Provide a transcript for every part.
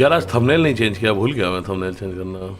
यार आज थंबनेल नहीं चेंज किया, भूल गया मैं थंबनेल चेंज करना।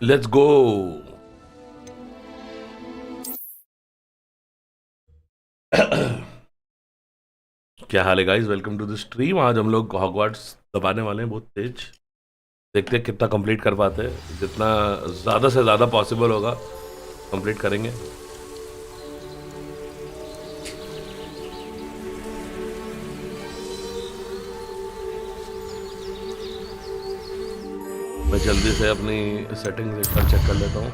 Let's go. क्या हाल है guys, welcome to the stream. आज हम लोग हॉगवार्ट्स दबाने वाले हैं बहुत तेज। देखते हैं कितना कंप्लीट कर पाते हैं। जितना ज़्यादा से ज़्यादा पॉसिबल होगा कंप्लीट करेंगे। मैं जल्दी से अपनी सेटिंग्स एक बार चेक कर लेता हूँ।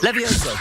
Levioso.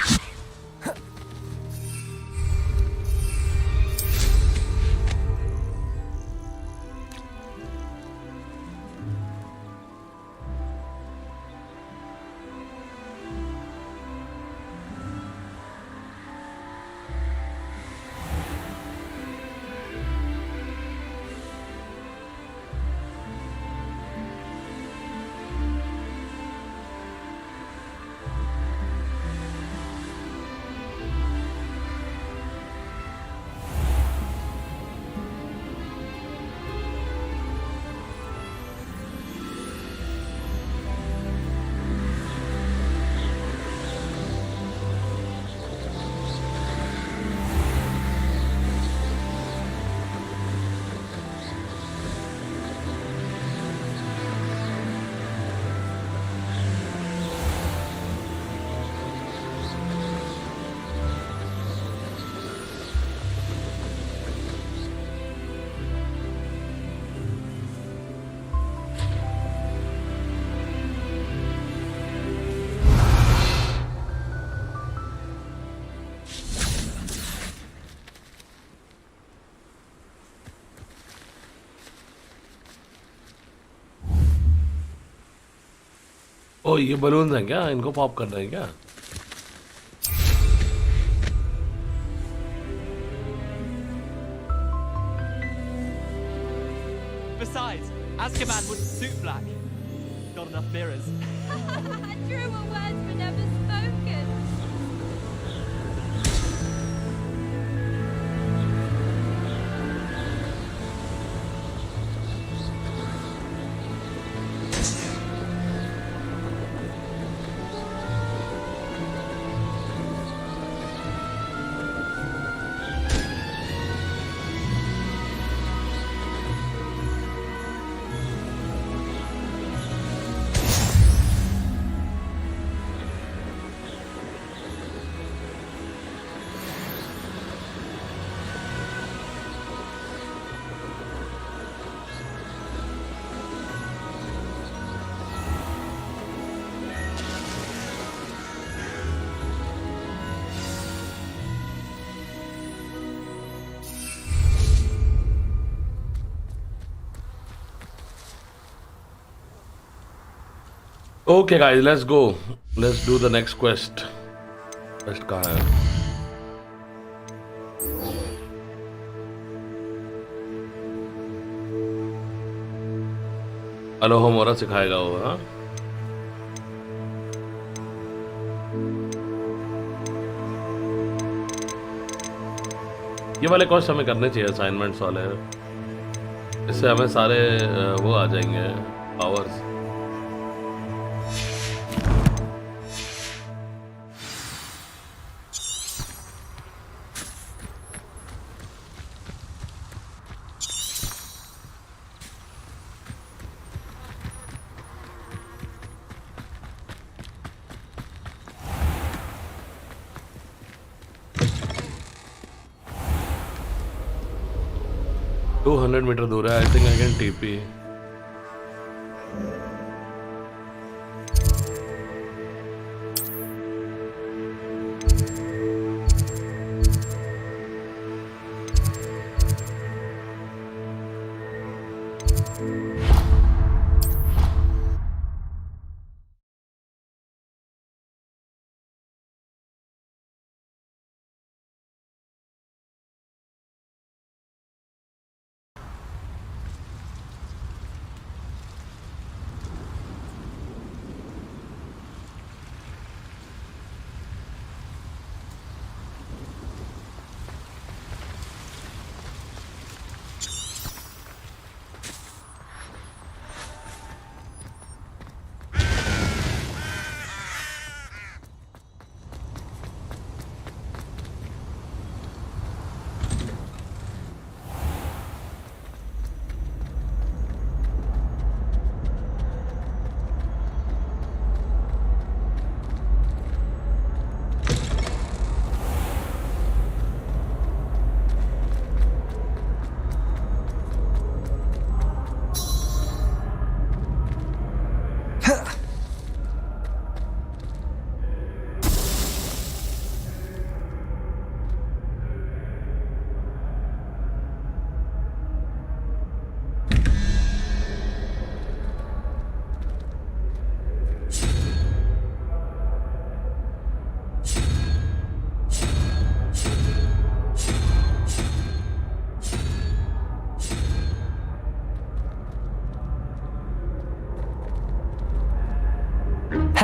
ओ ये बलून्स हैं क्या? इनको पॉप कर रहे हैं क्या? Besides, Azkaban wouldn't suit black. Got enough mirrors. Truer words were never spoken. Okay guys, let's go. Let's do the next quest. Quest कहाँ है? अलोहोमोरा सिखाएगा वो, हाँ? ये वाले क्वेश्चन हमें करने चाहिए, असाइनमेंट्स वाले। इससे हमें सारे वो आ जाएंगे पावर्स। टू 100 मीटर दूर है। I think I can TP.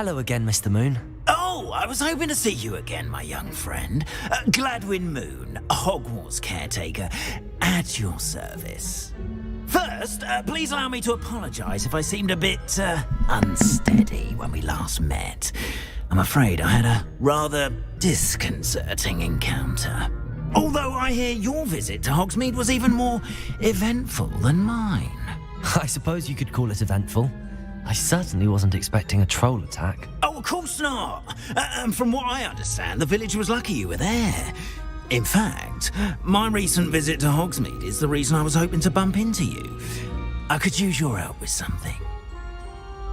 Hello again, Mr. Moon. Oh, I was hoping to see you again, my young friend. Gladwin Moon, Hogwarts caretaker, at your service. First, please allow me to apologise if I seemed a bit unsteady when we last met. I'm afraid I had a rather disconcerting encounter. Although I hear your visit to Hogsmeade was even more eventful than mine. I suppose you could call it eventful. I certainly wasn't expecting a troll attack. Oh, of course not. And from what I understand, the village was lucky you were there. In fact, my recent visit to Hogsmeade is the reason I was hoping to bump into you. I could use your help with something.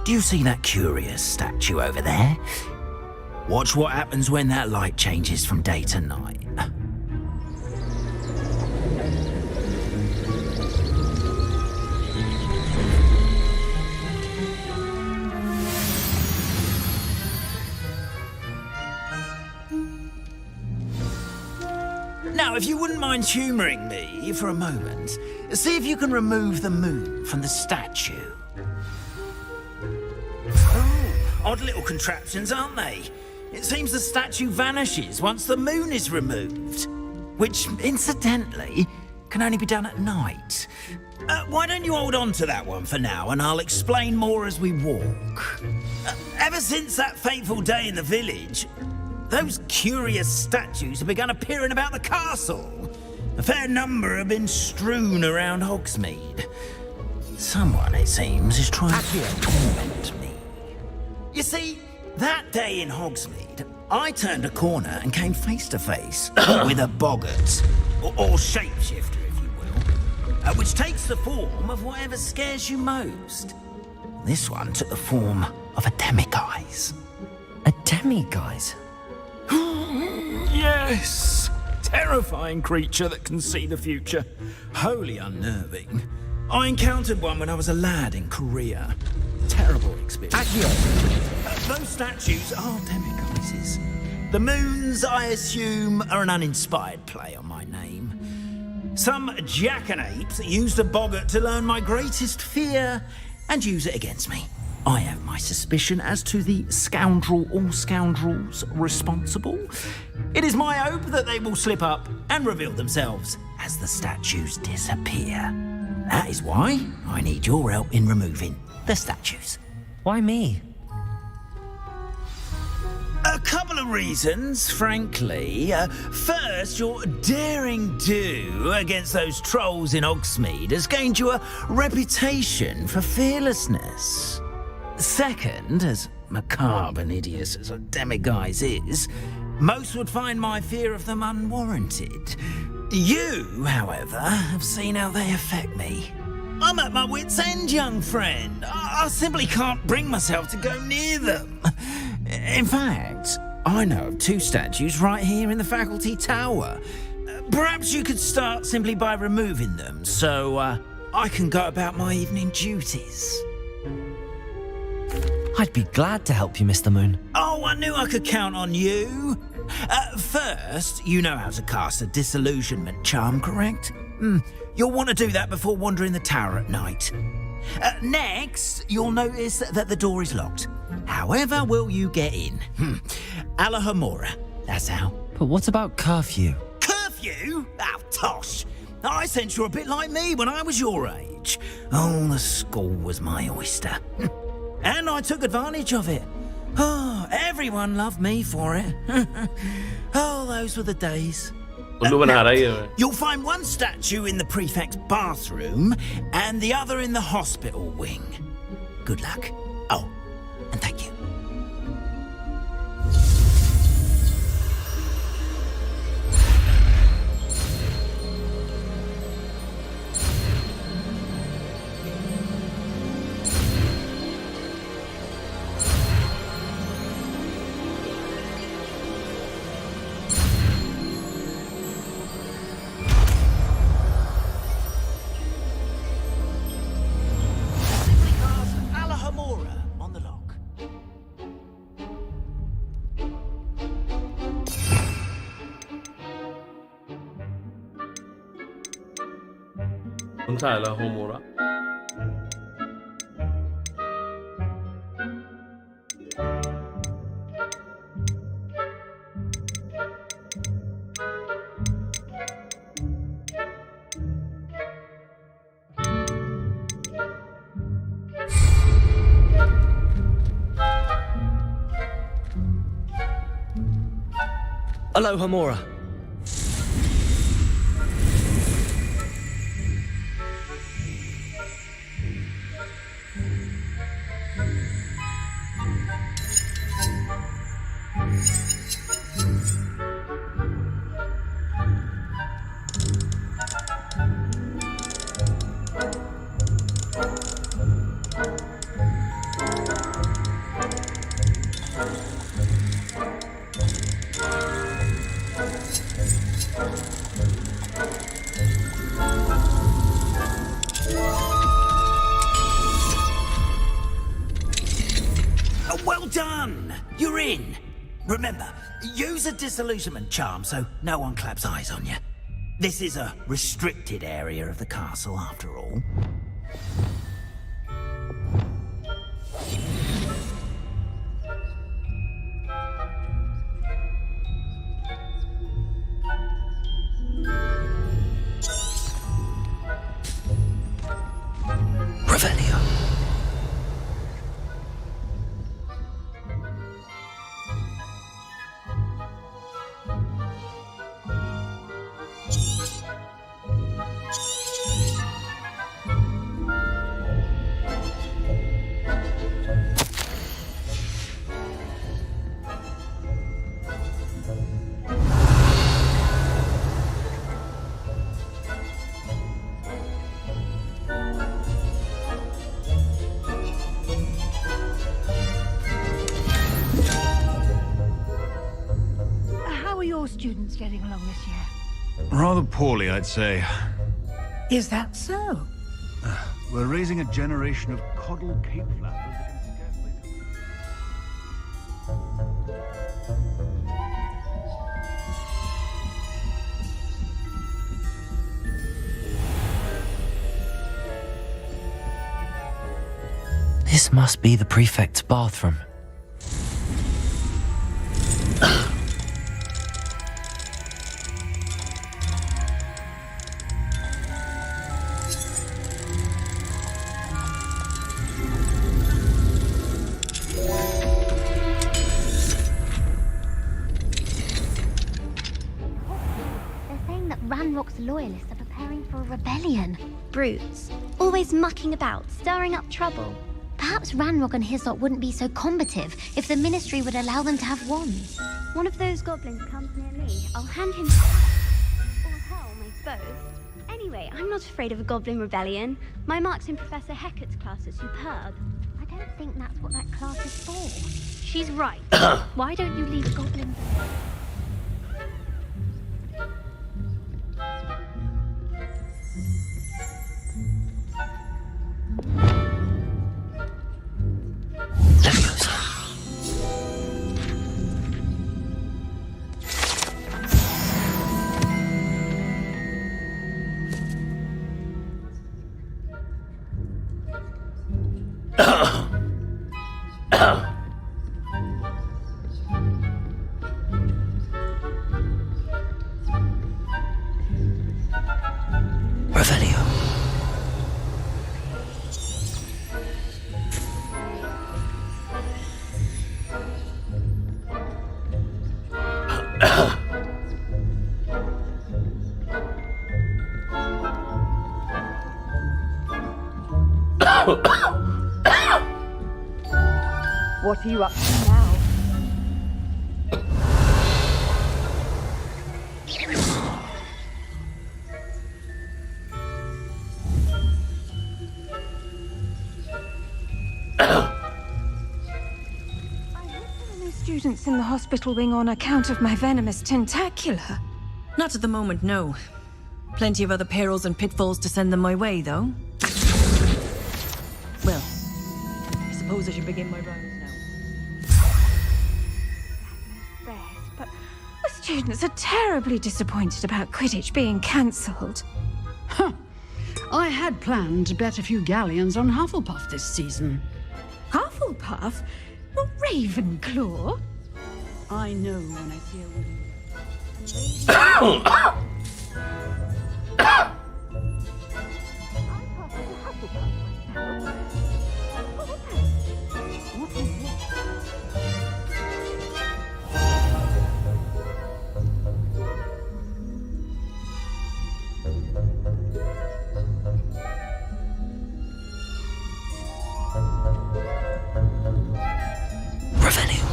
Do you see that curious statue over there? Watch what happens when that light changes from day to night. Now, if you wouldn't mind humouring me for a moment, see if you can remove the moon from the statue. Oh, odd little contraptions, aren't they? It seems the statue vanishes once the moon is removed, which, incidentally, can only be done at night. Why don't you hold on to that one for now, and I'll explain more as we walk. Ever since that fateful day in the village, those curious statues have begun appearing about the castle. A fair number have been strewn around Hogsmeade. Someone, it seems, is trying to torment me. You see, that day in Hogsmeade, I turned a corner and came face to face with a boggart, or shapeshifter, if you will, which takes the form of whatever scares you most. This one took the form of a demiguise. A demiguise? Yes! Terrifying creature that can see the future. Wholly unnerving. I encountered one when I was a lad in Korea. Terrible experience. Those statues are demiguises. The moons, I assume, are an uninspired play on my name. Some jackanapes used a boggart to learn my greatest fear and use it against me. I have my suspicion as to the scoundrel or scoundrels responsible. It is my hope that they will slip up and reveal themselves as the statues disappear. That is why I need your help in removing the statues. Why me? A couple of reasons, frankly. First, your daring do against those trolls in Hogsmeade has gained you a reputation for fearlessness. Second, as macabre and hideous as a demiguise is, most would find my fear of them unwarranted. You, however, have seen how they affect me. I'm at my wit's end, young friend. I simply can't bring myself to go near them. In fact, I know of two statues right here in the faculty tower. Perhaps you could start simply by removing them, so I can go about my evening duties. I'd be glad to help you, Mr. Moon. Oh, I knew I could count on you. First, you know how to cast a disillusionment charm, correct? You'll want to do that before wandering the tower at night. Next, you'll notice that the door is locked. However will you get in? Alahomora, that's how. But what about curfew? Curfew? Oh, tosh. I sense you're a bit like me when I was your age. Oh, the school was my oyster. And I took advantage of it. Oh, everyone loved me for it. Oh, those were the days. उल्लू बना रहा ही है मैं. You'll find one statue in the prefect's bathroom and the other in the hospital wing. Good luck. Oh, and thank you. कौन सा आला home हो रहा? Alohomora. Well done! You're in. Remember, use a disillusionment charm so no one claps eyes on you. This is a restricted area of the castle, after all. Revelio. How are your students getting along this year? Rather poorly, I'd say. Is that so? We're raising a generation of coddle cape flappers that can scarcely... This must be the prefect's bathroom. They're saying that Ranrock's loyalists are preparing for a rebellion. Brutes. Always mucking about, stirring up trouble. Perhaps Ranrock and his lot wouldn't be so combative if the Ministry would allow them to have wands. One of those goblins comes near me, I'll hand him... or helm, I suppose. Anyway, I'm not afraid of a goblin rebellion. My marks in Professor Hecat's class are superb. I don't think that's what that class is for. She's right. Why don't you leave goblins alone? Revelio. What are you up to now? Students in the hospital wing on account of my venomous tentacula. Not at the moment, no. Plenty of other perils and pitfalls to send them my way, though. Well, I suppose I should begin my rounds now. Rest, but the students are terribly disappointed about Quidditch being cancelled. Huh. I had planned to bet a few galleons on Hufflepuff this season. Hufflepuff? Not Ravenclaw? I know when I see a win. Revelio.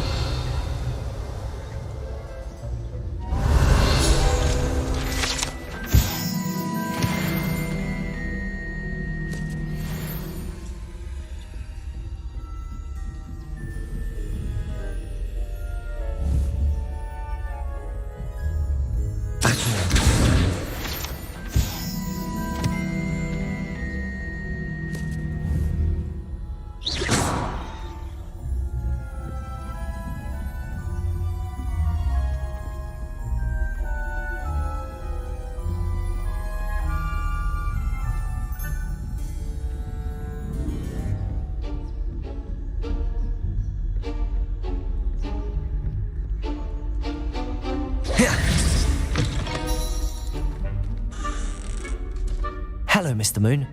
Hello, Mr. Moon.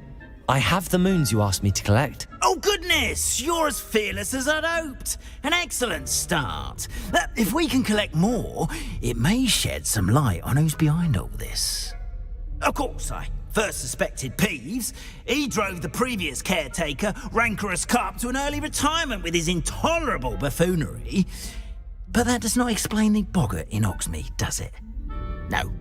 I have the moons you asked me to collect. Oh, goodness! You're as fearless as I'd hoped. An excellent start. If we can collect more, it may shed some light on who's behind all this. Of course, I first suspected Peeves. He drove the previous caretaker, rancorous Carp, to an early retirement with his intolerable buffoonery. But that does not explain the boggart in Hogsmeade, does it? No.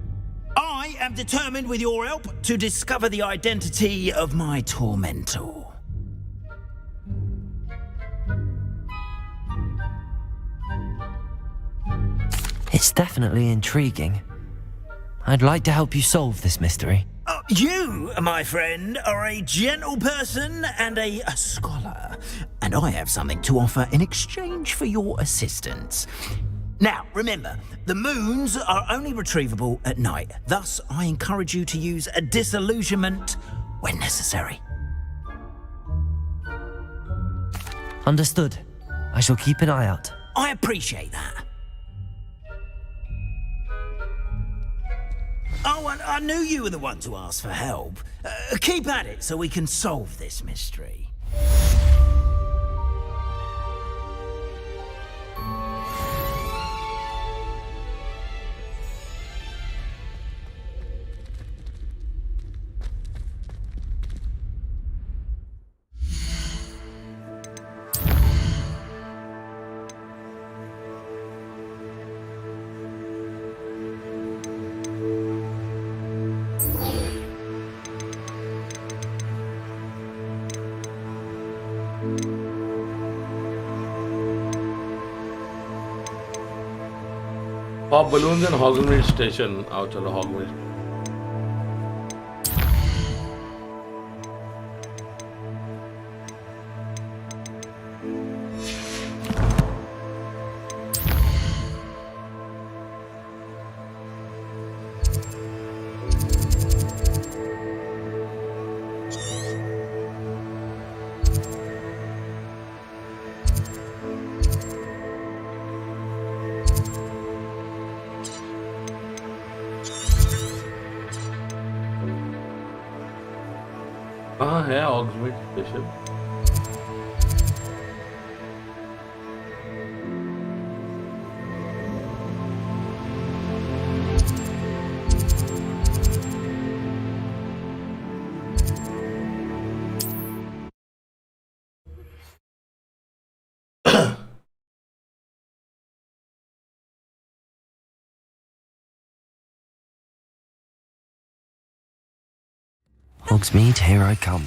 I am determined, with your help, to discover the identity of my tormentor. It's definitely intriguing. I'd like to help you solve this mystery. You, my friend, are a gentle person and a scholar, and I have something to offer in exchange for your assistance. Now, remember, the moons are only retrievable at night. Thus, I encourage you to use a disillusionment when necessary. Understood. I shall keep an eye out. I appreciate that. Oh, and I knew you were the one to ask for help. Keep at it so we can solve this mystery. Pop balloons and Hogsmeade Station. आओ चलो Hogsmeade. कहाँ है Hogsmeade Station? Hogsmeade, here I come.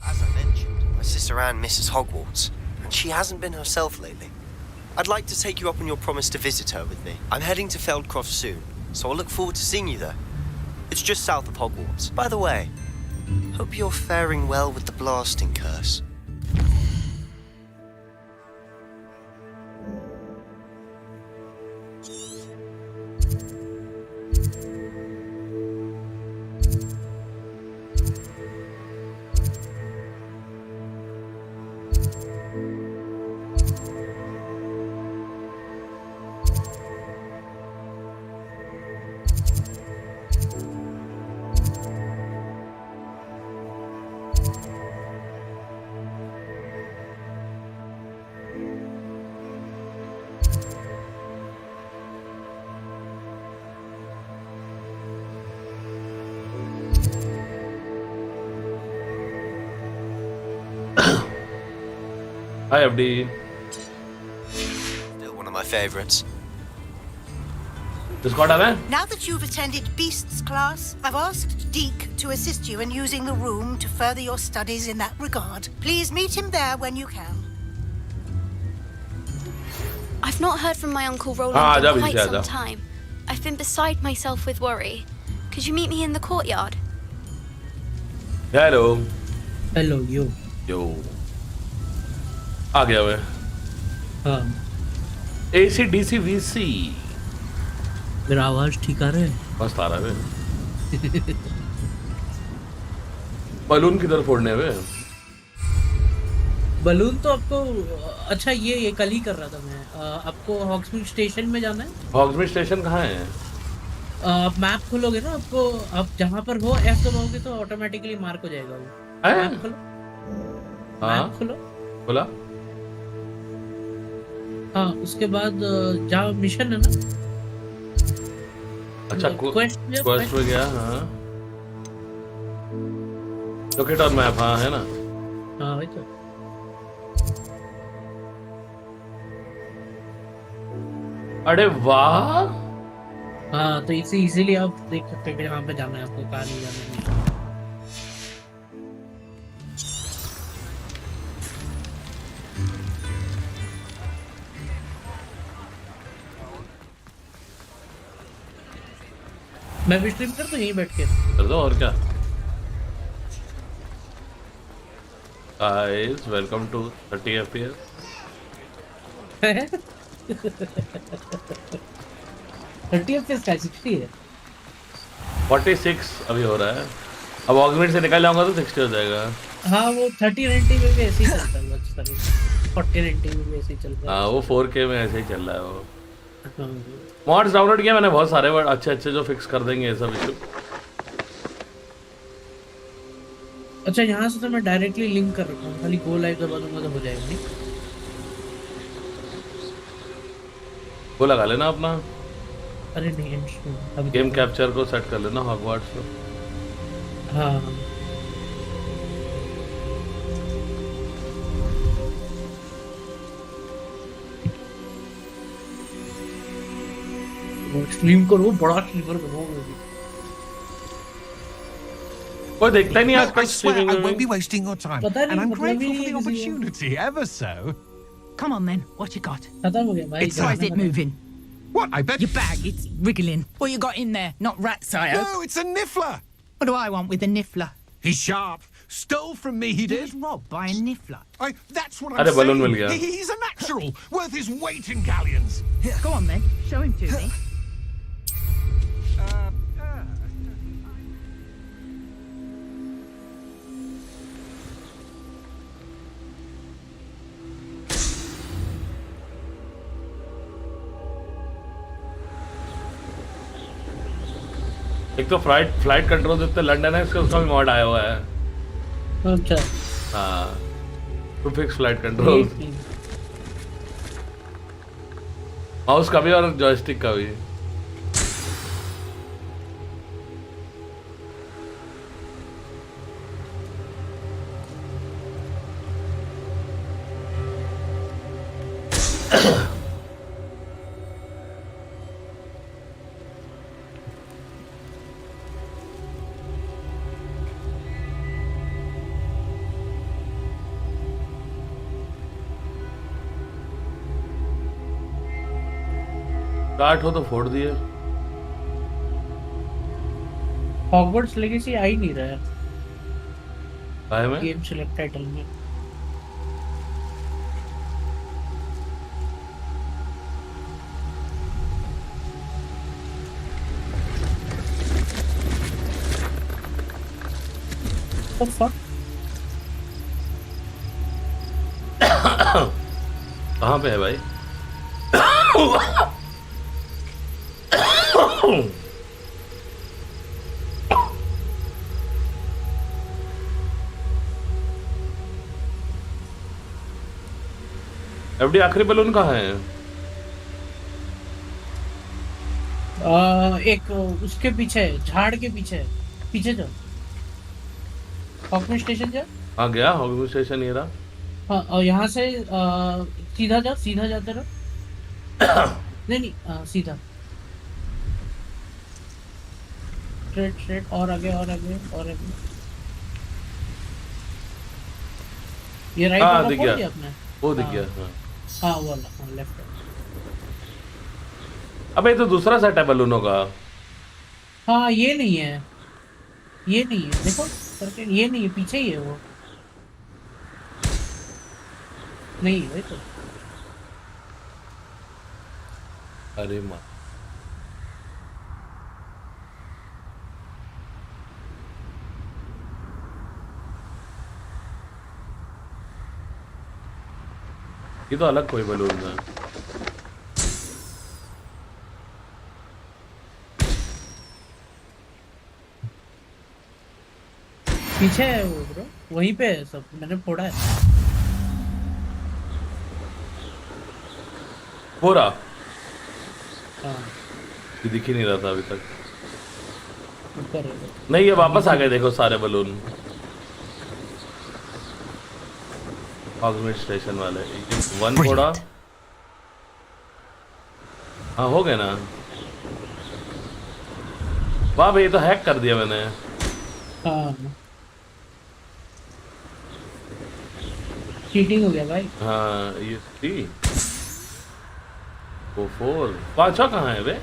As I mentioned, my sister Anne misses Hogwarts, and she hasn't been herself lately. I'd like to take you up on your promise to visit her with me. I'm heading to Feldcroft soon, so I'll look forward to seeing you there. It's just south of Hogwarts. By the way, hope you're faring well with the blasting curse. Hi, FD. Still one of my favorites. Discord आ रहा है? Now that you've attended Beasts class, I've asked Deke to assist you in using the room to further your studies in that regard. Please meet him there when you can. I've not heard from my Uncle Roland in quite some time. I've been beside myself with worry. Could you meet me in the courtyard? Hello. Hello, yo. Yo. आ गया वे. हाँ. ACDC VC. मेरा आवाज ठीक आ रहा है? मस्त आ रहा है. बलून किधर फोड़ने हैं वे? बलून तो आपको अच्छा ये कल ही कर रहा था मैं. आपको हॉग्समीड स्टेशन में जाना है? हॉग्समीड स्टेशन कहाँ है? आप मैप खोलोगे ना, आपको आप जहाँ पर हो F दबाओगे तो ऑटोमेटिकली मार्क हो जाएगा वो। मैप खोलो। हाँ मैप खोलो। खोला। हाँ, उसके बाद जहाँ मिशन है ना। अच्छा क्वेस्ट में गया। हाँ लोकेट ऑन मैप। हाँ है ना। हाँ वही तो। अरे वाह। हाँ तो इसे इजीली आप देख सकते हैं कि कहाँ पे जाना है आपको, कहाँ नहीं जाना है। मैं भी स्ट्रीम कर दूं यहीं बैठ के। कर दो और क्या। Guys welcome to 30 FPS। 30 FPS का 60 है। 46 अभी हो रहा है। अब ऑगमेंट से निकल जाऊंगा तो 60 हो जाएगा। हाँ वो 3090 में भी ऐसे ही चलता है। 4090 में भी ऐसे ही चल रहा है। हाँ वो 4K में ऐसे ही चल रहा है वो। मॉड्स डाउनलोड किया मैंने बहुत सारे, बट अच्छे अच्छे जो फिक्स कर देंगे ये सब इशू। अच्छा यहाँ से तो मैं डायरेक्टली लिंक कर रखा हूँ, खाली गो लाइव दबा दूंगा तो हो जाएगा। नहीं वो लगा लेना अपना। अरे नहीं अब गेम कैप्चर को सेट कर लेना हॉगवार्ट्स को। हाँ स्ट्रीम करो, बड़ा स्ट्रीमर बनो। कोई देखता ही नहीं आजकल स्ट्रीमिंग में। I won't be wasting your time, and I'm grateful for the opportunity, ever so. Come on then, what you got? खत्म हो गया भाई। Why is it moving? What? I bet your bag. It's wriggling. What you got in there? Not rat sire. No, it's a niffler. What do I want with a niffler? He's sharp. Stole from me. He did. He was robbed by a niffler. That's what I'm अरे balloon मिल saying. गया। He's a natural, worth his weight in galleons. Go on then, show him to me. एक तो flight control देते London है, उसका भी mod आया हुआ है। अच्छा हाँ to fix flight control, mouse का भी और जॉयस्टिक का भी। काट हो तो फोड़ दिए। हॉगवर्ट्स लेगेसी आ ही नहीं रहा है काहे में? गेम सेलेक्ट टाइटल में। कहाँ पे है भाई? एफडी आखिरी बलून कहाँ है? एक उसके पीछे, झाड़ के पीछे, पीछे जाओ। हॉकमेन स्टेशन जा। हाँ गया हॉकमेन स्टेशन ये रहा। हाँ और यहाँ से सीधा जाओ, सीधा जाते रहो। नहीं सीधा स्ट्रेट स्ट्रेट और आगे और आगे और आगे। ये राइट वाला दिख फोड़ गया आपने? वो दिख गया। हाँ वो वाला, हाँ लेफ्ट। अबे तो दूसरा सेट है बलूनों का। हाँ ये नहीं है, ये नहीं है, देखो करके ये नहीं है, पीछे ही है वो। नहीं वही तो। अरे माँ ये तो अलग कोई बलून है। पीछे है वो ब्रो, वहीं पे है सब, मैंने फोड़ा है पूरा। हाँ ये दिख ही नहीं रहा था अभी तक। ऊपर है। नहीं ये वापस आ गए, देखो सारे बलून हॉगवर्ट्स स्टेशन वाले। वन फोड़ा। हाँ हो गए ना। वाह भाई, ये तो हैक कर दिया मैंने। हाँ चीटिंग हो गया भाई। हाँ ये 3 वो 4 पांचवा कहाँ है बे?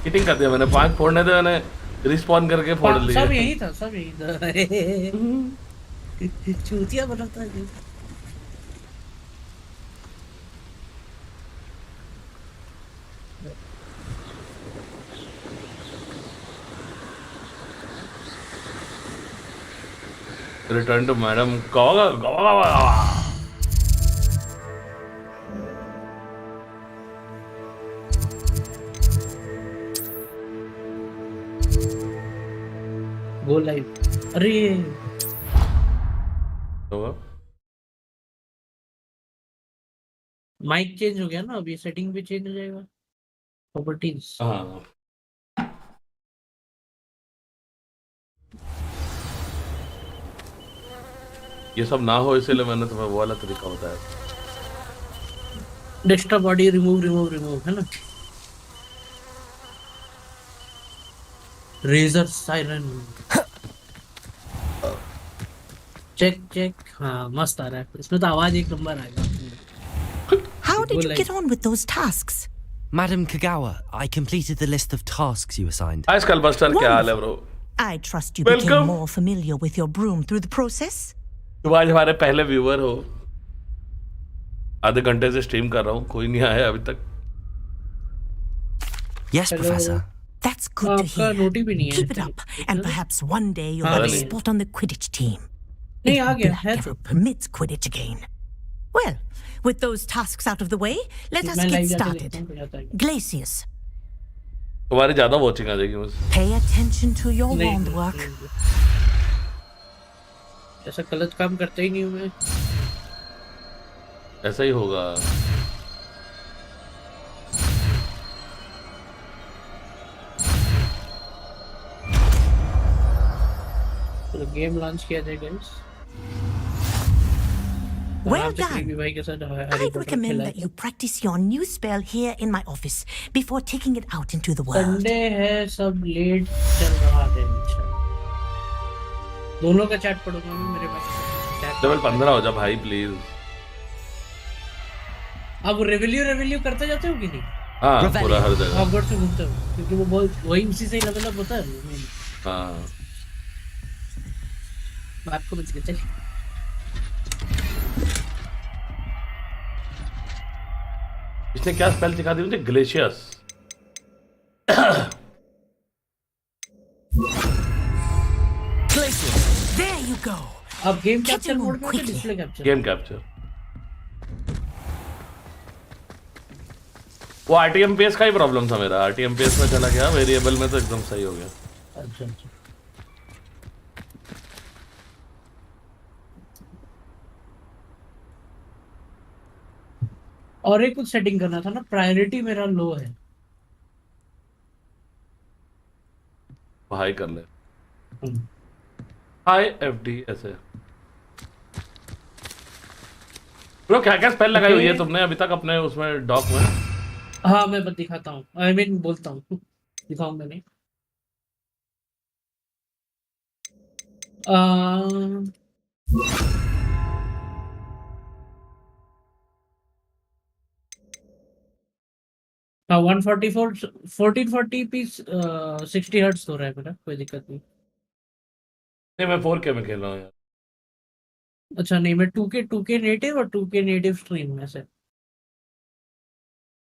चीटिंग कर दिया मैंने, 5 फोड़ने थे मैंने, रिस्पॉन करके फोड़ लिए। सब यही था, सब यही था। चूतिया बनाता है। रिटर्न टू मैडम कहोगा। Go live. अरे तो माइक चेंज हो गया ना, अभी सेटिंग भी चेंज हो जाएगा, प्रॉपर्टीज। हाँ ये सब ना हो इसीलिए मैंने तुम्हें वो वाला तरीका बताया। डेस्कटॉप बॉडी रिमूव है ना। Razor siren check. हाँ मस्त आ रहा है इसमें तो, आवाज एक नंबर आएगा। How did you get on with those tasks? Madam Kagawa, I completed the list of tasks you assigned. आजकल बस्टर क्या हाल है bro? I trust you Welcome. became more familiar with your broom through the process? तुम आज हमारे पहले viewer हो। आधे घंटे से स्ट्रीम कर रहा हूँ, कोई नहीं आया अभी तक। Yes, Professor. That's good to hear. Keep it up, and perhaps one day you'll have a spot on the Quidditch team. If Black ever permits Quidditch again. Well, with those tasks out of the way, let us get started. Glacius, तुम्हारी ज्यादा watching आ जाएगी मुझे। pay attention to your wand work. ऐसा गलत काम करता ही नहीं हूँ मैं। ऐसा ही होगा। तो गेम लॉन्च किया जाए guys. Well done. I recommend that you practice your new spell here in my office before taking it out into the world. Sunday है, सब लेट चल रहा है। दोनों का चैट पढ़ूंगा मैं मेरे भाई। लेवल 15 हो जा भाई प्लीज। अब रिव्यू करते जाते हो कि नहीं? हाँ पूरा हर जगह। हॉगवर्ट्स से घूमते हो क्योंकि वो बहुत वही उसी से ही लेवल अप होता है। हाँ बात को बच गया। चल इसने क्या स्पेल सिखा दी मुझे? ग्लेशियस। There you go. अब गेम कैप्चर मोड में है, डिस्प्ले कैप्चर। Game capture. वो RTMPS का ही प्रॉब्लम था मेरा। RTMPS में चला गया, वेरिएबल में तो एकदम सही हो गया। अच्छा अच्छा। और एक कुछ सेटिंग करना था ना, प्रायोरिटी मेरा लो है। हाई कर ले। हाई FD ऐसे। ब्रो क्या क्या स्पेल लगाई हुई है तुमने अभी तक अपने उसमें डॉक में? हाँ मैं बस दिखाता हूँ, आई मीन बोलता हूँ, दिखाऊंगा नहीं। हाँ 144 1440p 60 हर्ट्ज हो रहा है मेरा, कोई दिक्कत नहीं। नहीं मैं 4K में खेल रहा हूँ यार। अच्छा नहीं, मैं 2K नेटिव और 2K नेटिव स्ट्रीम में से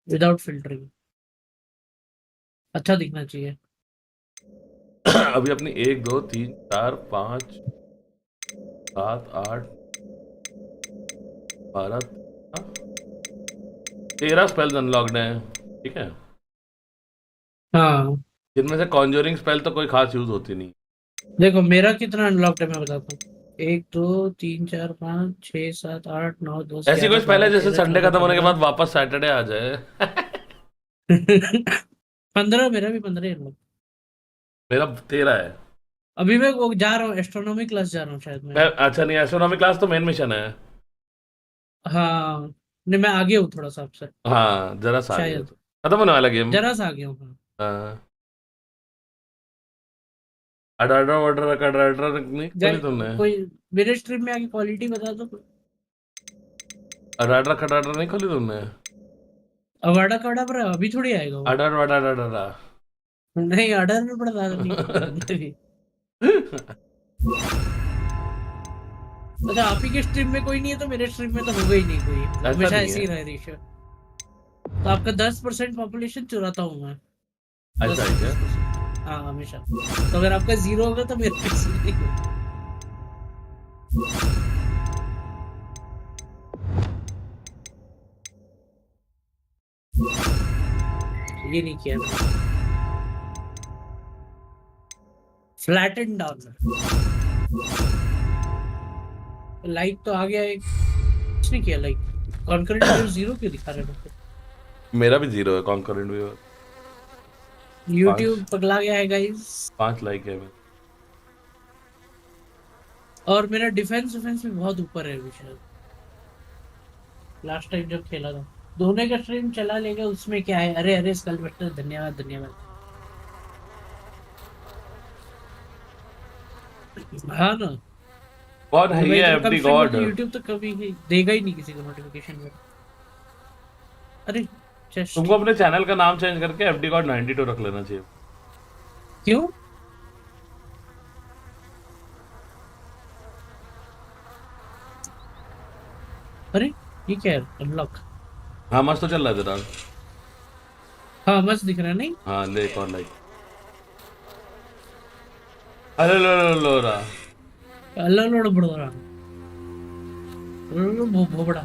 विदाउट फिल्टरिंग अच्छा दिखना चाहिए। अभी अपनी 1 2 3 4 5 7 8 12 13 स्पेल्स अनलॉक्ड हैं, ठीक है। हाँ जिनमें से कॉन्जरिंग स्पेल तो कोई खास यूज होती नहीं। देखो मेरा कितना अनलॉक्ड है मैं बताता हूँ। 1 2 3 4 5 6 7 8 9 10 ऐसी कोई 11 स्पेल है 12 जैसे 13 संडे 14 खत्म होने के 15 बाद वापस सैटरडे आ जाए। 15 मेरा भी 15 ही अनलॉक। मेरा 13 है। अभी मैं वो जा रहा हूँ एस्ट्रोनॉमी क्लास जा रहा हूँ शायद मैं। अच्छा नहीं, एस्ट्रोनॉमी क्लास तो मेन मिशन है। हाँ नहीं मैं आगे हूँ थोड़ा सा आपसे हाँ जरा सा आगे हो शायद। तो खत्म होने वाला गेम। जरा सा आगे हूँ हाँ। हाँ अडाडा वडाडा कडाडा नहीं खोली तुमने? कोई मेरे स्ट्रीम में आगे क्वालिटी बता दो। अडाडा कडाडा नहीं खोली तुमने? अवार्डा कवाड़ा पर अभी थोड़ी आएगा वो। अडाडा वडाडा। नहीं ऑर्डर में पड़ा था नहीं। अच्छा आप ही के स्ट्रीम में कोई नहीं है तो मेरे स्ट्रीम में तो होगा ही नहीं कोई, हमेशा ऐसे ही रहे रेशियो। तो आपका 10% पॉपुलेशन चुराता हूँ मैं। ऐसा है क्या? हाँ हमेशा। तो अगर आपका 0 होगा तो मेरे पे 0 नहीं होगा। ये नहीं किया फ्लैटन डाउन। लाइक तो आ गया एक, कुछ नहीं किया लाइक। कॉन्करेंट वेव 0 क्यों दिखा रहे हैं? मेरा भी 0 है कॉन्करेंट वेव। YouTube पगला गया है गाइस। 5 लाइक है मेरे। और मेरा डिफेंस भी बहुत ऊपर है अभी शायद। लास्ट टाइम जब खेला था दोनों का स्ट्रीम चला लेगा उसमें क्या है। अरे अरे स्कलबस्टर धन्यवाद धन्यवाद। हाँ ना कौन है ये एफडी गॉड? YouTube तो कभी देगा ही नहीं किसी को नोटिफिकेशन में। अरे तुमको अपने चैनल का नाम चेंज करके एफडी गॉड 92 रख लेना चाहिए। क्यों? अरे ये क्या है अनलॉक? हाँ मस्त तो चल रहा है तेरा। हाँ मस्त दिख रहा है नहीं? हाँ ले एक और लाइक। अरे लो लो लो रहा अल्लाह लोड बढ़ रहा वो बड़ा।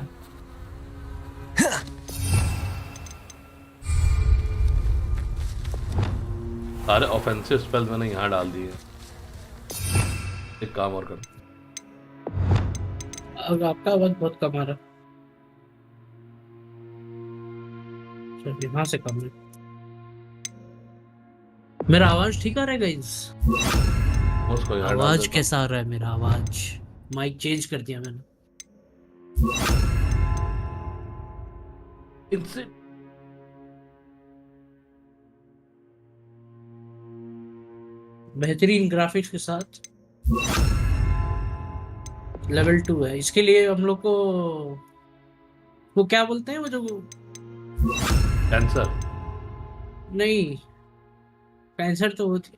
सारे ऑफेंसिव स्पेल्स मैंने यहाँ डाल दिए। एक काम और कर। अब आपका आवाज बहुत कम आ रहा। चलिए यहाँ से कम है। मेरा आवाज ठीक आ रहा है गाइस? आवाज कैसा आ रहा है मेरा? आवाज माइक चेंज कर दिया मैंने। इनसे बेहतरीन ग्राफिक्स के साथ लेवल 2 है। इसके लिए हम लोग को वो क्या बोलते हैं वो जो कैंसर नहीं कैंसर तो वो थी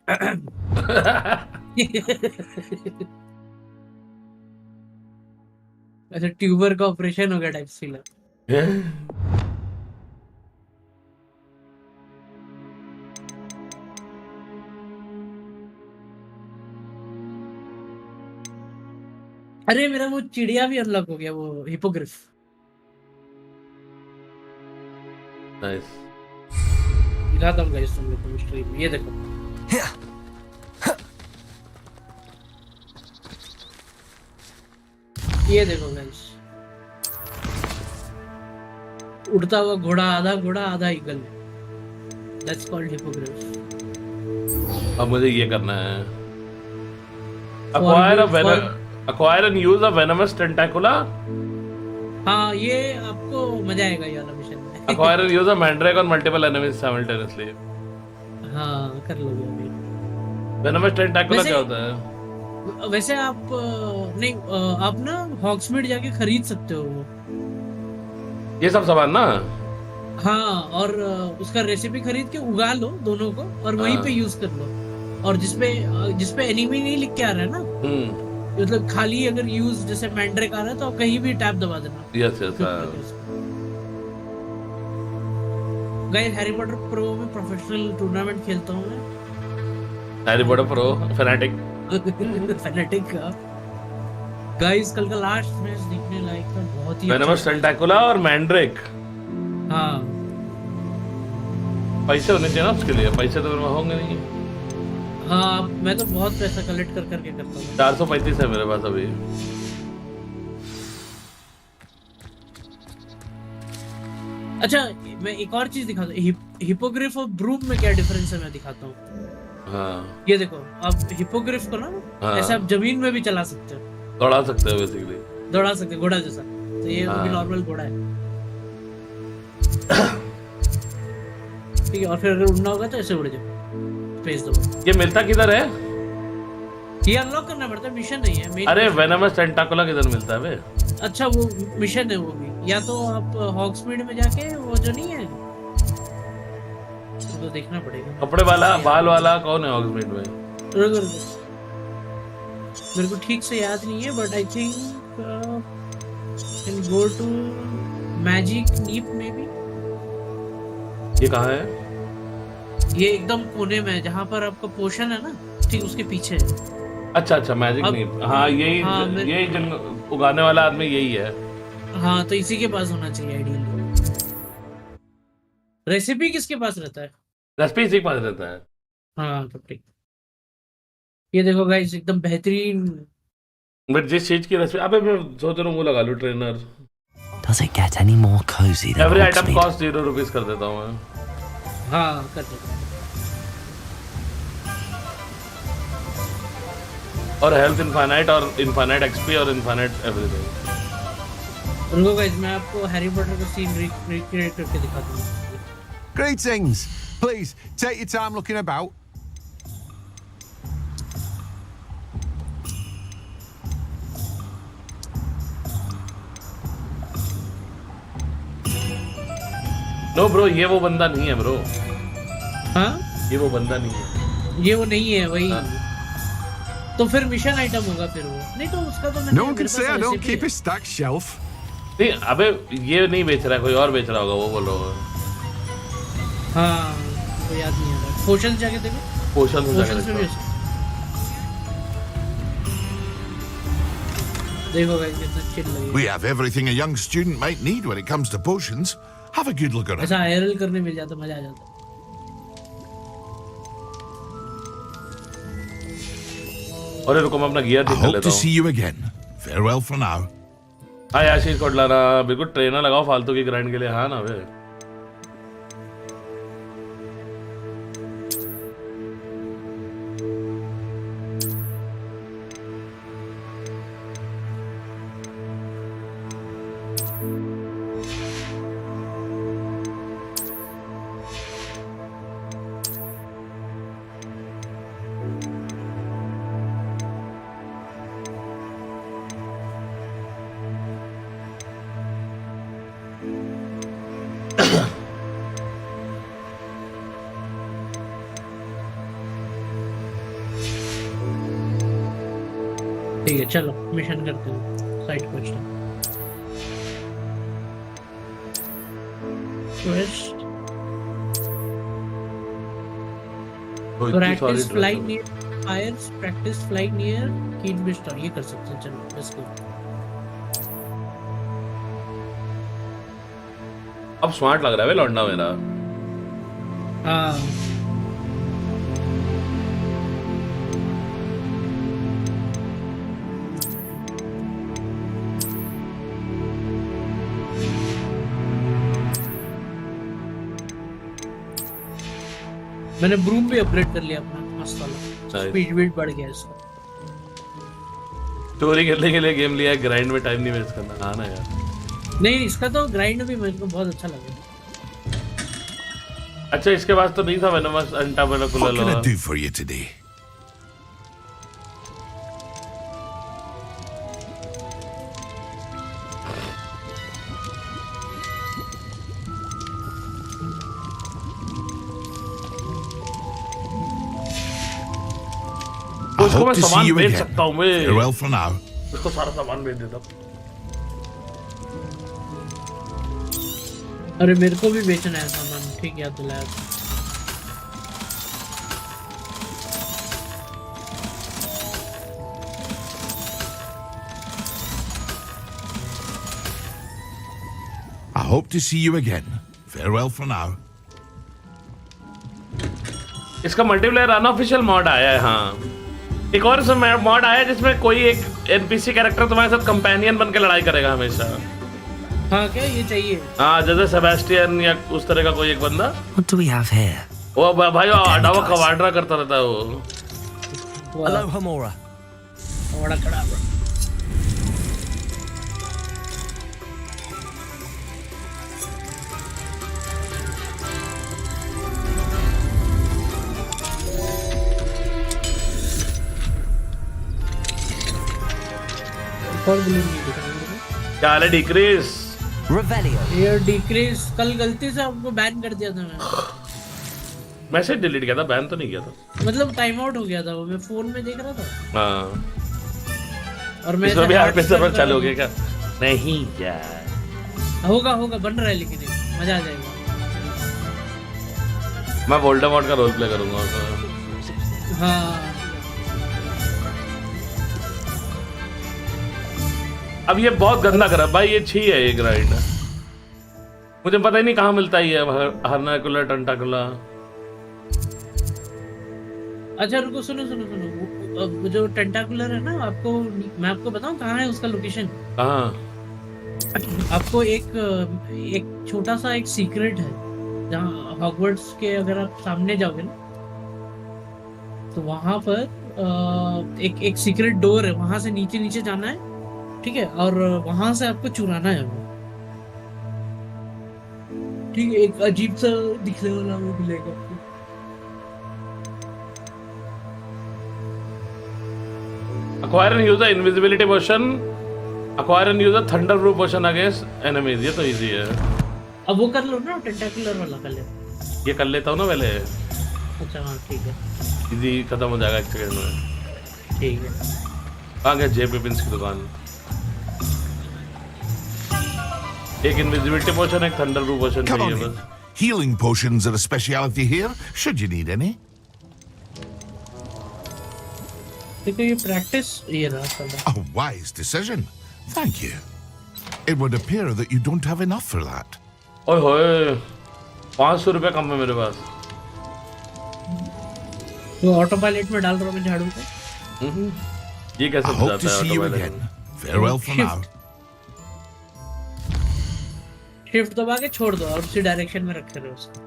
ऐसे ट्यूबर का ऑपरेशन हो गया टाइप फील है। अरे मेरा वो चिड़िया भी अनलॉक हो गया वो हिपोग्रिफ। नाइस। दिखाता हूँ गाइस तुम लोग को स्ट्रीम में। ये देखो ये देखो गाइस उड़ता हुआ घोड़ा आधा ईगल। That's called hippogriff. अब मुझे ये करना है acquire and use a venomous tentacula। हाँ ये आपको मजा आएगा ये वाला मिशन में। acquire and use a mandrake on multiple enemies simultaneously। हाँ कर लोगे अभी। venomous tentacula क्या होता है? वैसे आप नहीं आप ना हॉग्समीड जाके खरीद सकते हो वो ये सब सामान ना। हाँ और उसका रेसिपी खरीद के उगा लो दोनों को और वहीं पे यूज कर लो। और जिसपे एनिमी नहीं लिख के आ रहा है ना मतलब खाली अगर यूज जैसे मैंड्रेक आ रहा है तो आप कहीं भी टैब दबा देना। Yes guys Harry Potter pro में प्रोफेशनल टूर्नामेंट खेलता हूँ मैं। हैरी पॉटर प्रो फैनेटिक का गाइस कल का लास्ट मैच देखने लायक था बहुत ही। वेनमस टेंटाकुला और मैंड्रेक। हाँ पैसे होने चाहिए ना उसके लिए, पैसे तो मेरे में होंगे नहीं। हाँ मैं तो बहुत पैसा कलेक्ट कर करके करता हूँ। 435 है मेरे पास अभी। अच्छा मैं एक और चीज दिखाता हूँ, हिपोग्रिफ और ब्रूम में क्या डिफरेंस है मैं दिखाता हूँ। हाँ ये देखो, आप हिपोग्रिफ को ना ऐसे आप जमीन में भी चला सकते हो, दौड़ा सकते हो बेसिकली, दौड़ा सकते हो घोड़ा जैसा। तो ये भी नॉर्मल घोड़ा है। ठीक है, और फिर अगर उड़ना होगा तो ऐसे उड़ जाओ, स्पेस दो। ये मिलता किधर है? ये अनलॉक करना पड़ता है, मिशन नहीं है। अरे वेनमस टेंटाकुला किधर मिलता है बे? अच्छा वो मिशन है वो भी, या तो आप हॉग्समीड में जाके वो जो नहीं है तो देखना पड़ेगा। कपड़े वाला बाल वाला कौन है हॉग्समीड में? रुको मेरे को ठीक से याद नहीं है, but I think can go to magic nip may be. ये कहाँ है? ये एकदम कोने में है जहाँ पर आपका पोशन है ना, ठीक उसके पीछे है। अच्छा अच्छा मैजिक नीप, हाँ यही यही जन उगाने वाला आदमी यही है। हाँ तो इसी के पास होना चाहिए आइडियली। रेसिपी किसके पास रहता है? रेसिपी इसी के पास रहता है। हाँ तो ठीक। ये देखो गाइस एकदम बेहतरीन। बट जिस चीज की रेसिपी, अबे मैं सोच रहा हूँ वो लगा लूँ trainer. Does it get any more cozy than every item Hogsmeade? Cost 0 rupees कर देता हूँ मैं। हाँ कर देता हूँ। और हेल्थ इनफाइनाइट और इनफाइनाइट एक्सपी और इनफाइनाइट एवरीथिंग। रुको गाइस मैं आपको हैरी पॉटर का सीन रिक्रिएट करके दिखाता हूँ। Greetings. Please take your time looking about. No bro ये वो बंदा नहीं है ब्रो। हाँ ये वो बंदा नहीं है, ये वो नहीं है वही। तो फिर मिशन आइटम होगा फिर वो, नहीं तो उसका तो No one can say I don't keep a stacked shelf. नहीं अबे ये नहीं बेच रहा है, कोई और बेच रहा होगा, वो बोलो। हाँ तो याद नहीं आ रहा। पोशन जाके देखो, पोशन में भी देखो गाइस कितना चिल लगेगा। We have everything a young student might need when it comes to potions. Have a good look around. ऐसा आयरल करने मिल जाता, मजा आ जाता। अरे रुको मैं अपना गियर ठीक कर लेता हूँ। I hope to see you again. Farewell for now. हाँ आशीष कोटलाना, बिल्कुल ट्रेनर लगाओ फालतू की ग्राइंड के लिए। हाँ ना वे ठीक है चलो मिशन करते हैं, side quest. Practice flying near fires, practice flying near keed beast, ये कर सकते हैं। चलो लेट्स गो। अब स्मार्ट लग रहा है लौंडा मेरा। हाँ मैंने ब्रूम भी अपग्रेड कर लिया अपना, मस्त वाला स्पीड बीट बढ़ गया इसका। स्टोरी खेलने के लिए गेम लिया है, ग्राइंड में टाइम नहीं वेस्ट करना। हाँ ना यार, नहीं इसका तो ग्राइंड भी मेरे को बहुत अच्छा लगा। अच्छा इसके पास तो नहीं था venomous एंटाबेलाकुलर। What can I do for you today? तो इसको मैं सामान बेच सकता हूँ मैं। Farewell for now. इसको सारा सामान बेच देता हूँ। अरे मेरे को भी बेचना है सामान, ठीक याद दिलाया। I hope to see you again. Farewell for now. इसका मल्टीप्लेयर अनऑफिशियल मॉड आया है। हाँ, एक और मॉड आया है जिसमें कोई एक एनपीसी कैरेक्टर तुम्हारे साथ कंपेनियन बन के लड़ाई करेगा हमेशा। हाँ क्या ये चाहिए? हाँ, जैसे सेबेस्टियन या उस तरह का कोई एक बंदा। What do we have here? वो भाई अडावा कवाड्रा करता रहता है वो। Hello, Homora. बड़ा खड़ा है। क्या हाल है डिक्रीज? ये डिक्रीज कल गलती से आपको बैन कर दिया था मैंने। मैसेज डिलीट किया था, बैन तो नहीं किया था। मतलब टाइम आउट हो गया था वो, मैं फोन में देख रहा था। हाँ। और मैं इसमें भी आरपी सर्वर चालू हो गया क्या? नहीं यार। होगा बन रहा है लेकिन मजा आ जाएगा। मैं वोल्डेमॉर्ट का रोल प्ले करूंगा। हाँ। अब ये बहुत गंदा करा भाई, ये छी है ये ग्राइंड। मुझे पता ही नहीं कहाँ मिलता ही है हर्नाकुलर टंटाकुला। अच्छा रुको, सुनो जो टेंटाकुलर है ना, आपको मैं आपको बताऊं कहाँ है उसका लोकेशन? कहाँ? आपको एक छोटा सा एक सीक्रेट है जहाँ हॉगवर्ट्स के अगर आप सामने जाओगे ना तो वहां पर एक सीक्रेट डोर है, वहां से नीचे जाना है, ठीक है? और वहां से आपको चुराना है वो, ठीक है? एक अजीब सा दिखने वाला वो मिलेगा आपको। Acquire and use the invisibility potion. Acquire and use the thunderproof potion against enemies. ये तो इजी है। अब वो कर लो ना, टेंटाकुलर वाला कर ले। ये कर लेता हूँ ना पहले। अच्छा हाँ ठीक है। इजी खत्म हो जाएगा एक सेकंड में। ठीक है। कहाँ गया जे पिपिन्स की दुकान? एक इनविजिबिलिटी पोशन, एक थंडरप्रूफ पोशन चाहिए बस। Healing potions are a speciality here, should you need any. देखो ये प्रैक्टिस ये रहा सब। A wise decision. Thank you. It would appear that you don't have enough for that. ओए होए, 500 रुपए कम है मेरे पास। तो ऑटो पायलट में डाल रहा हूँ मैं झाड़ू को। ये कैसे I hope जाता to है see you auto again. Farewell for now. Shift दबा के छोड़ दो और उसी डायरेक्शन में रखे रहो उसको।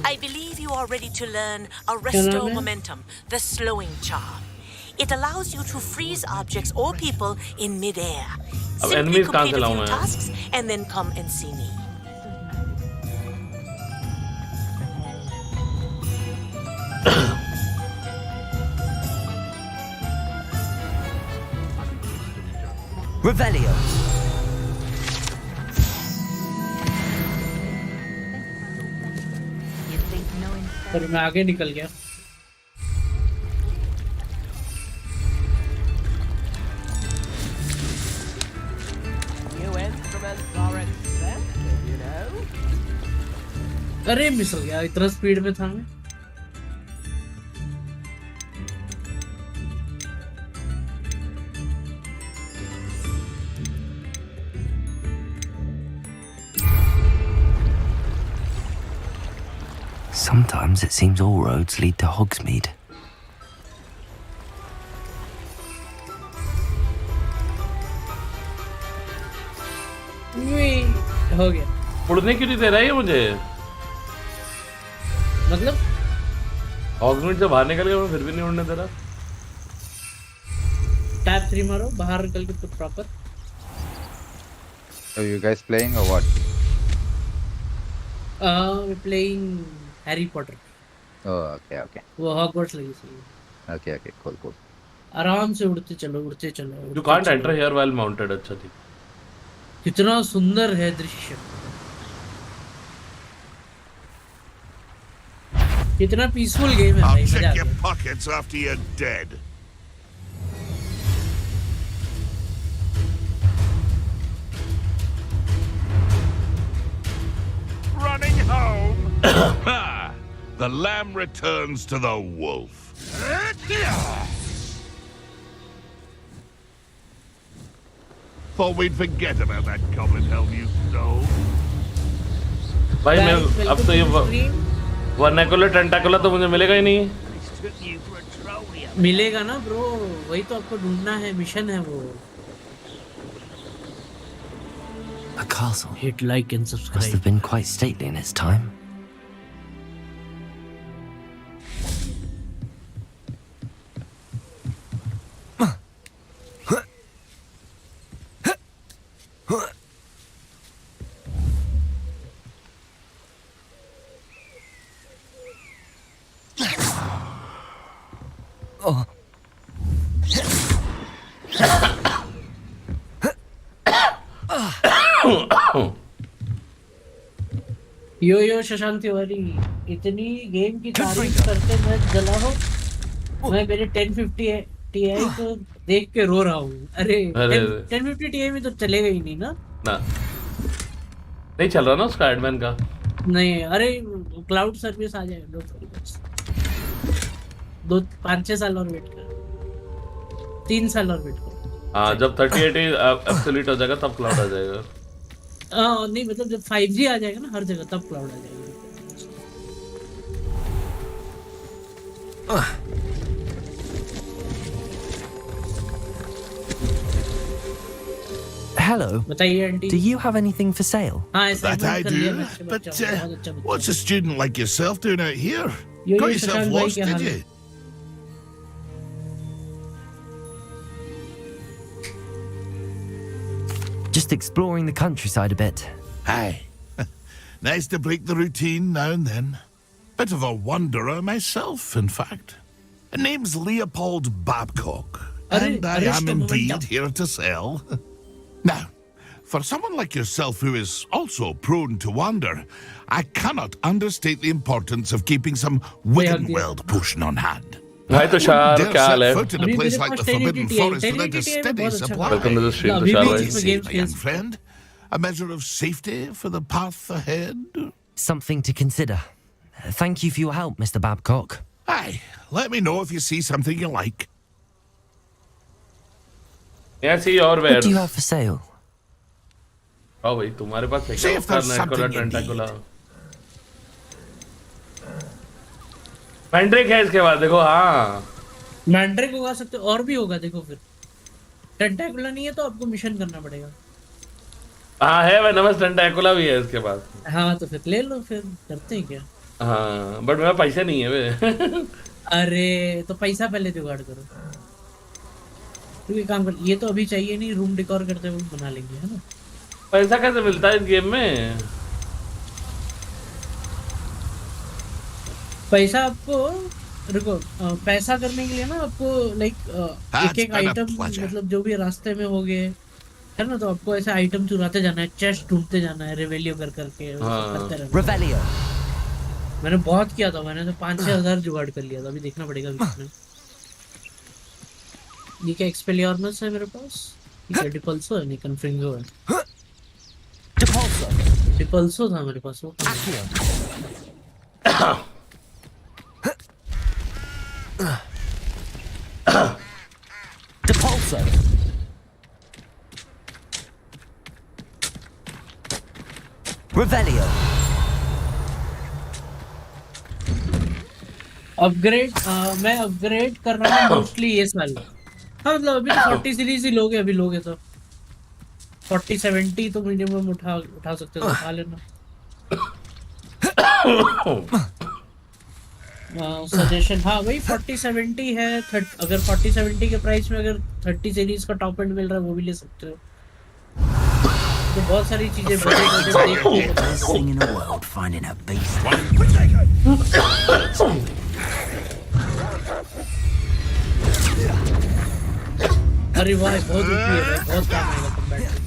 I believe you are ready to learn Arresto Momentum, the slowing charm. It allows you to freeze objects or people in mid-air. Simply complete a few tasks and then come and see me. Revelio. पर मैं आगे निकल गया। अरे miss हो गया, इतना speed में था मैं। Sometimes it seems all roads lead to Hogsmeade. हो गया। उड़ने क्यों नहीं दे रहा है मुझे? मतलब हॉगवर्ट्स से बाहर निकल गया, मैं फिर भी नहीं उड़ने दे रहा। टैप 3 मारो, बाहर निकल के तो proper. So you guys playing or what? We're playing Harry Potter. Oh, okay. वो हॉगवर्ट्स लगी सी। Okay, cool. आराम से उड़ते चलो। You can't enter here while mounted। अच्छा ठीक। कितना सुंदर है दृश्य। कितना पीसफुल गेम है भाई, I'll मजा check आ your गया। pockets after you're dead. Running home. The lamb returns to the wolf. Thought we'd forget about that goblin helm you stole. भाई मैं अब तो ये वर्नाकुलर टेंटाकुलर तो मुझे मिलेगा ही नहीं। मिलेगा ना ब्रो, वही तो आपको ढूंढना है, मिशन है वो। A castle. Hit like and subscribe. Must have been quite stately in its time. Oh. यो शशांक तिवारी, इतनी गेम की तारीफ करते मैं जला हूँ। मैं मेरे 1050 Ti को देख के रो रहा हूँ। अरे 1050 Ti में तो चलेगा ही नहीं ना। नहीं चल रहा ना उसका एडमैन का। नहीं, अरे क्लाउड सर्विस आ जाएगा, 5-6 साल और वेट कर, 3 साल और वेट कर। हाँ, जब 3080 एब्सोल्यूट हो जाएगा तब क्लाउड आ जाएगा। नहीं मतलब जब 5G आ जाएगा ना हर जगह, तब क्लाउड आ जाएगा। Hello. बताइए aunty. Do you have anything for sale? That I do. But what's a student like yourself doing out here? Got yourself lost, did you? Just exploring the countryside a bit. Aye. Nice to break the routine now and then. Bit of a wanderer myself, in fact. Name's Leopold Babcock, and I am indeed here to sell. Now, for someone like yourself who is also prone to wander, I cannot understate the importance of keeping some Wiggenweld potion on hand. Hi Tushar, क्या हाल है? Foot in a place like the Forbidden Forest without a steady supply. Welcome to the stream, Tushar What do you bhai. say, my young friend? A measure of safety for the path ahead? Something to consider. Thank you for your help, Mr. Babcock. Aye, let me know if you see something you like. Yeah, see your wares. What do you have for sale? Oh भाई, तुम्हारे पास है See क्या if there's उसका something नेटकुलर you टेंटाकुलर? मैंड्रिक है इसके बाद देखो। हाँ, मैंड्रिक उगा सकते हो, और भी होगा देखो। फिर टेंटाकुलर नहीं है तो आपको मिशन करना पड़ेगा। हाँ है वेनमस टेंटाकुलर भी है इसके पास। हाँ तो फिर ले लो, फिर करते हैं क्या। हाँ बट मेरा पैसे नहीं है वे। अरे तो पैसा पहले जुगाड़ करो। तू ये काम कर, ये तो अभी चाहिए नहीं, रूम डेकोर करते हुए बना लेंगे, है ना। पैसा कैसे मिलता है इस गेम में? पैसा आपको, रुको, पैसा करने के लिए ना आपको लाइक एक आइटम, मतलब जो भी रास्ते में हो गए, है ना, तो आपको ऐसे आइटम चुराते जाना है, चेस्ट ढूंढते जाना है, रेवेलियो कर करके करते रहना। रेवेलियो मैंने बहुत किया था, मैंने तो 5-6 हज़ार जुगाड़ कर लिया था। अभी देखना पड़ेगा कितना। ये क्या एक्सपेलियर्मस है मेरे पास? ये डिपल्सो है, नहीं कन्फ्रिंगो है। डिपल्सो था मेरे पास वो। Depulso. Revelio. अपग्रेड मैं अपग्रेड कर रहा हूँ मोस्टली ये साल। हाँ मतलब अभी 40 सीरीज ही लोगे, अभी लोगे तो 40-70 तो मिनिमम उठा सकते हो, उठा लेना। सजेशन हाँ वही 40-70 है। अगर 40-70 के प्राइस में अगर 30 सीरीज का टॉप एंड मिल रहा है वो भी ले सकते हो। तो बहुत सारी चीजें अरे वाह बहुत ऊपरी है भाई, बहुत काम आएगा कम्बैट।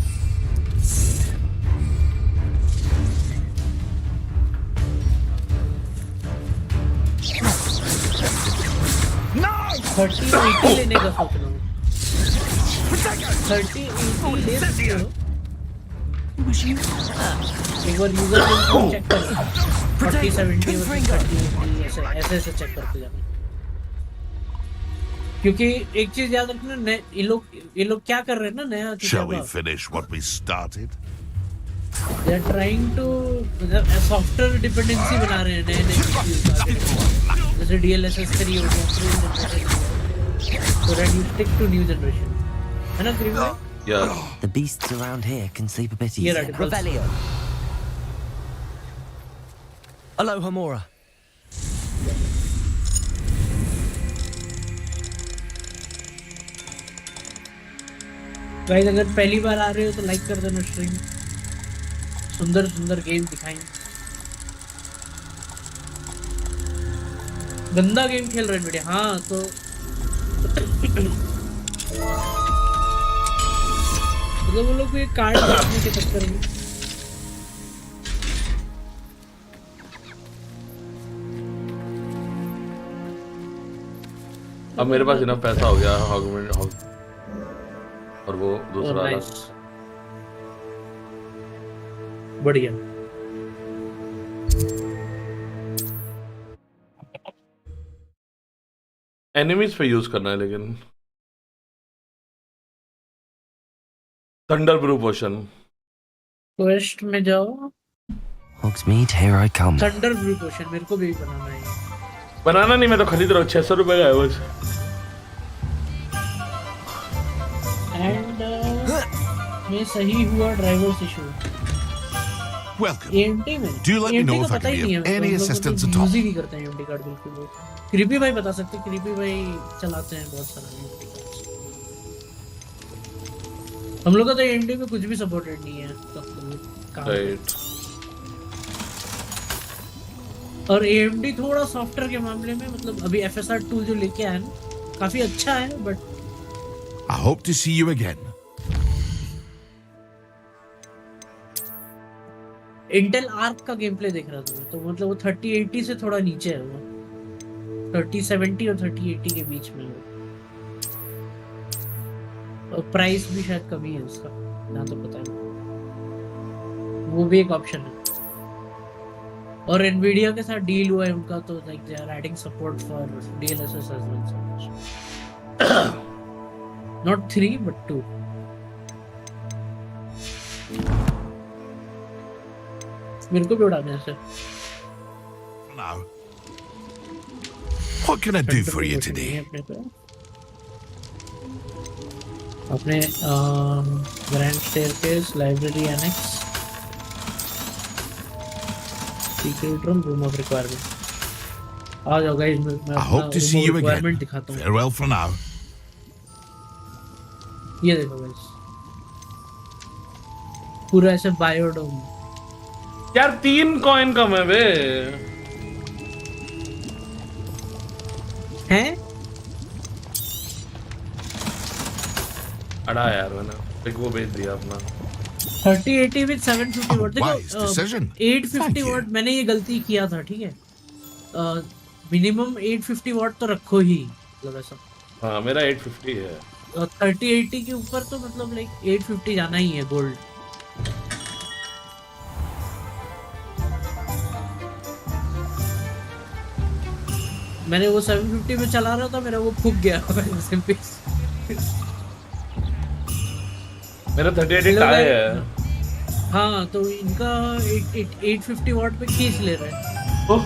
3080 लेने का सोच रहा हूँ। 3080 ले सकते हो। एक बार यूजर को चेक कर 4070 और 3080 ऐसे चेक करते जाना। क्योंकि एक चीज याद रखना, ये लोग क्या कर रहे हैं ना नया। Shall we finish what we started? They are trying to software dependency बना रहे हैं नए जैसे DLSS 3 हो गया, so that you stick to new generation, है ना creamy? Yeah. The beasts around here can sleep a bit Yeah, easier. right. Revelio. Aloha Mora. Guys अगर पहली बार आ रहे हो तो लाइक कर देना स्ट्रीम। सुंदर सुंदर गेम दिखाएं। गंदा गेम खेल रहे हैं बेटे। हाँ तो वो लोग भी कार्ड रखने के चक्कर में। अब मेरे पास इतना पैसा हो गया हॉगवर्ट्स और वो दूसरा वाला। बढ़िया। एनिमीज पे यूज करना है लेकिन थंडर ब्रू पोशन। क्वेस्ट में जाओ। Hogsmeade, here I come. Thunder brew potion मेरे को भी बनाना है। बनाना नहीं, मैं तो खरीद रहा हूँ। 600 रुपए का है बस। एंड मैं सही हुआ ड्राइवर्स इशू। Welcome. AMD में Do let me know if I पता can ही be नहीं of है, any हम लोग assistance मतलब at all. यूज ही नहीं करते हैं AMD कार्ड बिल्कुल भी। क्रीपी भाई बता सकते हैं, क्रीपी भाई चलाते हैं बहुत सारा AMD कार्ड। हम लोग का तो AMD में कुछ भी सपोर्टेड नहीं है तो राइट। और AMD थोड़ा सॉफ्टवेयर के मामले में मतलब अभी FSR टूल जो लेके आया ना काफी अच्छा है, but I hope to see you again. Intel arc का गेम प्ले देख रहा था मैं, तो मतलब वो 3080 से थोड़ा नीचे है। वो 3070 और 3080 के बीच में है। और प्राइस भी शायद कमी है उसका, ना तो पता है। वो भी एक ऑप्शन है। और एनवीडिया के साथ डील हुआ है उनका, तो like they are adding support for DLSS as well. Not 3 but 2. मेरे को भी उड़ाना है sir. Now, what can I do for you today? अपने grand staircase, library annex, secret room of requirement. आ जाओ गाइस, मैं I hope to see you again. दिखाता हूँ। Farewell for now. ये देखो गाइस, पूरा ऐसे बायोडोम। यार 3 कॉइन कम है बे। हैं? अड़ा यार मैंने एक वो भेज दिया अपना 3080 with 750 watt। Wise decision. 850 watt मैंने ये गलती किया था, ठीक है। मिनिमम 850 watt तो रखो ही, मतलब ऐसा। हाँ मेरा 850 है। 3080 के ऊपर तो मतलब लाइक 850 जाना ही है गोल्ड। मैंने वो 750 में चला रहा था, मेरा वो फूक गया। मेरा 3080 टाई है। हाँ तो इनका 850 वाट पे खींच ले रहा है। तो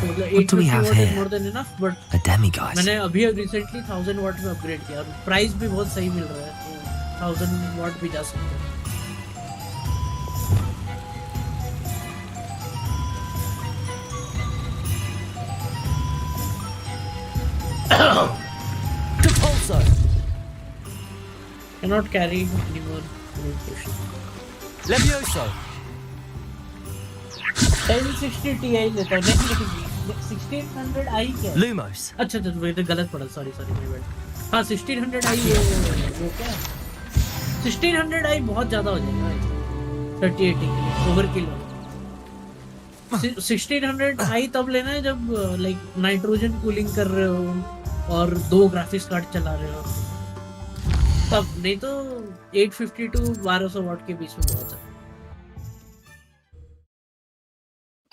मतलब 850 what is more than enough, but मैंने अभी रिसेंटली 1000 वाट में अपग्रेड किया और प्राइस भी बहुत सही मिल रहा है, तो 1000 वाट भी जा सकते हैं। Cannot carry anymore. Levioso. 1060 Ti लेता हूँ। नहीं 1600i क्या? Lumos. अच्छा तो ये तो गलत पड़ा, सॉरी मेरी बात। हाँ 1600i वो क्या? 1600i बहुत ज़्यादा हो जाएगा 3080 ओवरकिल। 1600 आई तब लेना है जब लाइक नाइट्रोजन कूलिंग कर रहे हो और 2 ग्राफिक्स कार्ड चला रहे हो तब, नहीं तो 850 to 1200 वॉट के बीच में बहुत है।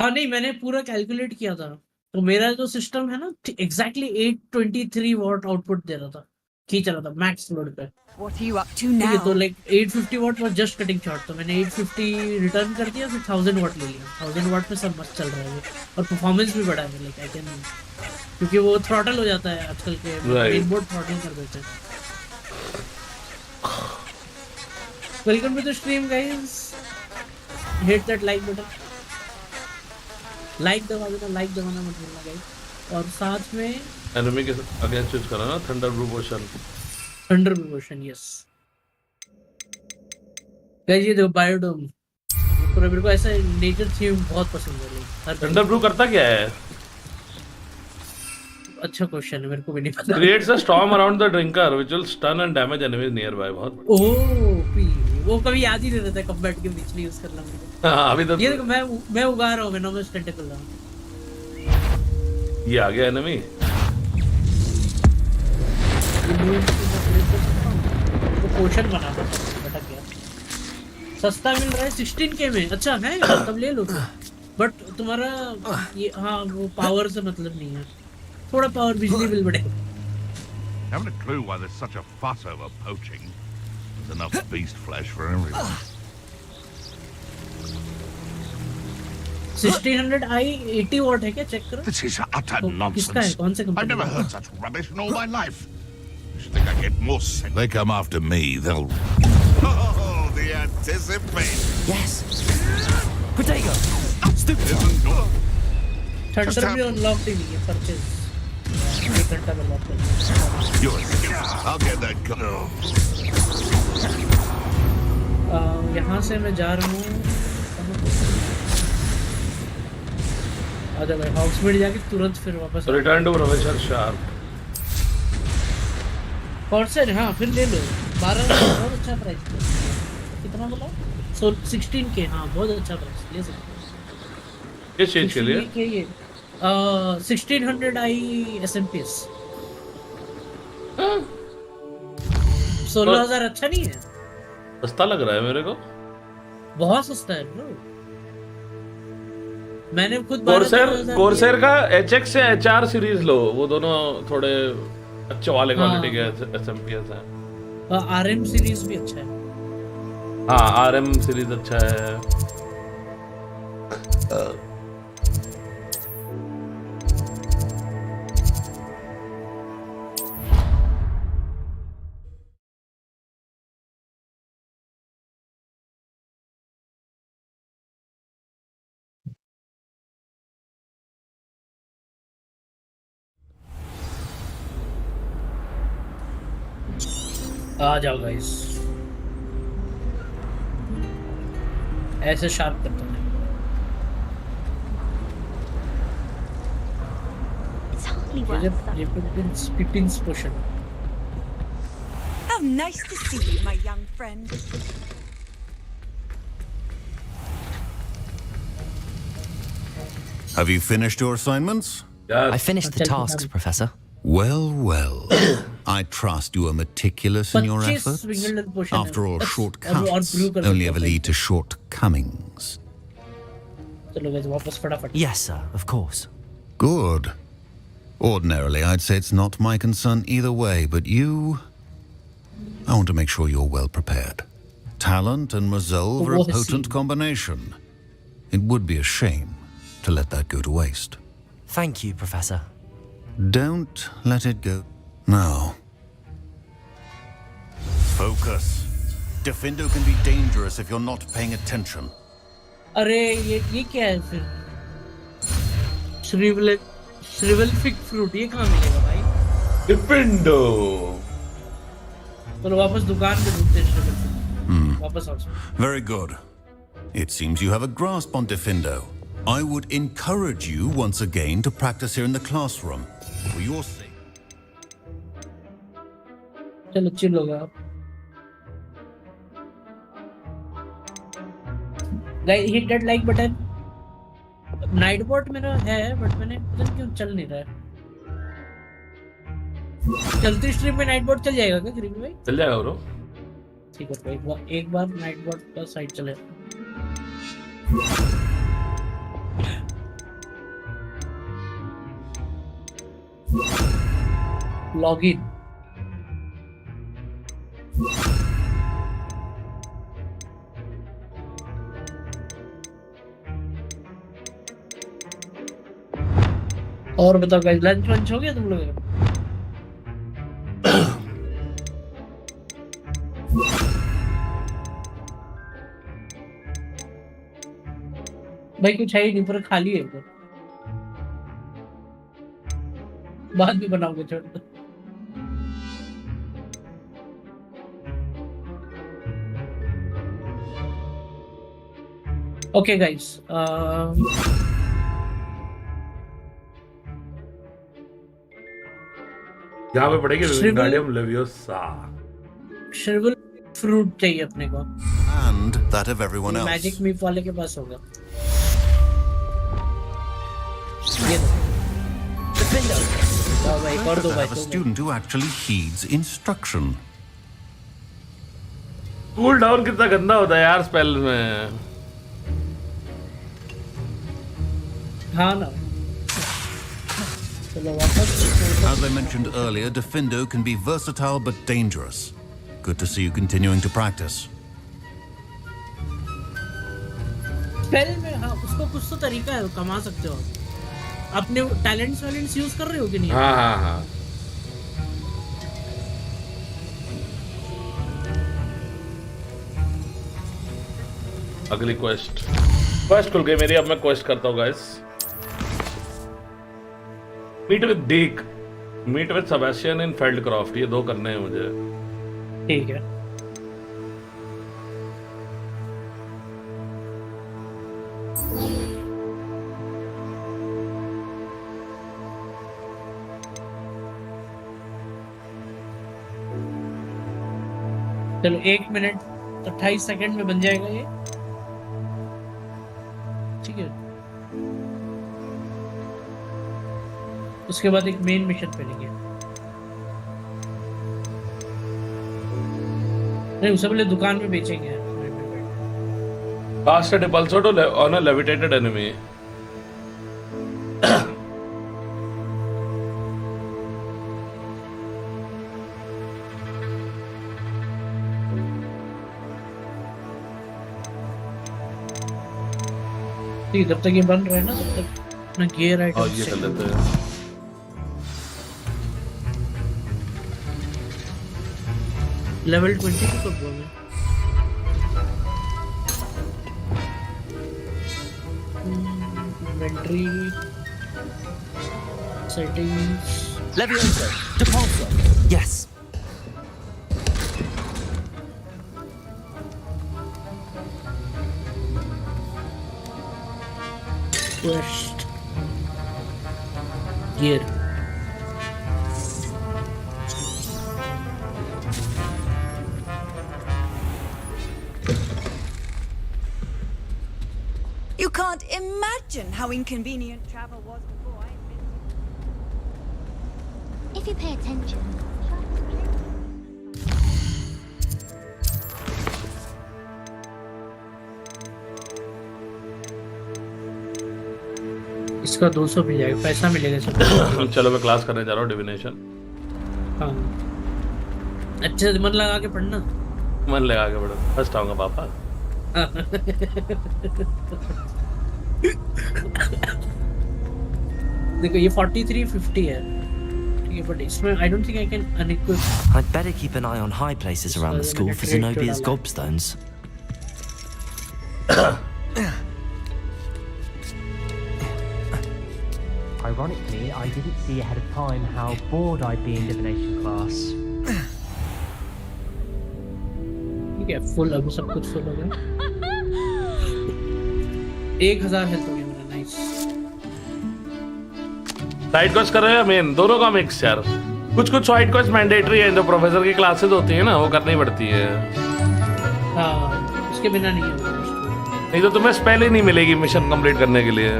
हाँ नहीं, मैंने पूरा कैलकुलेट किया था, तो मेरा जो सिस्टम है ना एग्जैक्टली 823 वॉट आउटपुट दे रहा था, खींच रहा था मैक्स लोड पे। What are you up to ठीक है, now? तो like 850 what was just cutting short, तो मैंने 850 रिटर्न कर दिया, फिर 1000 वॉट ले लिया। 1000 वॉट पे सब मस्त चल रहा है वो, और परफॉर्मेंस भी बढ़ा है, लाइक आई कैन, क्योंकि वो थ्रॉटल हो जाता है आजकल के मेनबोर्ड थ्रॉटल कर देते हैं। Welcome to the stream guys, hit that like button, like दबाना मत भूलना गाइस, और साथ में एनिमी के अगेंस्ट चूज करा ना, थंडर ब्रू पोशन, यस गाइस। ये देखो बायोडोम, पूरा मेरे को ऐसा नेचर थीम बहुत पसंद है। थंडर ब्रू करता क्या है? अच्छा क्वेश्चन है, मेरे को भी नहीं पता। Creates a storm around the drinker which will stun and damage enemies nearby. बहुत ओपी, वो कभी याद ही नहीं रहता कॉम्बैट के बीच में यूज करना मेरे को। हां अभी तो ये देखो मैं उगा रहा हूं, मैं नॉर्मल टेंटेकल रहा हूं, ये आ गया एनिमी। तो पोशन बना भटक गया, सस्ता मिल रहा है 16K में। अच्छा है तब ले लो, बट तुम्हारा ये हाँ वो पावर से मतलब नहीं है, थोड़ा पावर बिजली बिल बढ़ेगा। Haven't a clue why there's such a fuss over poaching. There's enough beast flesh for everyone. 1600 I 80 what है क्या? चेक करो। This is utter nonsense. किसका है? कौन से company? I've never heard such rubbish in all my life. You should think I get more sense. They come after me, they'll. Oh, the anticipation. Yes. Potato. Stupid. Thunder भी unlock नहीं है, purchase 1 घंटा में lock कर। You're a skipper. I'll get that gun. यहाँ से मैं जा रहा हूँ, आजा भाई हाउसमेट जाके तुरंत फिर वापस return to professor Sharp. Corset हाँ फिर ले लो, 12 बहुत अच्छा प्राइस, कितना बोला? 16K, हाँ बहुत अच्छा प्राइस, ले सकते हो। किस चीज के लिए? के ये 1600 आई SMPS 16,000 अच्छा नहीं है? सस्ता लग रहा है मेरे को, बहुत सस्ता है ब्रो। मैंने खुद कोर्सेर का HX से HR सीरीज लो, वो दोनों थोड़े अच्छे वाले क्वालिटी के SMPS हैं। RM सीरीज भी अच्छा है। हाँ RM सीरीज अच्छा है। आ जाओ गाइस, ऐसे शार्प करते हैं। Pippin's potion. How nice to see you, my young friend. Have you finished your assignments? I finished the tasks, Professor. Well, well. I trust you are meticulous in your efforts. After all, shortcuts only ever lead to shortcomings. Yes, sir, of course. Good. Ordinarily, I'd say it's not my concern either way, but you... I want to make sure you're well prepared. Talent and resolve are a potent combination. It would be a shame to let that go to waste. Thank you, Professor. Don't let it go. Now. Focus. Defindo can be dangerous if you're not paying attention. अरे ये क्या है फिर? श्रिवलिफिक fruit, ये कहाँ मिलेगा भाई? डिफेंडो। चलो वापस दुकान पे ढूंढते हैं। वापस आओ। Very good. It seems you have a grasp on Defindo. I would encourage you once again to practice here in the classroom. For your sake. चलो चिल होगा आप। Hit that like button. Night boat मेरा है but मैंने पता नहीं क्यों चल नहीं रहा है। चलती स्ट्रीम में नाइट बोट चल जाएगा क्या ग्रीन भाई? चल जाएगा ब्रो। ठीक है तो एक बार नाइट बोट का साइड चले। लॉगिन और बताओ गाइस, लंच वंच हो गया तुम लोगों का? भाई कुछ है ही नहीं, पूरा खाली है इधर। बाद में बनाऊंगा, छोड़ दो। ओके गाइस, यहाँ पे पड़ेगी विंगार्डियम लेवियोसा। श्रिवल फ्रूट चाहिए अपने को। And that of everyone else. Magic मीप वाले के पास होगा। ये दो। भाई कर दो भाई। Have a student who actually heeds instruction. Cool down कितना गंदा होता है यार स्पेल में। हाँ ना। As I mentioned earlier, Defendo can be versatile but dangerous. Good to see you continuing to practice. Spell में हाँ उसको कुछ तो तरीका है, कमा सकते हो अपने टैलेंट्स यूज कर रहे हो कि नहीं? हाँ हाँ हाँ। अगली क्वेस्ट खुल गई मेरी। अब मैं क्वेस्ट करता हूँ guys. Meet with Deek, meet with Sebastian in Feldcroft, ये 2 करने हैं मुझे। ठीक है। चलो 1 मिनट 28 सेकंड में बन जाएगा ये। ठीक है, उसके बाद एक मेन मिशन पे लेंगे। नहीं उससे पहले दुकान में बेचेंगे। Cast a repulsor on a levitated enemy. ठीक, जब तक ये बन रहा है ना तब तक अपना गियर आइटम ये कर लेते हैं। लेवल 20 को कब हुआ मैं? Inventory settings Leviosa, Depulsor. Yes. Quest gear. You can't imagine how inconvenient travel was before I invented. If you pay attention. इसका 200 मिल जाएगा, पैसा मिलेगा सब। चलो मैं क्लास करने जा रहा हूँ डिविनेशन। हाँ अच्छे से मन लगा के पढ़ना। मन लगा के पढ़ो, फर्स्ट आऊंगा पापा। देखो ये 4350 है, ठीक है, बट इसमें I don't think I can unequip. I'd better keep an eye on high places around the school for Zenobia's gobstones. Ironically, I didn't see ahead of time how bored I'd be in divination class. ठीक है, full अभी सब कुछ full हो गया। 1000 health हो गया मेरा, नाइस। साइड क्वेस्ट कर रहे हैं मेन, दोनों का मिक्स यार। कुछ साइड क्वेस्ट मैंडेटरी है, जो प्रोफेसर की क्लासेस होती है ना वो करनी पड़ती है। हाँ उसके बिना नहीं है। नहीं तो तुम्हें स्पेल ही नहीं मिलेगी मिशन कंप्लीट करने के लिए।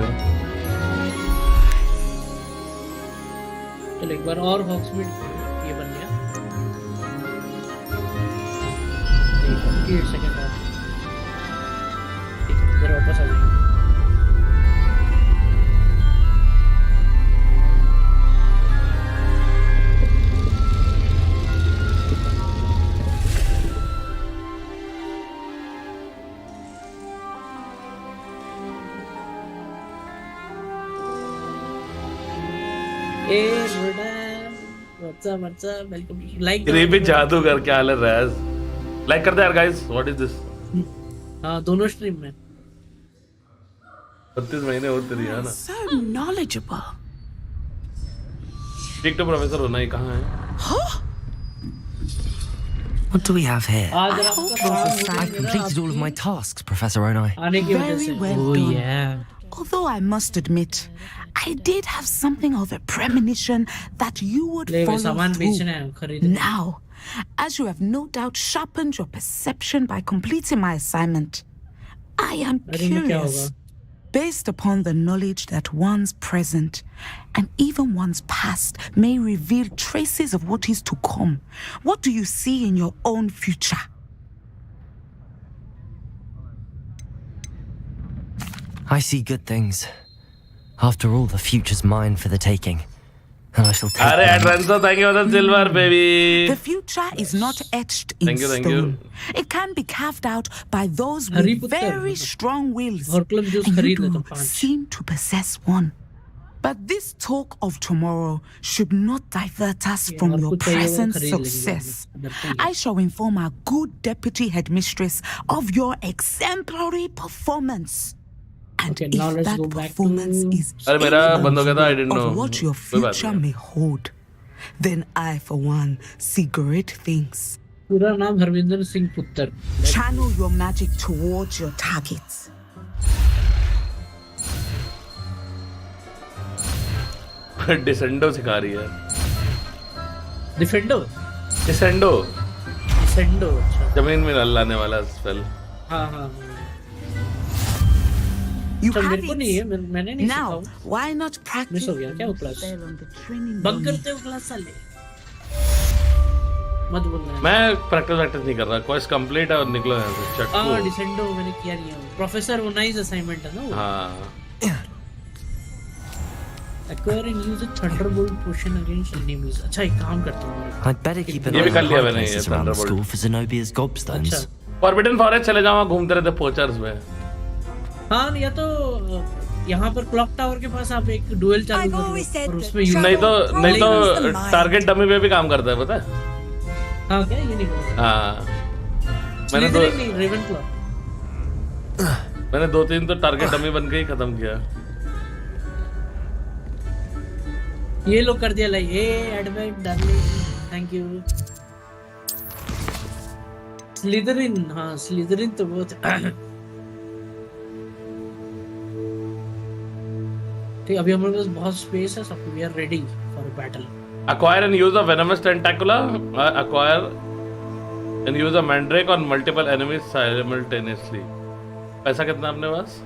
चलो एक बार और हॉक्समीड ये बन गया। 8 सेकंड और। ठीक है, इधर वापस आ जाएंगे। लाइक भी जादू कर क्या हाल है रैज? लाइक कर दे यार गाइस। What is this? हाँ दोनों स्ट्रीम में 32 महीने होते रही है ना। So knowledgeable. ठीक तो प्रोफेसर होना ही कहाँ है? What do we have here? I've completed all of my tasks, Professor Onai. Very well Oh done. yeah. Although I must admit, I did have something of a premonition that you would follow through. Now, as you have no doubt sharpened your perception by completing my assignment, I am curious, based upon the knowledge that one's present and even one's past may reveal traces of what is to come. What do you see in your own future? I see good things. After all, the future's mine for the taking. And I shall take Arey, Advanzo, thank you for the silver, baby. The future is not etched in stone. It can be carved out by those with very strong wills. And you do seem to possess one. But this talk of tomorrow should not divert us from your present success. I shall inform our good deputy headmistress of your exemplary performance. And if that performance is of what your future may hold, then I, for one, see great things. पूरा नाम हरविंदर सिंह पुत्र। Channel your magic towards your targets. डिसेंडो सिखा रही है। डिफेंडो? डिसेंडो। डिसेंडो, अच्छा। जमीन में लाने वाला स्पेल। हाँ हाँ। You have मेरे को नहीं है, मैंने नहीं now, why not practice? Miss हो गया क्या वो क्लास? बंक करते हो क्लास साले। मत बोलना। मैं प्रैक्टिस नहीं कर रहा। क्वेस्ट कंप्लीट है और निकलो यहाँ से। चट को। डिसेंडो मैंने किया नहीं है। प्रोफेसर ओनाइज असाइनमेंट है ना वो। हाँ। Acquire and use a thunderbolt potion against enemies. अच्छा एक काम करता हूँ। I'd better keep an eye on the places around the school for Zenobia's gobstones. Forbidden Forest चले जाओ, घूमते रहते पोचर्स में। हाँ या तो यहाँ पर क्लॉक टावर के पास आप एक डुएल चालू करो और उसमें नहीं तो टारगेट डमी पे भी काम करता है पता है? हाँ क्या ये नहीं पता? हाँ मैंने 2-3 तो टारगेट डमी बन के ही खत्म किया। ये लोग कर दिया like a admit darling thank you. Slytherin, हाँ स्लिदरिन तो बहुत ठीक। अभी हमारे पास बहुत स्पेस है, सब we are ready for battle. Acquire and use a venomous tentacula. Acquire and use a mandrake on multiple enemies simultaneously. पैसा कितना अपने पास?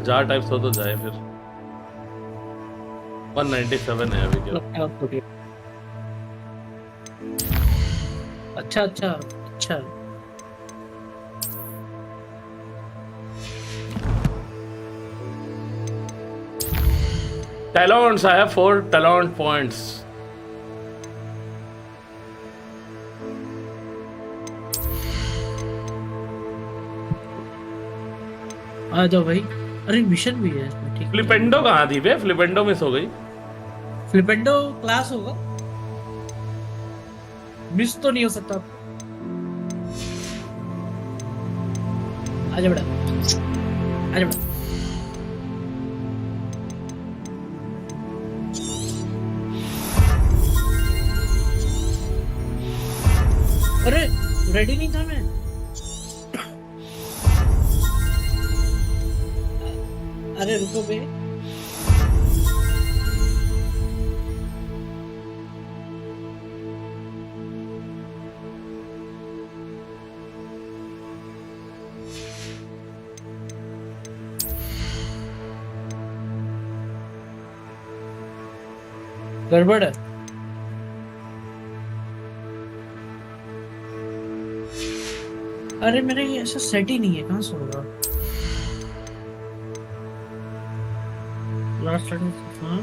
1000 टाइप्स हो तो जाए फिर। 197 है अभी क्या? अच्छा अच्छा अच्छा। Talents, I have 4 talent points. आ जाओ भाई। अरे मिशन भी है इसमें, ठीक। फ्लिपेंडो कहाँ थी बे? फ्लिपेंडो मिस हो गई। फ्लिपेंडो क्लास होगा, मिस तो नहीं हो सकता। आजा बेटा, आजा बेटा। अरे रेडी नहीं था मैं। अरे रुको बे। गड़बड़ है। अरे मेरा ये ऐसा सेट ही नहीं है, कहाँ से होगा? लास्ट सेट हाँ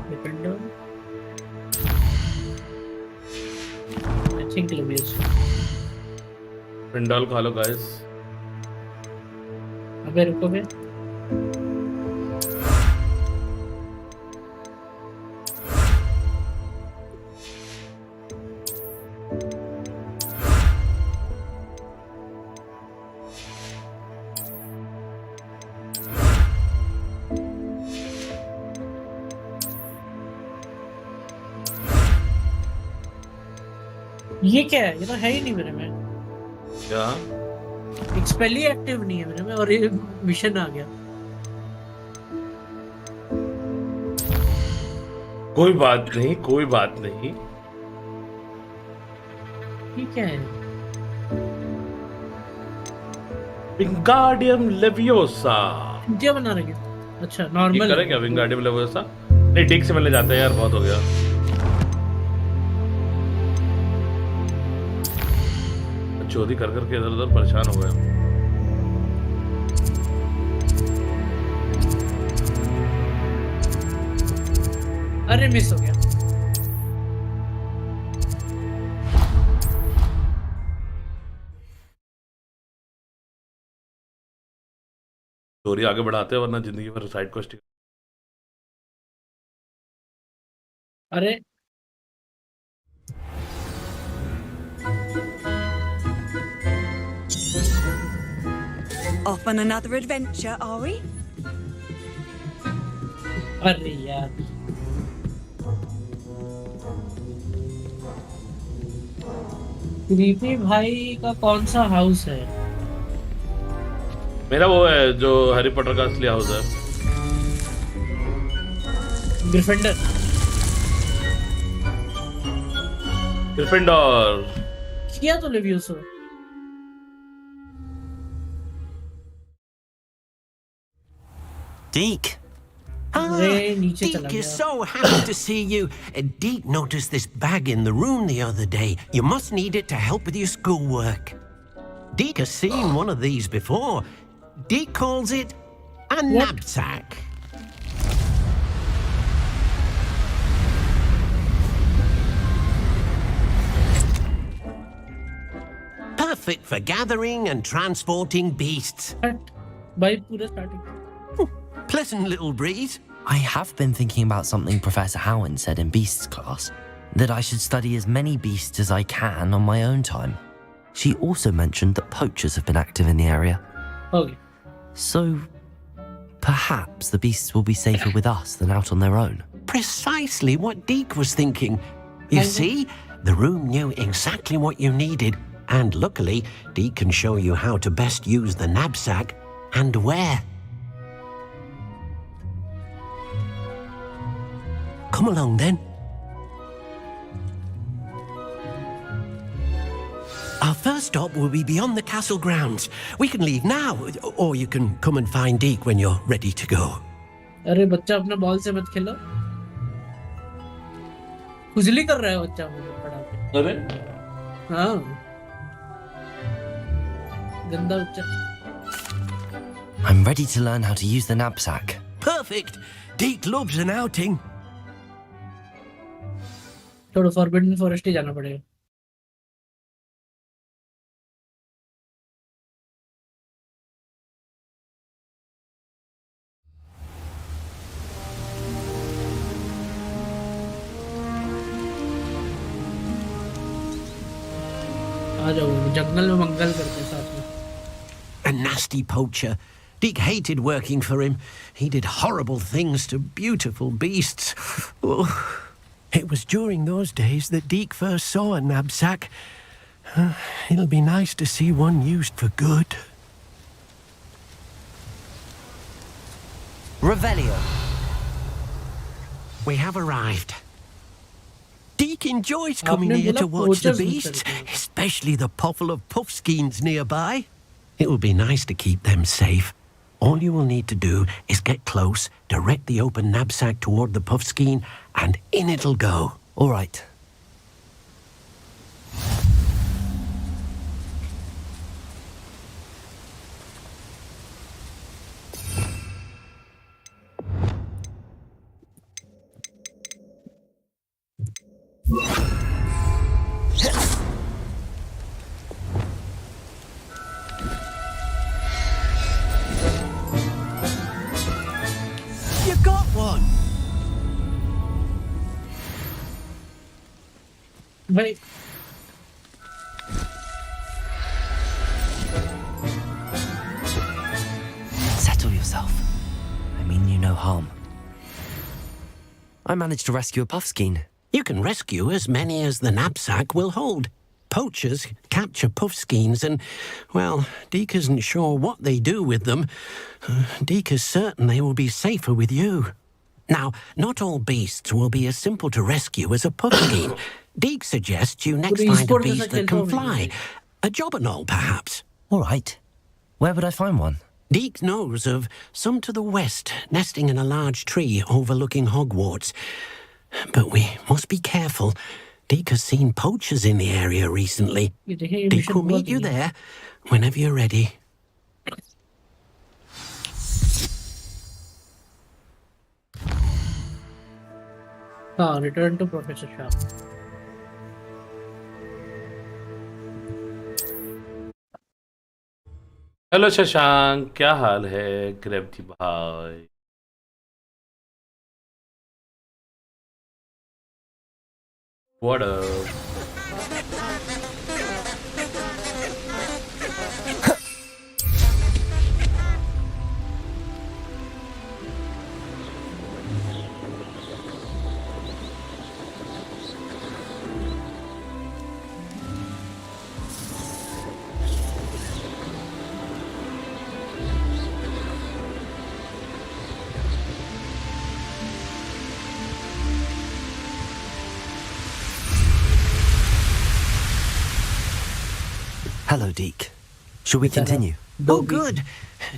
डिपेंड ऑन आई थिंक लिवियस पिंडॉल खा लो गाइस। अबे रुको बे, ये क्या है? ये तो है ही नहीं मेरे में। क्या? एक्सपेल ही एक्टिव नहीं है मेरे में और ये मिशन आ गया। कोई बात नहीं, कोई बात नहीं। ये क्या है? Wingardium leviosa. क्या बना रहे हैं? अच्छा नॉर्मल करें क्या विंगार्डियम लेवियोसा? नहीं डिक से मिलने जाते हैं यार, बहुत हो गया। चोरी कर करके इधर उधर परेशान हो गए। अरे मिस हो गया। स्टोरी आगे बढ़ाते हैं वरना जिंदगी भर साइड क्वेस्ट। अरे Off on another adventure, are we? अरे यार क्रीपी भाई का कौन सा हाउस है? मेरा वो है जो हैरी पॉटर का असली हाउस है, ग्रिफिंडर। ग्रिफिंडोर किया तो leviosa. Deke. Deke is so happy to see you. Deke noticed this bag in the room the other day. You must need it to help with your schoolwork. Deke has seen one of these before. Deke calls it a knapsack. Perfect for gathering and transporting beasts. Pleasant little breeze. I have been thinking about something Professor Howard said in Beasts class, that I should study as many beasts as I can on my own time. She also mentioned that poachers have been active in the area. Okay. So, perhaps the beasts will be safer with us than out on their own. Precisely what Deke was thinking. You see, the room knew exactly what you needed, and luckily, Deke can show you how to best use the knapsack and where. Come along then. Our first stop will be beyond the castle grounds. We can leave now, or you can come and find Deke when you're ready to go. अरे बच्चा अपने ball से मत खेलो। खुजली कर रहा है बच्चा मुझे पड़ा के। अरे हाँ गंदा बच्चा। I'm ready to learn how to use the knapsack. Perfect. Deke loves an outing. थोड़ा फॉरबिडन फॉरेस्ट ही जाना पड़ेगा। आ जाओ जंगल में मंगल करते हैं साथ में। A nasty poacher. Deke hated working for him. He did horrible things to beautiful beasts. Oh. It was during those days that Deke first saw a knapsack. It'll be nice to see one used for good. Revelio. We have arrived. Deke enjoys coming here to watch the beasts, especially the pottle of puffskeins nearby. It will be nice to keep them safe. All you will need to do is get close, direct the open knapsack toward the puffskein, and in it'll go. All right. You got one! Wait. Settle yourself. I mean you no harm. I managed to rescue a puffskein. You can rescue as many as the knapsack will hold. Poachers capture puffskeins and, well, Deke isn't sure what they do with them. Deke is certain they will be safer with you. Now, not all beasts will be as simple to rescue as a puffskein. Deke suggests you next find a beast that can fly. A jobberknoll, perhaps. All right. Where would I find one? Deke knows of some to the west, nesting in a large tree overlooking Hogwarts. But we must be careful. Deke has seen poachers in the area recently. Deke will meet you there whenever you're ready. Return to Professor Sharp. Hello Shashank, क्या हाल है? Gravity भाई, what up? Hello, Deke. Shall we continue? Oh, good.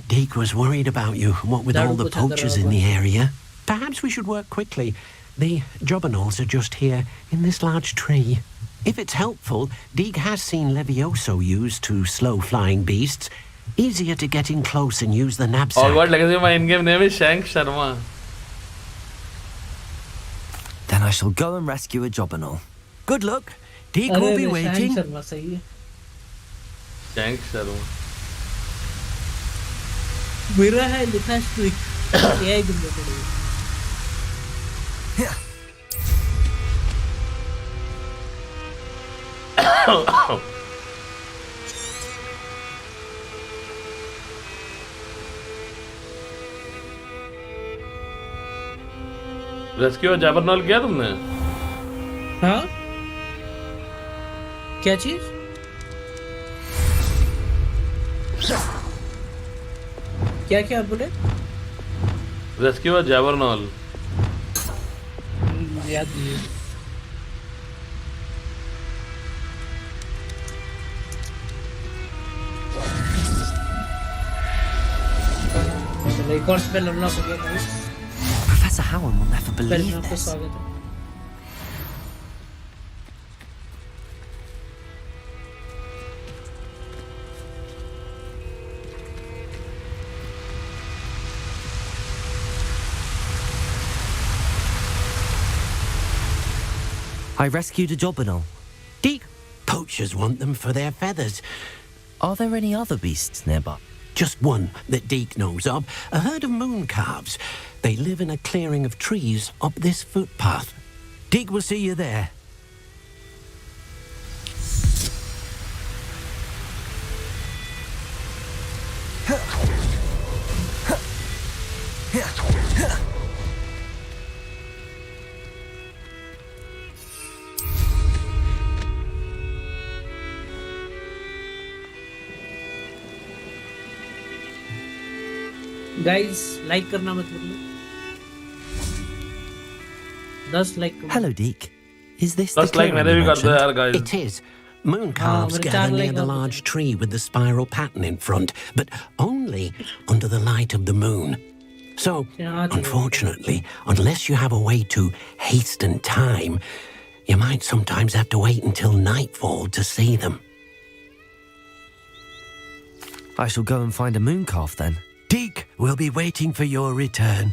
Deke was worried about you, what with all the poachers in the area. Perhaps we should work quickly. The jobberknolls are just here, in this large tree. If it's helpful, Deke has seen Levioso used to slow flying beasts. Easier to get in close and use the knapsack. Hogwarts Legacy, my in-game name is Shank Sharma. Then I shall go and rescue a jobberknoll. Good luck. Deke will be waiting. Shank Sharma. मेरा है लिखा streak ये गुंडे पड़े rescue जबरनॉल किया तुमने? हाँ, क्या चीज? क्या क्या बोले? रेस्क्यू जबरनॉल। याद नहीं। एक और स्पेल अनलॉक हो गया guys. Professor Howard will never believe this. I rescued a jobberknoll. Deke, poachers want them for their feathers. Are there any other beasts nearby? Just one that Deke knows of, a herd of mooncalves. They live in a clearing of trees up this footpath. Deke will see you there. Guys, like करना मत भूलिए। 10 like। Hello, Deke. Is this 10 like मैंने भी कर दिया यार guys। It is. Moon calves gather near the large tree with the spiral pattern in front, but only under the light of the moon. So, unfortunately, unless you have a way to hasten time, you might sometimes have to wait until nightfall to see them. I shall go and find a moon calf then. Deke will be waiting for your return.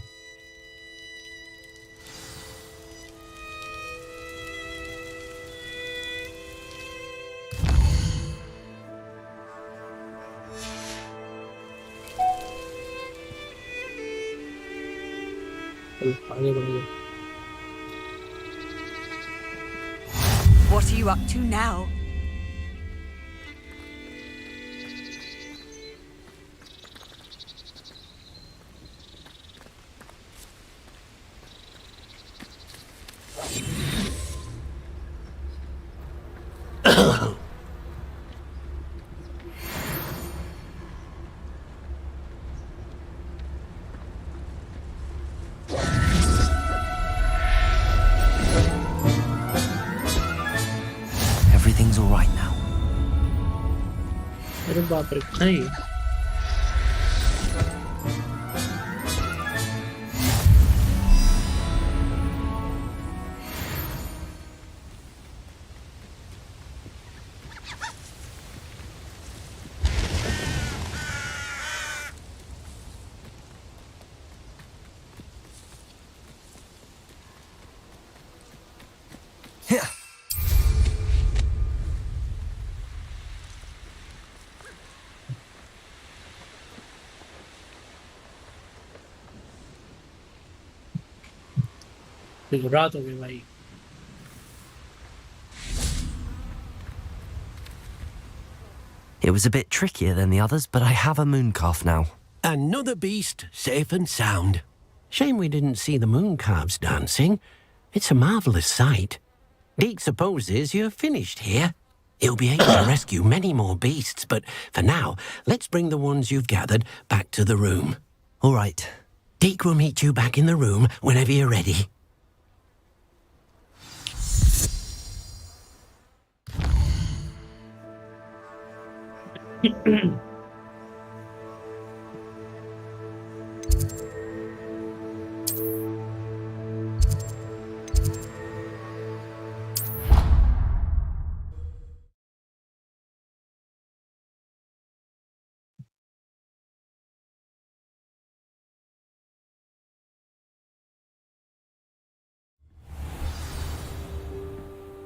What are you up to now? Everything's all right now. अरे बाप रे नहीं रात हो गई भाई It was a bit trickier than the others, but I have a moon calf now. Another beast, safe and sound. Shame we didn't see the moon calves dancing. It's a marvellous sight. Deke supposes you're finished here. He'll be able to rescue many more beasts, but for now, let's bring the ones you've gathered back to the room. All right. Deke will meet you back in the room whenever you're ready.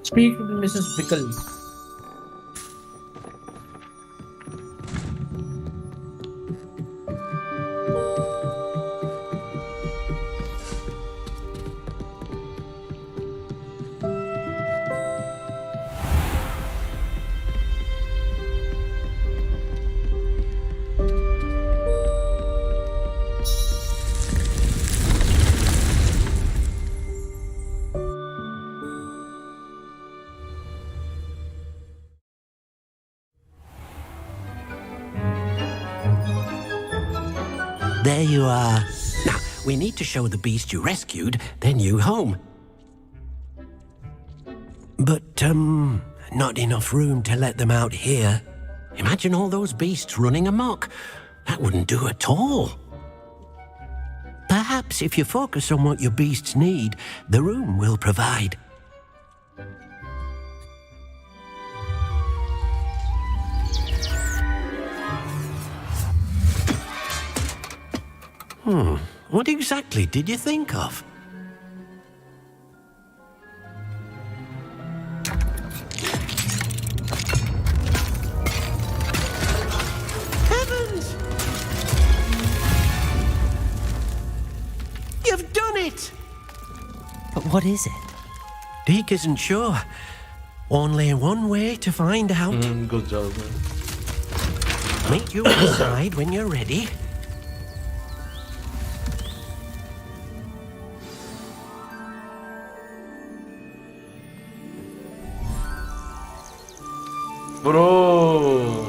Speak to Mrs. Pickle. There you are. Now, we need to show the beast you rescued their new home. But, not enough room to let them out here. Imagine all those beasts running amok. That wouldn't do at all. Perhaps if you focus on what your beasts need, the room will provide. What exactly did you think of? Heavens! You've done it! But what is it? Deke isn't sure. Only one way to find out. Good job, man. Meet you inside when you're ready. Bro,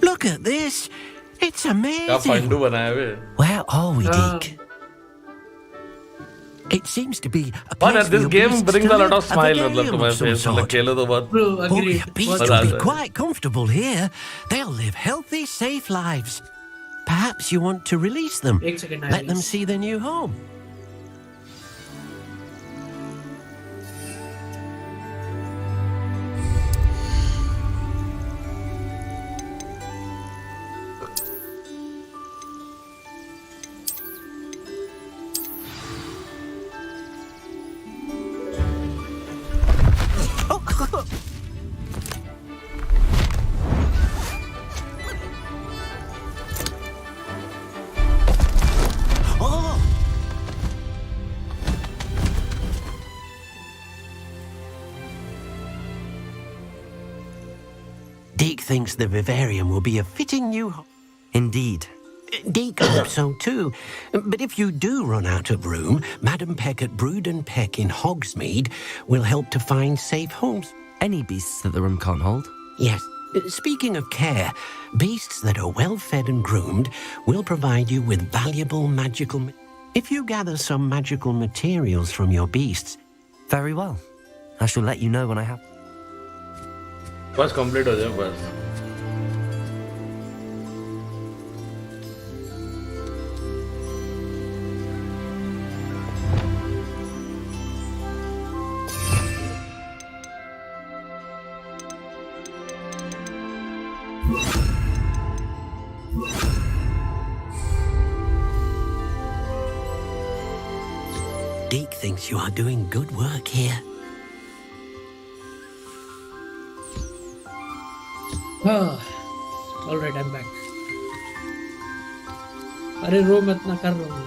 look at this. It's amazing. क्या फंडू बनाया बे? Where are we, Deke? It seems to be a But place this for game your brings beasts a to lot of live, smile a मतलब vivarium तुम्हारे of some face मतलब sort. खेलो तो बहुत Oh, your beasts मजा will be आता है. quite comfortable here. They'll live healthy, safe lives. Perhaps you want to release them. Let them see their new home. Deke thinks the vivarium will be a fitting new home. Indeed. Deke hopes so too. But if you do run out of room, Madam Peck at Brood and Peck in Hogsmeade will help to find safe homes. Any beasts that the room can't hold? Yes. Speaking of care, beasts that are well fed and groomed will provide you with valuable magical... If you gather some magical materials from your beasts... Very well. I shall let you know when I have... बस complete हो जाए बस. Deke thinks you are doing good work here. All right, I'm back. अरे रो मत ना कर रहा हूँ.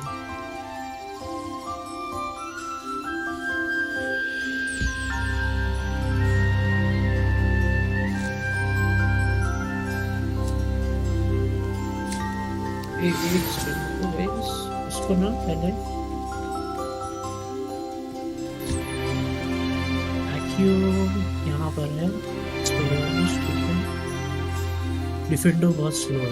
इसको ना पहले यहाँ पर है. डिफेंडो बहुत स्लो है.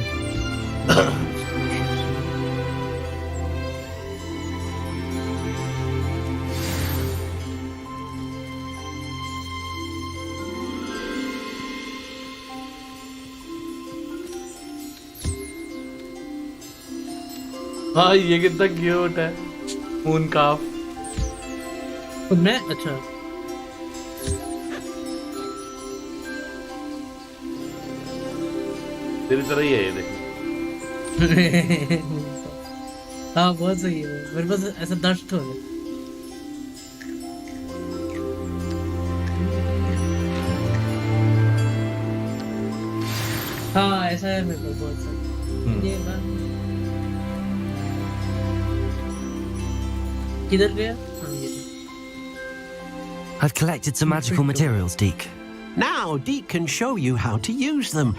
हाँ ये कितना क्यूट है. मून काफ. मैं अच्छा तेरी तरह ही है ये देखो. हाँ बहुत सही है. मेरे पास ऐसा दस्ट हो गया. हाँ ऐसा है मेरे पास बहुत सही. ये बात किधर गया? हाँ ये. I've collected some magical materials, Deke. Now Deke can show you how to use them.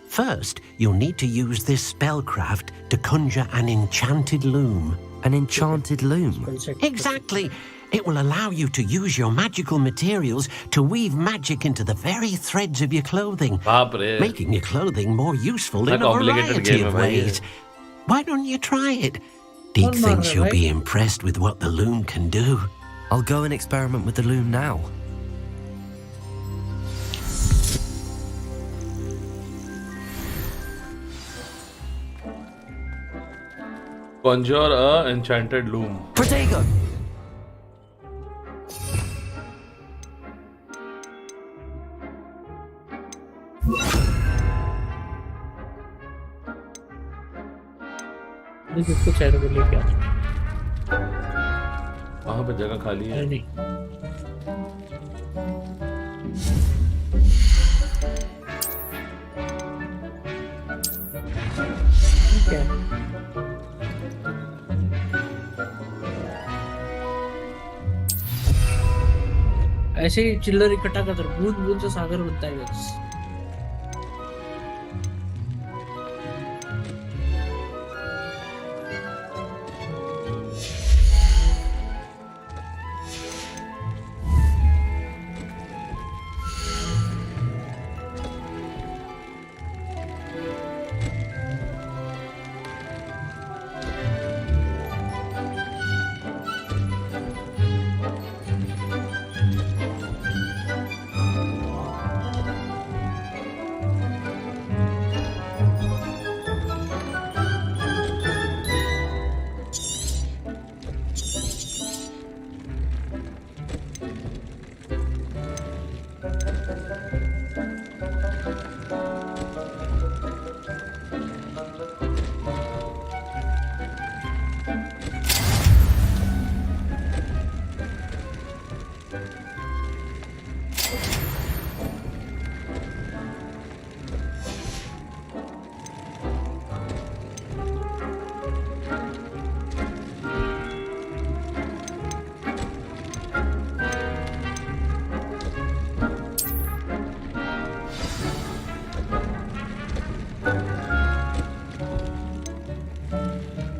First, you'll need to use this spellcraft to conjure an enchanted loom. An enchanted loom? Exactly. It will allow you to use your magical materials to weave magic into the very threads of your clothing, making your clothing more useful in a variety of ways. Why don't you try it? Deke thinks you'll be impressed with what the loom can do. I'll go and experiment with the loom now. Conjure a enchanted loom. Protego! इसको channel पे लेके आ. वहाँ पे जगह खाली है. नहीं. क्या? ऐसे ही चिल्लर इकट्ठा कर. बूंद बूंद से सागर बनता है बस.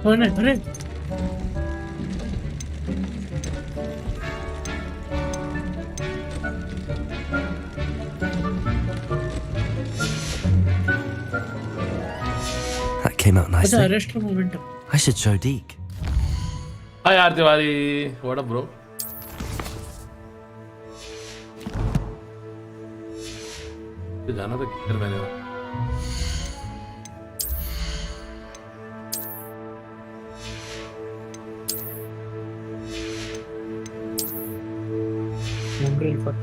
कौन है? अरे That came out अच्छा, nicely. Arrest moment. I should show Deke. हाँ यार तिवारी, व्हाट अप ब्रो? जाना था किधर मैंने? Mongrel fuck.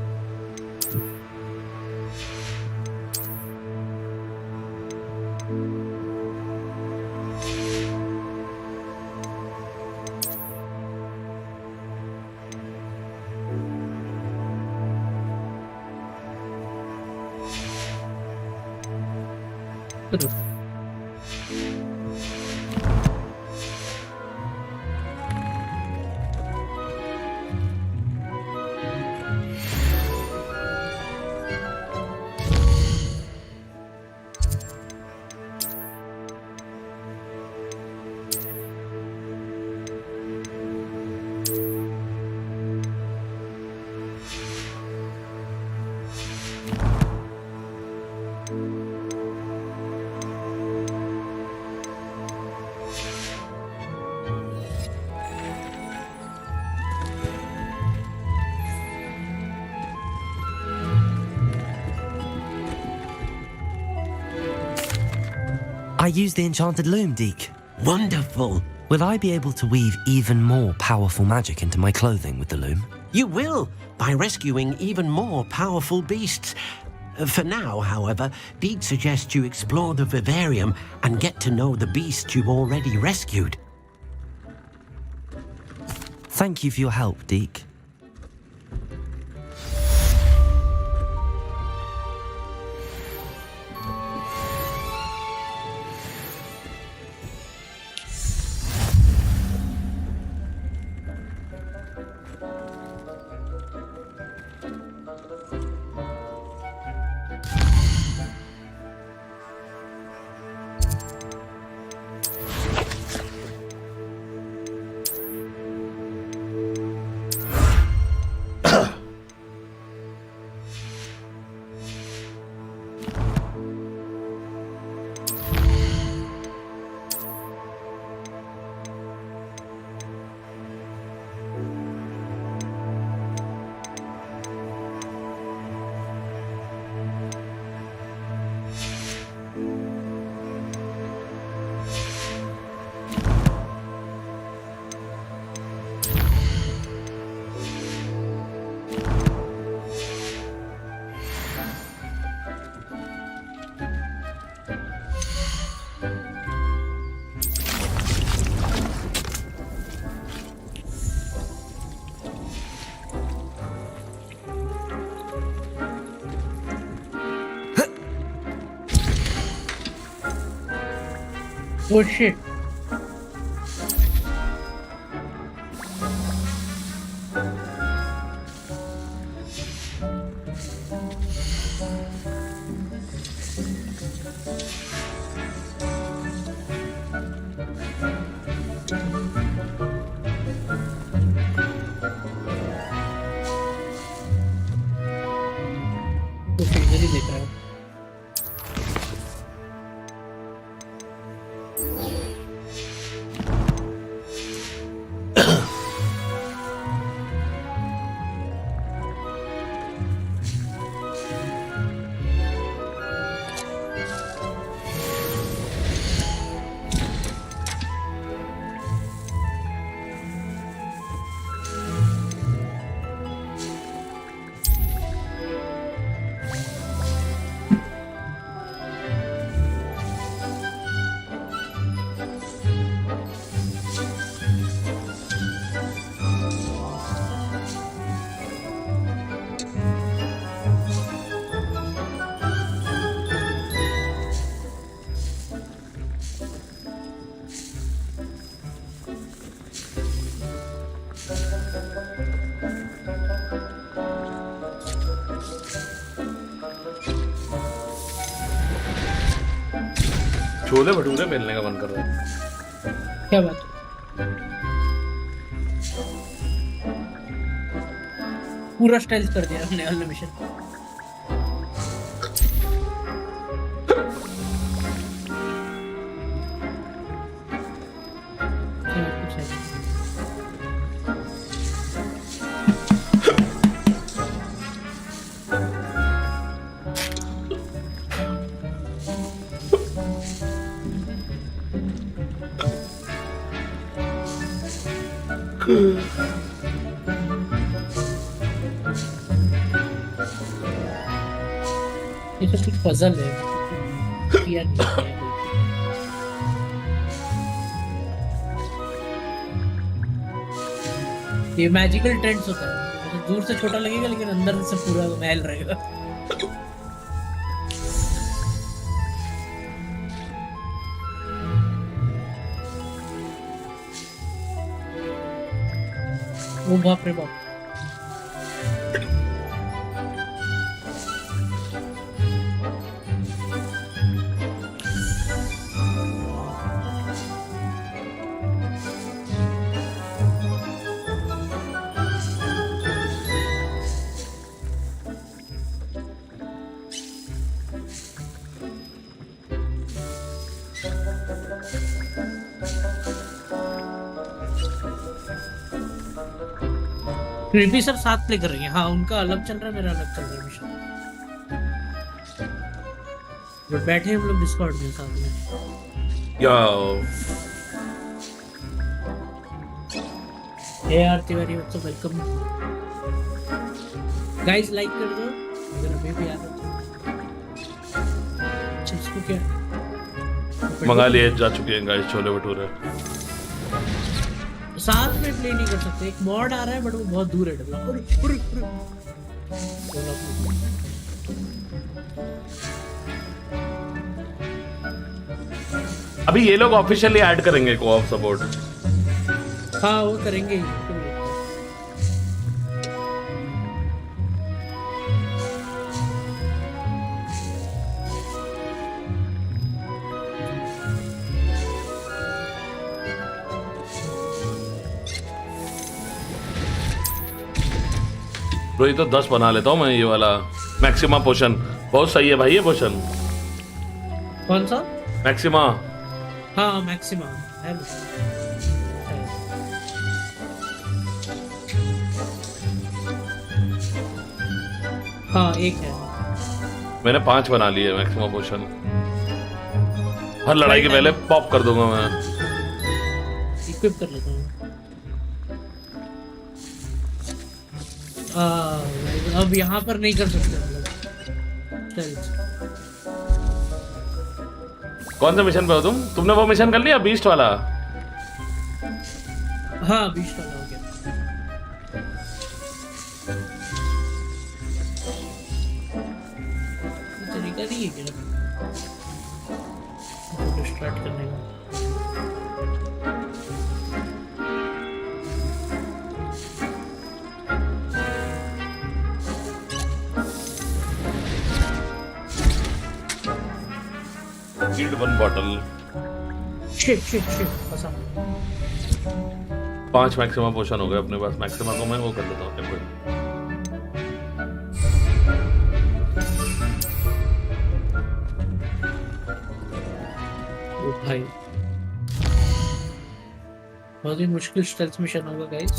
I used the enchanted loom, Deke. Wonderful. Will I be able to weave even more powerful magic into my clothing with the loom? You will, by rescuing even more powerful beasts. For now, however, Deke suggests you explore the vivarium and get to know the beasts you've already rescued. Thank you for your help, Deke. Oh shit. Chole bhature मिलने का मन कर रहा है। क्या बात पूरा style कर दिया हमने वाला मिशन। ये तो कुछ पजल है किया नहीं है। ये मैजिकल टेंट्स होता है, मतलब दूर से छोटा लगेगा लेकिन अंदर से पूरा महल रहेगा। ओ बाप रे बाप। क्रीपी सब साथ प्ले कर रही है। हाँ उनका अलग चल रहा है, मेरा अलग चल रहा है मिशन। बैठे हम लोग डिस्कॉर्ड में साथ में। यार तिवारी हो तो वेलकम गाइस, लाइक कर दो अगर अभी भी आ रहे हो। इसको क्या मंगा लिए जा चुके हैं गाइस छोले भटूरे। साथ में प्ले नहीं कर सकते, एक मॉड आ रहा है बट वो बहुत दूर है डबला। अभी ये लोग ऑफिशियली ऐड करेंगे को-ऑप सपोर्ट। हाँ वो करेंगे ही। तो ये तो 10 बना लेता हूँ मैं। ये वाला मैक्सिमा पोशन बहुत सही है भाई। ये पोशन कौन सा? मैक्सिमा। हाँ मैक्सिमा है। हाँ एक है। मैंने 5 बना लिए मैक्सिमा पोशन। हर लड़ाई के पहले पॉप कर दूंगा मैं। इक्विप कर लेता हूँ। अब यहाँ पर नहीं कर सकते हम लोग। कौन सा मिशन पे हो तुम? तुमने वो मिशन कर लिया बीस्ट वाला? हाँ बीस्ट वाला हो गया। तरीका नहीं है क्या स्टार्ट करने का? Guild 1 bottle. शिट 5 मैक्सिमा पोशन हो गए अपने पास। मैक्सिमा को मैं वो कर लेता हूँ टेम्पल। भाई बहुत ही मुश्किल स्टेल्थ मिशन होगा गाइस।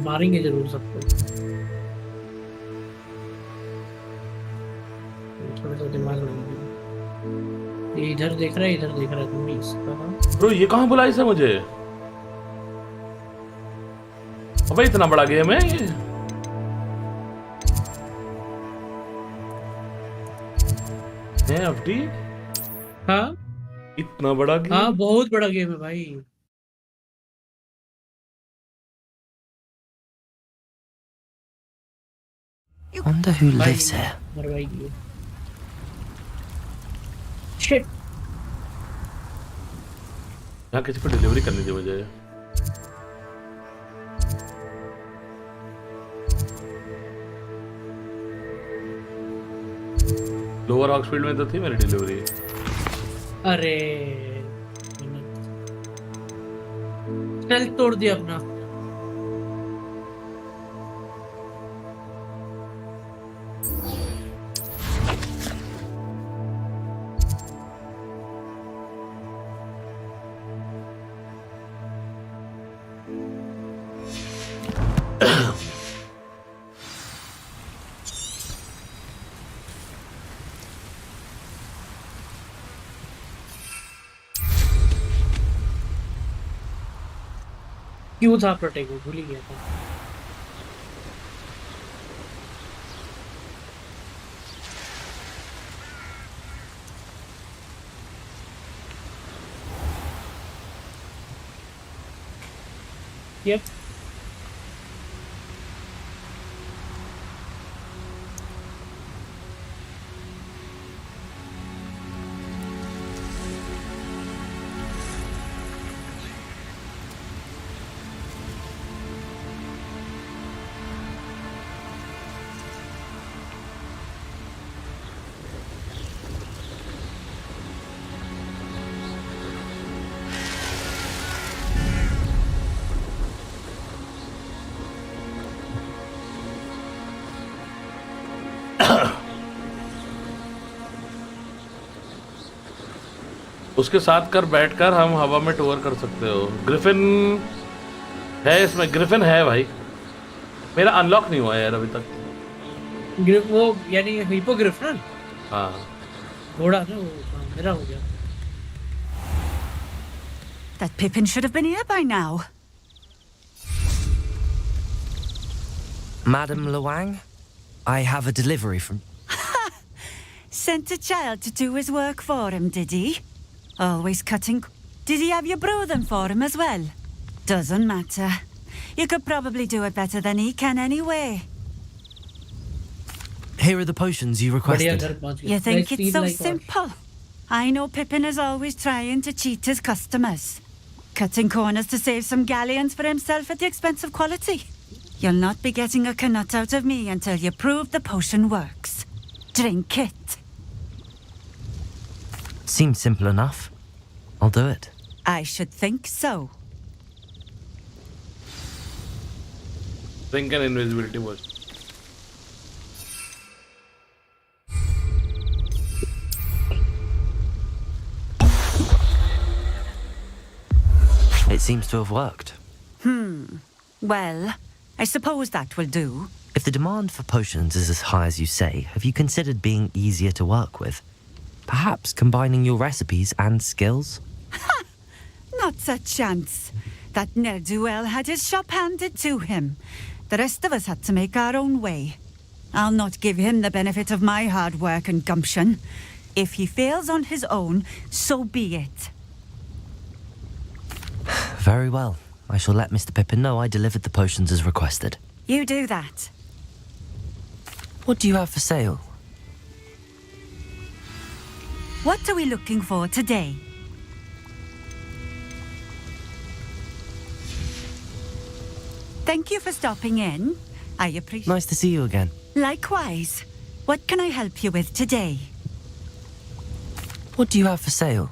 मारेंगे जरूर सबको। थोड़ा सा दिमाग लगाएंगे। ये इधर देख रहा है, इधर देख रहा है। तुम इसका ब्रो ये कहाँ बुलाई से मुझे? अबे इतना बड़ा गेम है ये। एफडी? हाँ इतना बड़ा गेम? हाँ बहुत बड़ा गेम है भाई। Wonder who lives here. मरवाएगी। Shit. यहाँ किसी को डिलीवरी करनी थी मुझे। लोअर हॉक्सफील्ड में तो थी मेरी डिलीवरी। अरे चल तोड़ दिया अपना। क्यों था प्रोटेक्ट, वो भूल ही गया था। Yep. उसके साथ कर बैठकर हम हवा में टूर कर सकते हो। ग्रिफिन है इसमें, ग्रिफिन है भाई, मेरा अनलॉक नहीं हुआ यार अभी तक। ग्रिफ वो यानी हिपोग्रिफ ना? हाँ घोड़ा ना वो, मेरा हो गया। That Pippin should have been here by now. Madam Luang, I have a delivery from... Sent a child to do his work for him, did he? Always cutting. Did he have you brew them for him as well? Doesn't matter. You could probably do it better than he can anyway. Here are the potions you requested. You think it's so simple? I know Pippin is always trying to cheat his customers. Cutting corners to save some galleons for himself at the expense of quality. You'll not be getting a canut out of me until you prove the potion works. Drink it. Seems simple enough. I'll do it. I should think so. Think an invisibility was. It seems to have worked. Well, I suppose that will do. If the demand for potions is as high as you say, have you considered being easier to work with? Perhaps combining your recipes and skills? Not a chance. That ne'er-do-well had his shop handed to him. The rest of us had to make our own way. I'll not give him the benefit of my hard work and gumption. If he fails on his own, so be it. Very well. I shall let Mr. Pippin know I delivered the potions as requested. You do that. What do you have for sale? What are we looking for today? Thank you for stopping in. I appreciate... Nice to see you again. Likewise. What can I help you with today? What do you have for sale?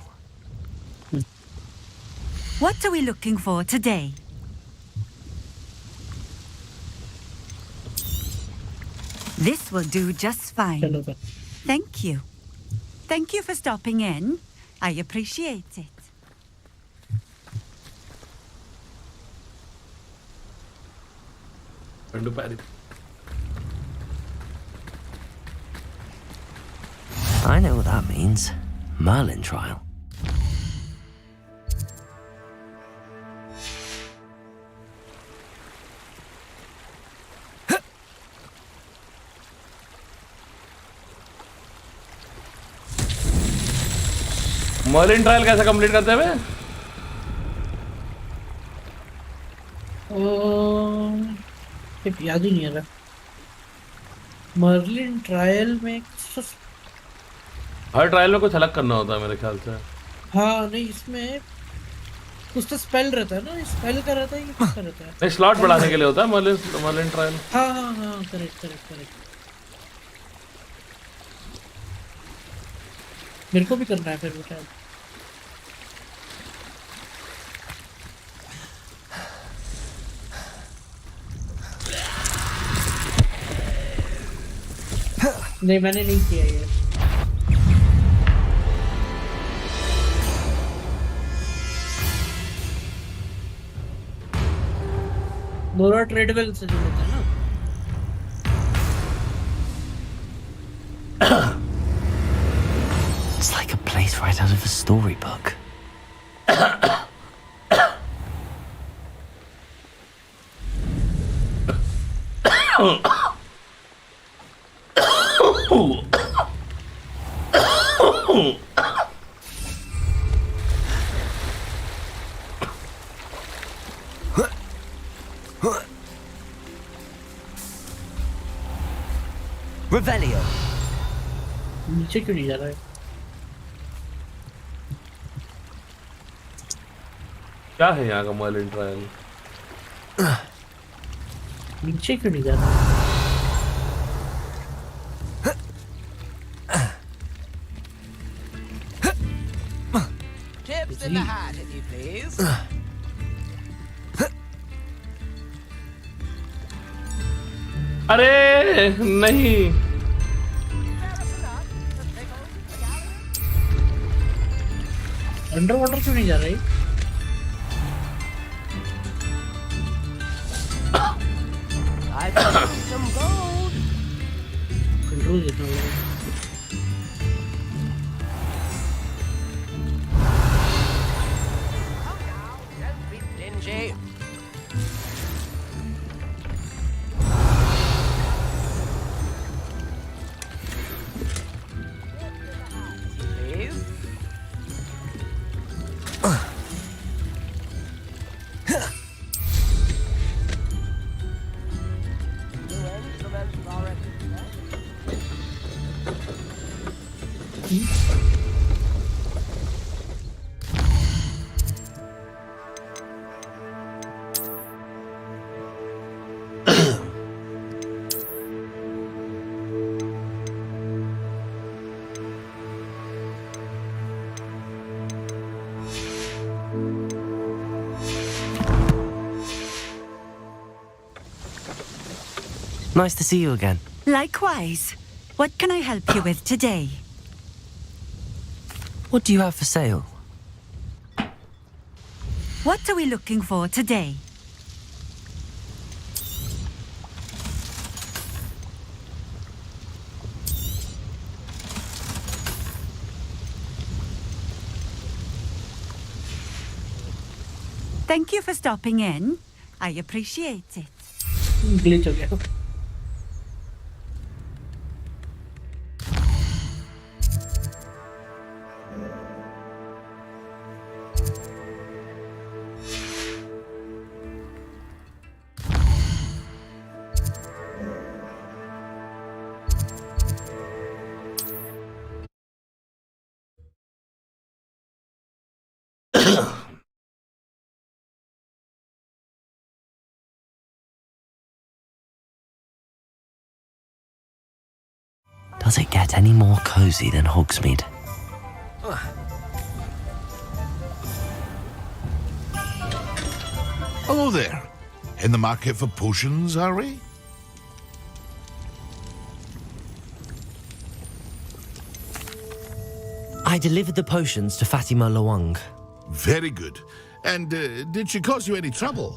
What are we looking for today? This will do just fine. Thank you. Thank you for stopping in. I appreciate it. I know what that means. Merlin trial. Merlin trial कैसे complete करते हैं? याद ही नहीं आ रहा। Merlin trial में हर trial में कुछ अलग करना होता है मेरे ख्याल से। हाँ नहीं, इसमें कुछ तो स्पेल रहता है ना, स्पेल का रहता है कि कुछ का रहता है? नहीं, स्लॉट बढ़ाने के लिए होता है मर्लिन ट्रायल। हाँ हाँ हाँ, करेक्ट करेक्ट करेक्ट। मेरे को भी करना है फिर वो शायद। नहीं मैंने नहीं किया ये। दोनों ट्रेडमिल से जुड़े थे ना। It's like a place right out of a storybook. Revelio. नीचे क्यों नहीं जा रहा है? क्या है यहाँ का मर्लिन ट्रायल? नीचे क्यों नहीं जा रहा है? Tips in the hat, if you please. अरे नहीं, अंडर वाटर क्यों नहीं जा रही? I found some gold. Control देता हूँ। Don't be stingy. Please. Nice to see you again. Likewise. What can I help you with today? What do you have for sale? What are we looking for today? Thank you for stopping in. I appreciate it. Glitch हो गया। Does it get any more cozy than Hogsmeade? Hello there. In the market for potions, are we? I delivered the potions to Fatima Lawang. Very good. And did she cause you any trouble?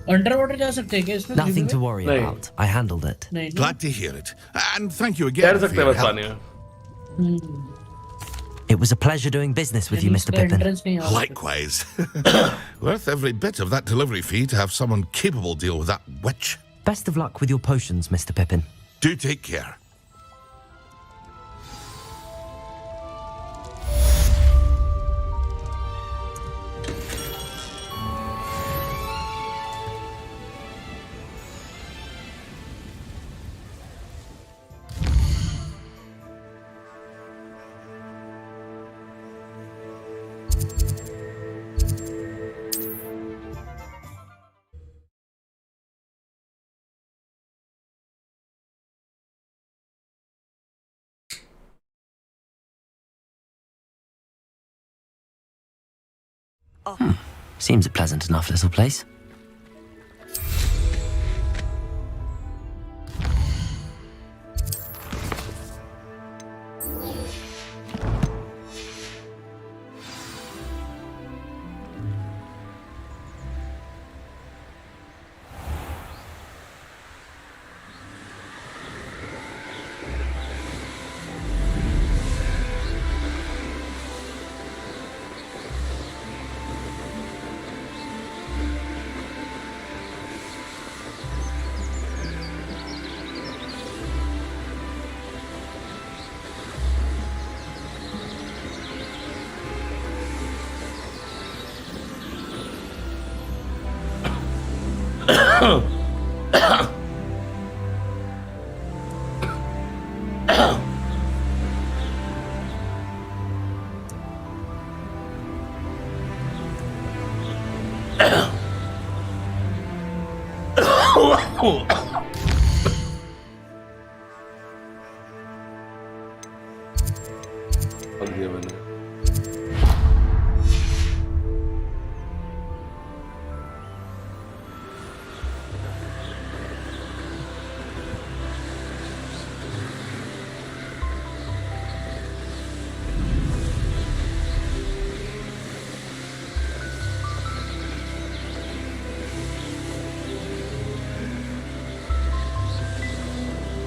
Underwater जा सकते हैं क्या इसमें? Nothing to worry about. I handled it. Glad to hear it. And thank you again for your help. It was a pleasure doing business with you, Mr. Pippin. Likewise. Worth every bit of that delivery fee to have someone capable deal with that witch. Best of luck with your potions, Mr. Pippin. Do take care. Seems a pleasant enough little place.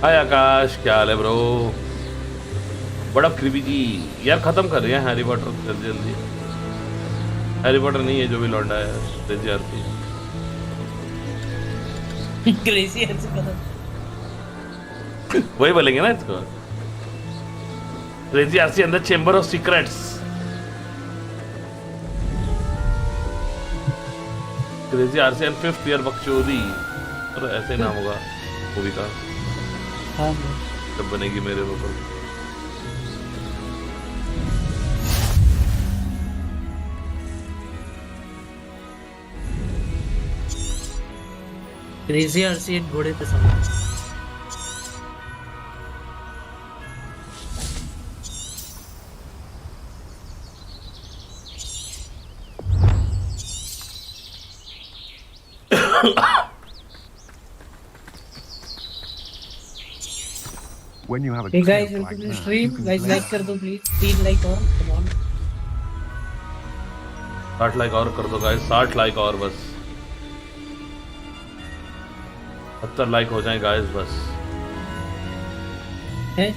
हाय आकाश, क्या हाल है bro? बड़ा creepy जी यार, खत्म कर रहे हैं Harry Potter जल्दी जल्दी। हैरी पॉटर नहीं है जो भी लौंडा है, CrazyRC। CrazyRC खत्म, वही बोलेंगे ना इसको। CrazyRC अंदर chamber of secrets. CrazyRC and 5th year बकचोदी, और ऐसे नाम होगा मूवी का। जब बनेगी मेरे ऊपर। CrazyRC एक घोड़े पे सवार। When you have a hey guys, trip welcome like to the that, stream. you can Guys, let like कर दो please. 3 like और, come on. 60 लाइक और कर दो गाइस, 60 लाइक और बस। 70 लाइक हो जाए गाइस बस। है?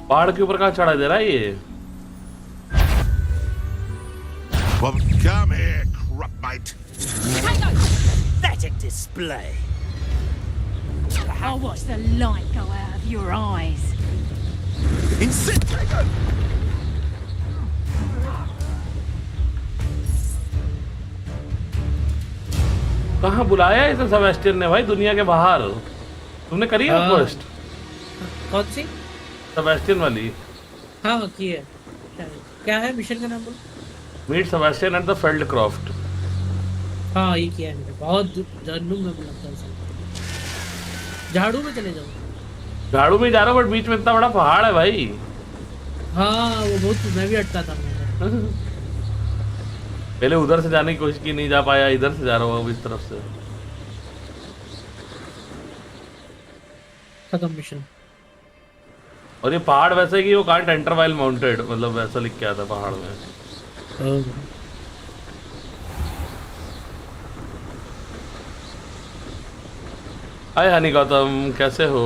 पहाड़ के ऊपर कहाँ चढ़ा दे रहा है ये? Well, come here, crupmate. Pathetic display. I'll watch the light go out of your eyes. कहाँ बुलाया इसे सेबेस्टियन ने भाई, दुनिया के बाहर? तुमने करी है क्वेस्ट? कौन सी? सेबेस्टियन वाली। हाँ की है। क्या है मिशन का नाम? Meet Sebastian at the Feldcroft. हाँ ये किया है मैंने, बहुत जानू में लगता है। झाड़ू में चले जाओ। झाड़ू में जा रहा हूँ बट बीच में इतना बड़ा पहाड़ है भाई। हाँ वो बहुत, मैं भी अटका था मैंने। पहले उधर से जाने की कोशिश की, नहीं जा पाया, इधर से जा रहा हूँ अब इस तरफ से। खत्म मिशन। और ये पहाड़ वैसे कि वो कांट एंटर वाइल माउंटेड, मतलब वैसा लिख के आता पहाड़ में। हाय हनी गौतम, कैसे हो?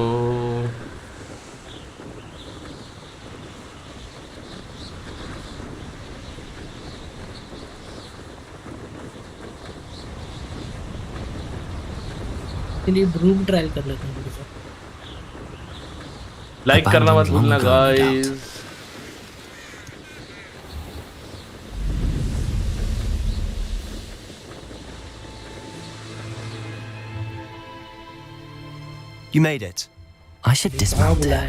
ब्रूम ट्रायल कर लेते हैं। लाइक करना मत भूलना guys. You made it. I should dismount there.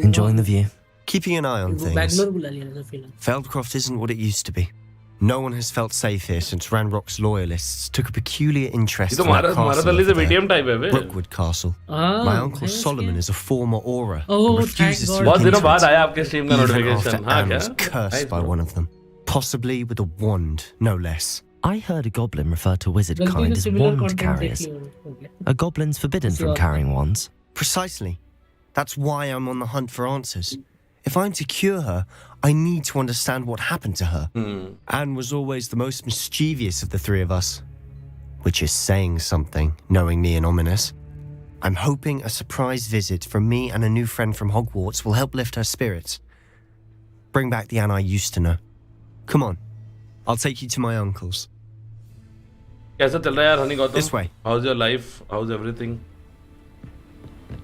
Enjoying the view. Keeping an eye on things. Bangalore बुला लिया था फिलहाल। Feldcroft isn't what it used to be. No one has felt safe here since Ranrock's loyalists took a peculiar interest तो in that castle over VTM type है बे. Brookwood Castle. Ah, My uncle Solomon is a former Auror Oh, and refuses thank to God. बहुत look दिनों into बाद it, आया आपके stream का even notification. after हाँ Anne क्या? was cursed Nice, by bro. one of them, possibly with a wand, no less. I heard a goblin refer to wizard गलती kind से as similar wand content carriers. देख लिया हो गया. Are goblins forbidden This from is carrying wands? Precisely. That's why I'm on the hunt for answers. If I'm to cure her, I need to understand what happened to her. Anne was always the most mischievous of the three of us, which is saying something, knowing me and ominous. I'm hoping a surprise visit from me and a new friend from Hogwarts will help lift her spirits. Bring back the Anne I used to know. Come on, I'll take you to my uncle's. कैसा चल रहा है यार Honey Gautam? This way. How's your life? How's everything?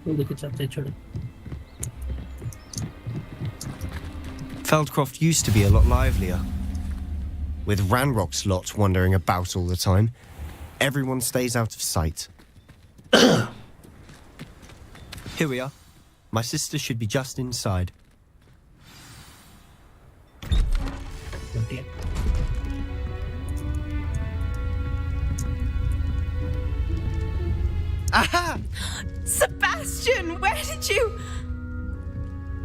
लेके चलते छोड़ो. Feldcroft used to be a lot livelier. With Ranrock's lot wandering about all the time, everyone stays out of sight. Here we are. My sister should be just inside. Aha! Sebastian, where did you...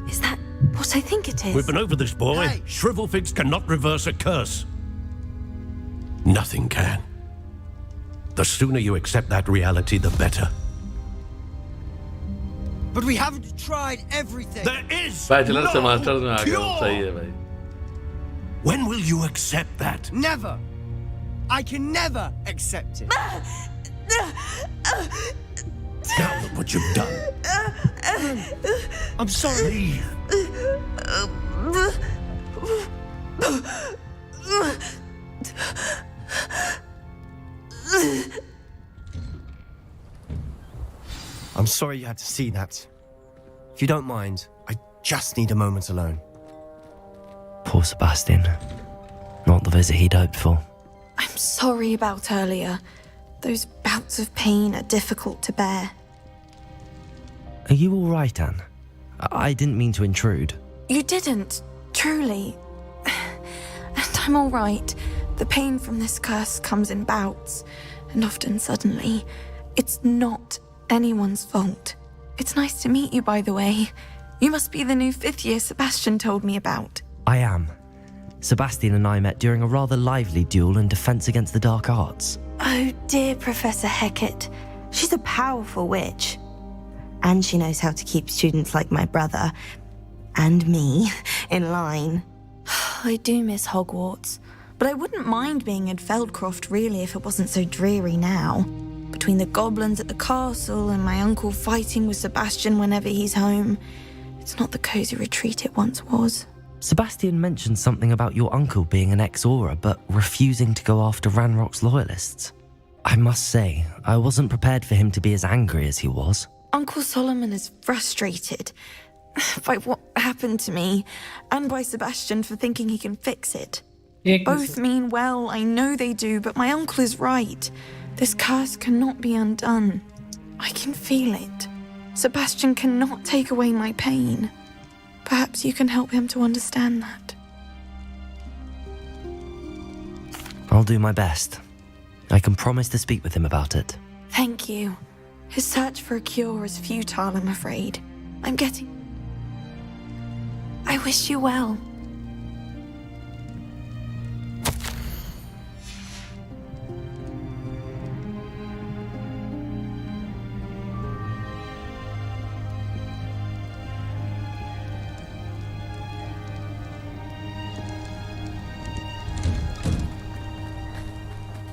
Is that what I think it is? We've been over this, boy. Hey. Shrivelfigs cannot reverse a curse. Nothing can. The sooner you accept that reality, the better. But we haven't tried everything. There is Bachelor से no masters में आ गया. cure. सही है भाई. When will you accept that? Never. I can never accept it. Now look what you've done. I'm sorry. Leave. I'm sorry you had to see that. If you don't mind, I just need a moment alone. Poor Sebastian. Not the visit he'd hoped for. I'm sorry about earlier. Those bouts of pain are difficult to bear. Are you all right, Anne? I didn't mean to intrude. You didn't, truly. And I'm all right. The pain from this curse comes in bouts, and often suddenly. It's not anyone's fault. It's nice to meet you, by the way. You must be the new 5th year Sebastian told me about. I am. Sebastian and I met during a rather lively duel in Defense Against the Dark Arts. Oh dear, Professor Hecat. She's a powerful witch. And she knows how to keep students like my brother, and me, in line. I do miss Hogwarts, but I wouldn't mind being in Feldcroft really if it wasn't so dreary now. Between the goblins at the castle and my uncle fighting with Sebastian whenever he's home, it's not the cosy retreat it once was. Sebastian mentioned something about your uncle being an ex-Auror, but refusing to go after Ranrock's loyalists. I must say, I wasn't prepared for him to be as angry as he was. Uncle Solomon is frustrated by what happened to me, and by Sebastian for thinking he can fix it. Both mean well, I know they do, but my uncle is right. This curse cannot be undone. I can feel it. Sebastian cannot take away my pain. Perhaps you can help him to understand that. I'll do my best. I can promise to speak with him about it. Thank you. His search for a cure is futile, I'm afraid. I wish you well.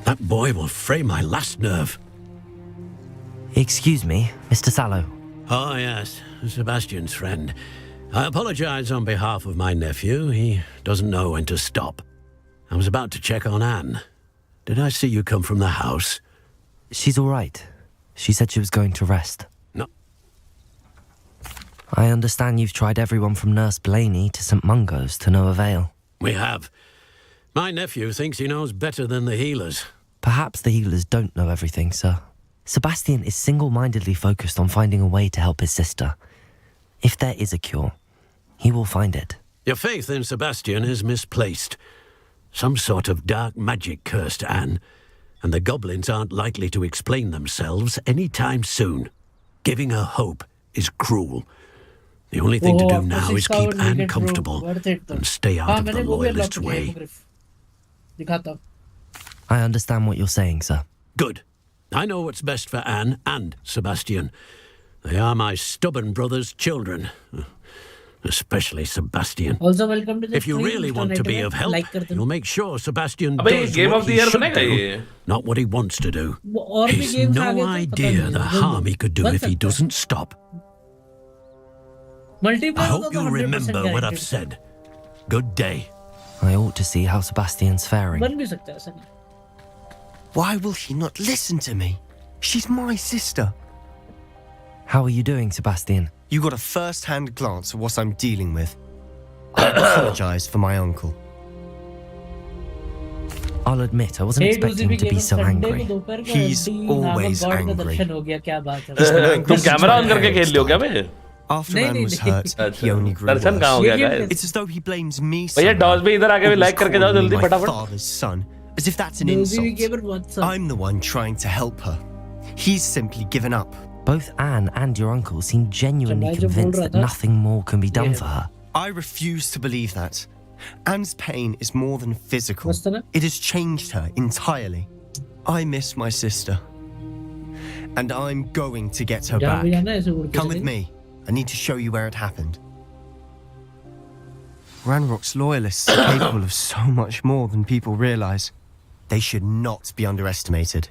That boy will fray my last nerve. Excuse me, Mr. Sallow. Oh, yes, Sebastian's friend. I apologize on behalf of my nephew. He doesn't know when to stop. I was about to check on Anne. Did I see you come from the house? She's all right. She said she was going to rest. No. I understand you've tried everyone from Nurse Blaney to St. Mungo's to no avail. We have. My nephew thinks he knows better than the healers. Perhaps the healers don't know everything, sir. Sebastian is single-mindedly focused on finding a way to help his sister. If there is a cure, he will find it. Your faith in Sebastian is misplaced. Some sort of dark magic cursed Anne, and the goblins aren't likely to explain themselves anytime soon. Giving her hope is cruel. The only thing to do now is keep Anne comfortable and stay out of the Loyalists' way. I understand what you're saying, sir. Good. I know what's best for Anne and Sebastian. They are my stubborn brother's children. Especially Sebastian. Also, welcome to the If you really want to be of help, you'll make sure Sebastian अबे does Game what of the he Year should बनेगा do, ये? not what he wants to do. और भी He's games आ no गए थे, पता idea नहीं, the harm he could do बन if he सकता है। doesn't stop. Multiplayer I होता hope तो you'll 100% remember what I've guaranteed। said. Good day. I ought to see how Sebastian's faring. बन भी सकता है ऐसा नहीं। Why will she not listen to me? She's my sister. How are you doing, Sebastian? You got a first-hand glance at what I'm dealing with. I apologize for my uncle. I'll admit, I wasn't expecting him to be so angry. He's always angry. तुम camera on करके खेल लियो क्या बे? After Anne was hurt, he only grew दर्शन कहाँ हो worse. गया guys? It's as though he blames me. भैया DOS भी इधर आके भी लाइक करके जाओ जल्दी My फटाफट। father's son, as if that's an insult. I'm the one trying to help her. He's simply given up. Both Anne and your uncle seem genuinely convinced that nothing more can be done for her. I refuse to believe that. Anne's pain is more than physical. It has changed her entirely. I miss my sister. And I'm going to get her back. Come with me. I need to show you where it happened. Ranrock's loyalists are capable of so much more than people realize. They should not be underestimated.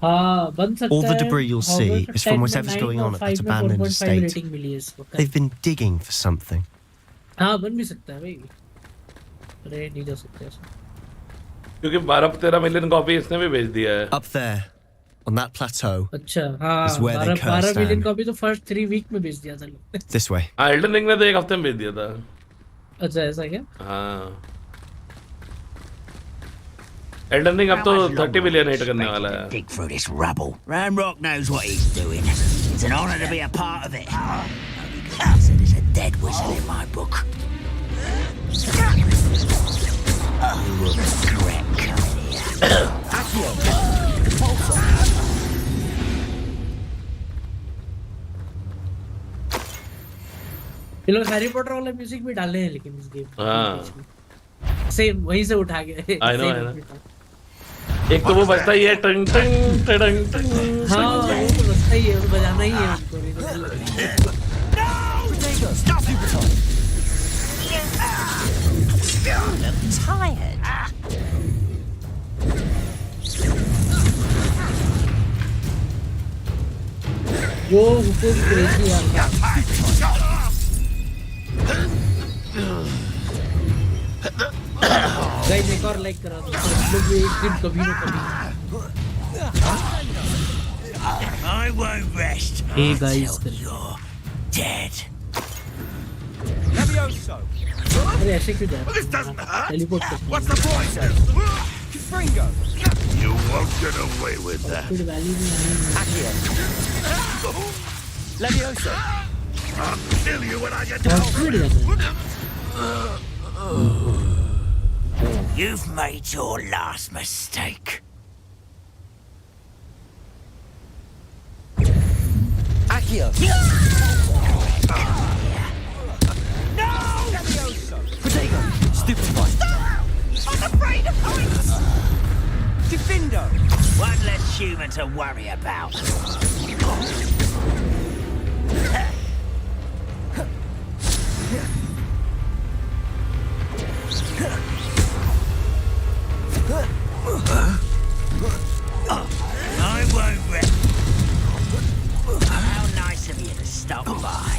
All the debris you'll see is from whatever's going on at that abandoned estate. They've been digging for something. हाँ बन भी सकता है भाई। अरे नहीं जा सकता ऐसा। क्योंकि 12-13 मिलियन कॉपी इसने भी भेज दिया है। Up there, on that plateau. अच्छा हाँ is where they 12 million cursed copy तो फर्स्ट 3 वीक में भेज दिया था लोग। This way. हाँ एल्डन रिंग ने तो एक हफ्ते में भेज दिया था। अच्छा ऐसा क्या? हाँ। एल्डन रिंग अब तो 30 मिलियन हिट करने वाला है। Dig through this rubble. Ranrock knows what he's doing. It's an honor to be a part of it. So there's a dead whistle in my book. You will regret coming here. ये लोग Harry Potter वाला music भी डाले हैं लेकिन इस game हाँ same वहीं से उठा के I know एक तो वो बजता ही है टंग टंग टंग टंग हाँ वो तो बजता ही है वो बजाना ही है उनको Stop you, I'm tired. जो हुकुम क्रेजी यार गाइस एक और लाइक करा दो लोग भी एक दिन कभी ना कभी I won't rest. Hey guys, you're dead. Levioso. अरे ऐसे क्यों जा रहा है? This doesn't hurt. टेलीपोर्ट करते What's the point? Fringo. You won't get away with that. हैं वैल्यू नहीं Levioso. I'll kill you when I get You've made your last mistake. Accio. No! Protego. Stupid fight. I'm afraid of heights! Defindo. One less human to worry about. I won't rest. How nice of you to stop by.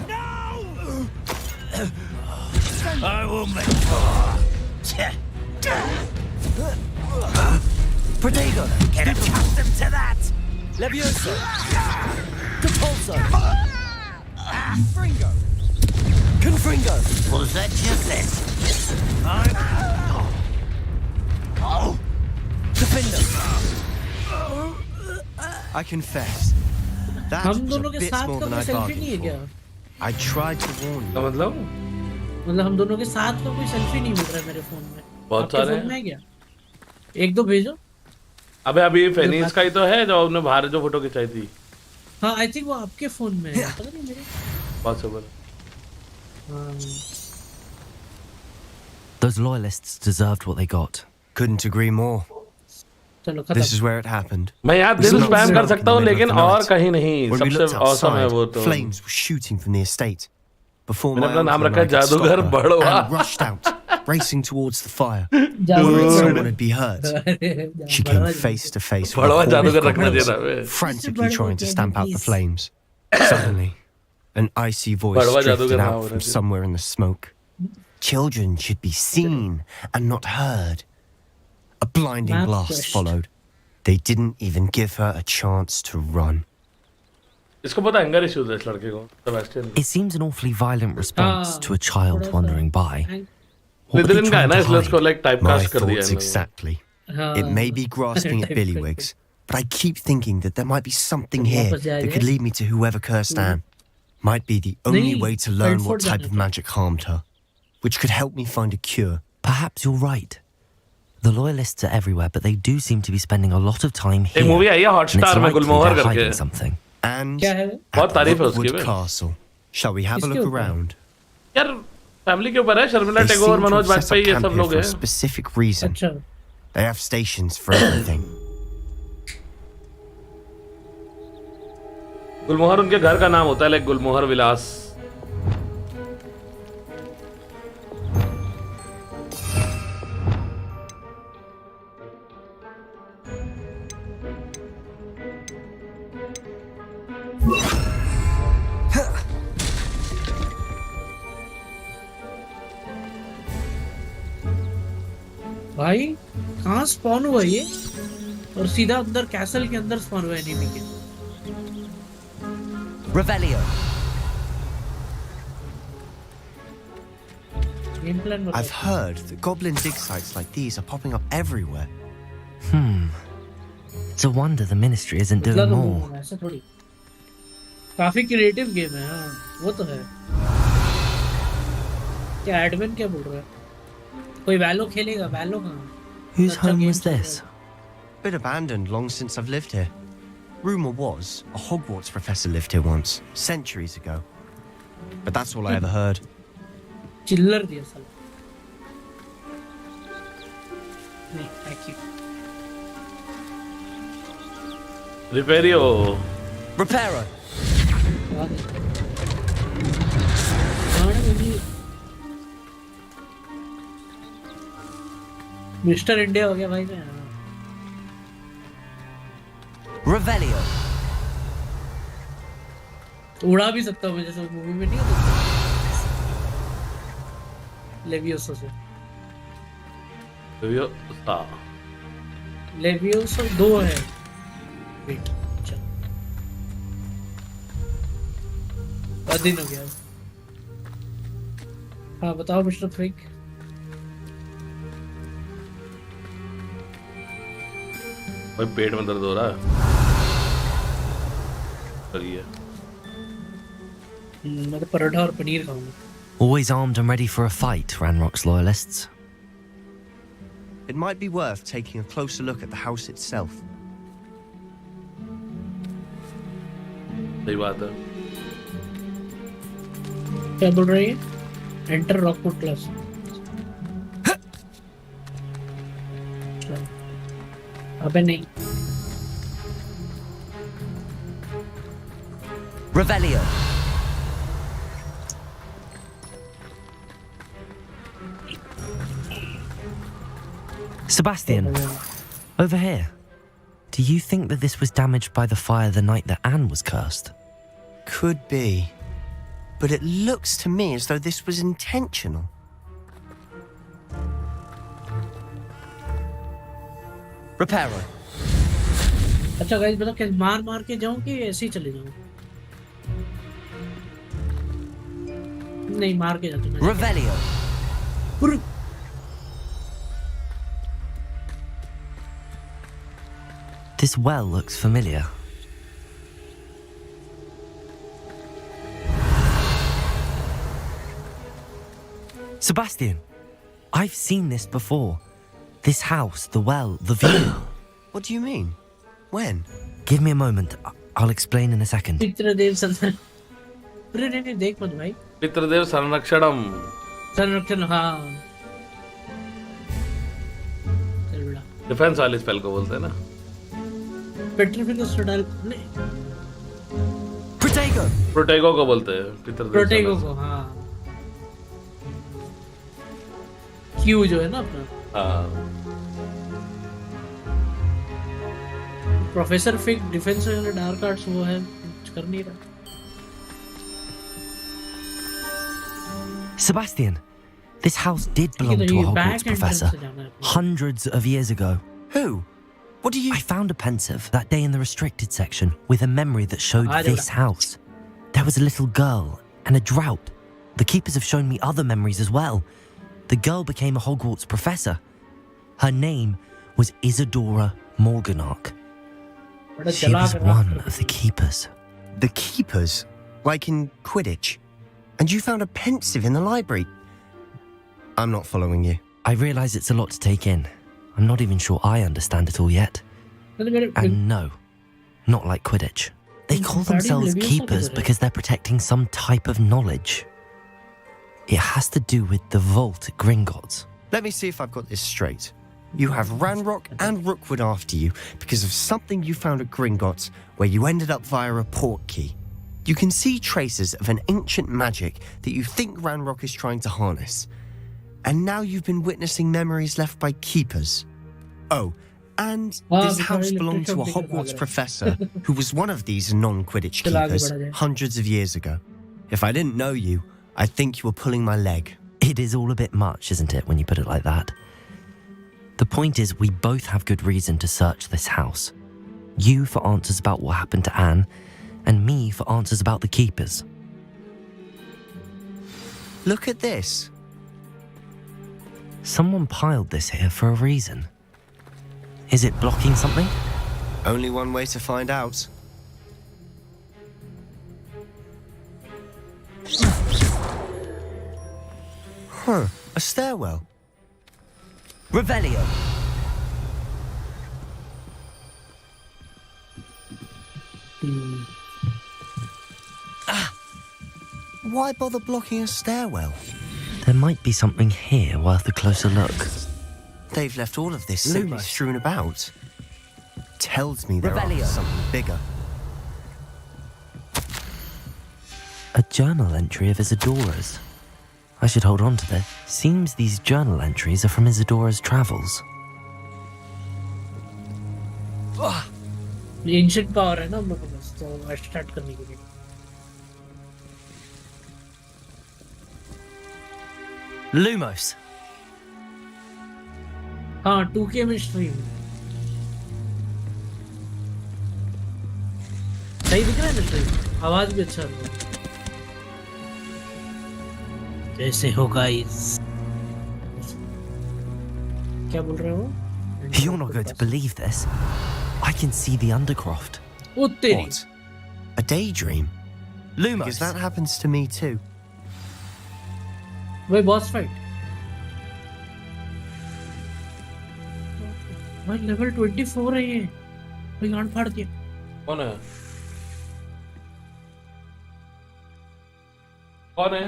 No! I will make Protego. Get accustomed to that! Levioso. Capulso. Fringo. Confringo. Was that just it? Defender. I confess. That हम was दोनों a के bit साथ more का than I selfie नहीं है bargained क्या? for. I tried to warn you. मतलब हम दोनों के साथ का कोई सेल्फी नहीं मिल रहा है मेरे फोन में। बहुत आपके सारे फोन में है क्या? एक दो भेजो। अबे अभी फेनिक्स का ही तो है जो आपने बाहर जो फोटो खिंचाई थी। हाँ आई थिंक वो आपके फोन में है, पता नहीं मेरे। Possible. Those loyalists deserved what they got. Couldn't agree more. चलो This खत्म। is where it happened. मैं यहाँ दिल स्पैम कर सकता हूँ लेकिन और कहीं नहीं। When we सबसे looked औसम है outside, वो तो। flames were shooting from the estate. Before मैंने my अपना नाम uncle and रखा I could जादूगर stop her, Badwa. Anne rushed out, racing towards the fire, worried someone would be hurt. She came face to face with Badwa a horde जादूगर of रखना goblins, चाहिए था। frantically trying to stamp out the flames. Suddenly, an icy voice Badwa drifted जादूगर out from somewhere in the smoke. Children should be seen and not heard. A blinding blast followed. They didn't even give her a chance to run. इसको पता anger issues है इस लड़के को, Sebastian. It seems an awfully violent response to a child wandering by. लिदरिन का है ना इसलिए उसको लाइक टाइपकास्ट कर दिया है। Exactly. It may be grasping at Billywigs, but I keep thinking that there might be something here that could lead me to whoever cursed Anne. Might be the only way to learn what type of magic harmed her, which could help me find a cure. Perhaps you're right. The loyalists are everywhere, but they do seem to be spending a lot of time here. एक movie आई है Hotstar में गुलमोहर करके। Something. And बहुत तारीफ है उसकी। Wood Castle. Shall we have a look around? यार family के ऊपर है, Sharmila They Tagore, seem to Manoj have set Vajpayee up ये camp सब here लोग for a हैं। specific reason. They have stations for everything. गुलमोहर उनके घर का नाम होता है, लाइक गुलमोहर विलास। भाई कहाँ स्पॉन हुआ ये? और सीधा अंदर कैसल के अंदर स्पॉन हुआ एनिमी के। Revelio. I've heard that goblin dig sites like these are popping up everywhere. It's a wonder the ministry isn't doing more. ऐसा थोड़ी। काफी क्रिएटिव गेम है, हाँ वो तो है। क्या एडमिन क्या बोल रहा है? कोई वैलो खेलेगा? वैलो कहाँ? Whose home was this? Been abandoned long since I've lived here. Rumor was a Hogwarts professor lived here once, centuries ago. But that's all I ever heard. चिल्लर दिया साला। नहीं, thank you. रिपेरियो। Reparo. Mister India हो गया भाई मैं। Revelio. उड़ा भी सकता हूँ मैं, जैसे मूवी में नहीं होता लेवियोसो से। लेवियोसो 2 है। वेट चल दिन हो गया। हाँ बताओ मिस्टर फ्रिक। भाई पेट में दर्द हो रहा है। करिए। मैं तो पराठा और पनीर खाऊंगा। Always armed and ready for a fight, Ranrock's loyalists. It might be worth taking a closer look at the house itself. सही बात है। क्या बोल रही है? Enter Rockwood Class. अबे नहीं। Revelio. Sebastian, over here. Do you think that this was damaged by the fire the night that Anne was cursed? Could be. But it looks to me as though this was intentional. Reparo. अच्छा guys बताओ क्या मार मार के जाऊं कि ऐसे ही चले जाऊं? नहीं मार के जाता हूं। Revelio. This well looks familiar. Sebastian, I've seen this before. This house, the well, the view. What do you mean? When? Give me a moment. I'll explain in a second. पितृदेव संरक्षण नहीं देख मत भाई पितृदेव संरक्षणम संरक्षण हाँ चल बेटा डिफेंस वाले स्पेल को बोलते हैं ना पेट्रिफिकस टोटल नहीं प्रोटेगो को बोलते हैं पितृदेव प्रोटेगो को हाँ क्यू जो है ना अपना हाँ प्रोफेसर फिक डिफेंस वाले डार्क आर्ट्स वो है कुछ कर नहीं रहा Sebastian, this house did belong to a Hogwarts professor hundreds of years ago. Who? What do you... I found a pensive that day in the restricted section with a memory that showed this house. There was a little girl and a drought. The keepers have shown me other memories as well. The girl became a Hogwarts professor. Her name was Isadora Morganach. She was one of the keepers. The keepers? Like in Quidditch? And you found a pensive in the library? I'm not following you. I realise it's a lot to take in. I'm not even sure I understand it all yet. And no, not like Quidditch. They call themselves keepers because they're protecting some type of knowledge. It has to do with the vault at Gringotts. Let me see if I've got this straight. You have Ranrock and Rookwood after you because of something you found at Gringotts where you ended up via a port key. You can see traces of an ancient magic that you think Ranrock is trying to harness. And now you've been witnessing memories left by keepers. Oh, and this house belonged to a Hogwarts professor who was one of these non-Quidditch keepers hundreds of years ago. If I didn't know you, I'd think you were pulling my leg. It is all a bit much, isn't it, when you put it like that? The point is, we both have good reason to search this house. You for answers about what happened to Anne, and me for answers about the keepers. Look at this. Someone piled this here for a reason. Is it blocking something? Only one way to find out. Huh, a stairwell. Revelio. Why bother blocking a stairwell? There might be something here worth a closer look. They've left all of this simply strewn about. Tells me they're after something bigger. A journal entry of Isadora's. I should hold on to this. Seems these journal entries are from Isadora's travels. Ancient power है ना हम लोग के पास तो start करने के लिए Lumos. हाँ 2K में स्ट्रीम सही दिख रहा है ना स्ट्रीम आवाज भी अच्छा है कैसे हो गाइस क्या बोल रहे हो You're not going to believe this. I can see the Undercroft. What? A daydream? Lumos. Because that happens to me too. Wait, boss fight. भाई level 24 है ये भाई गांड फाड़ दिया कौन है कौन है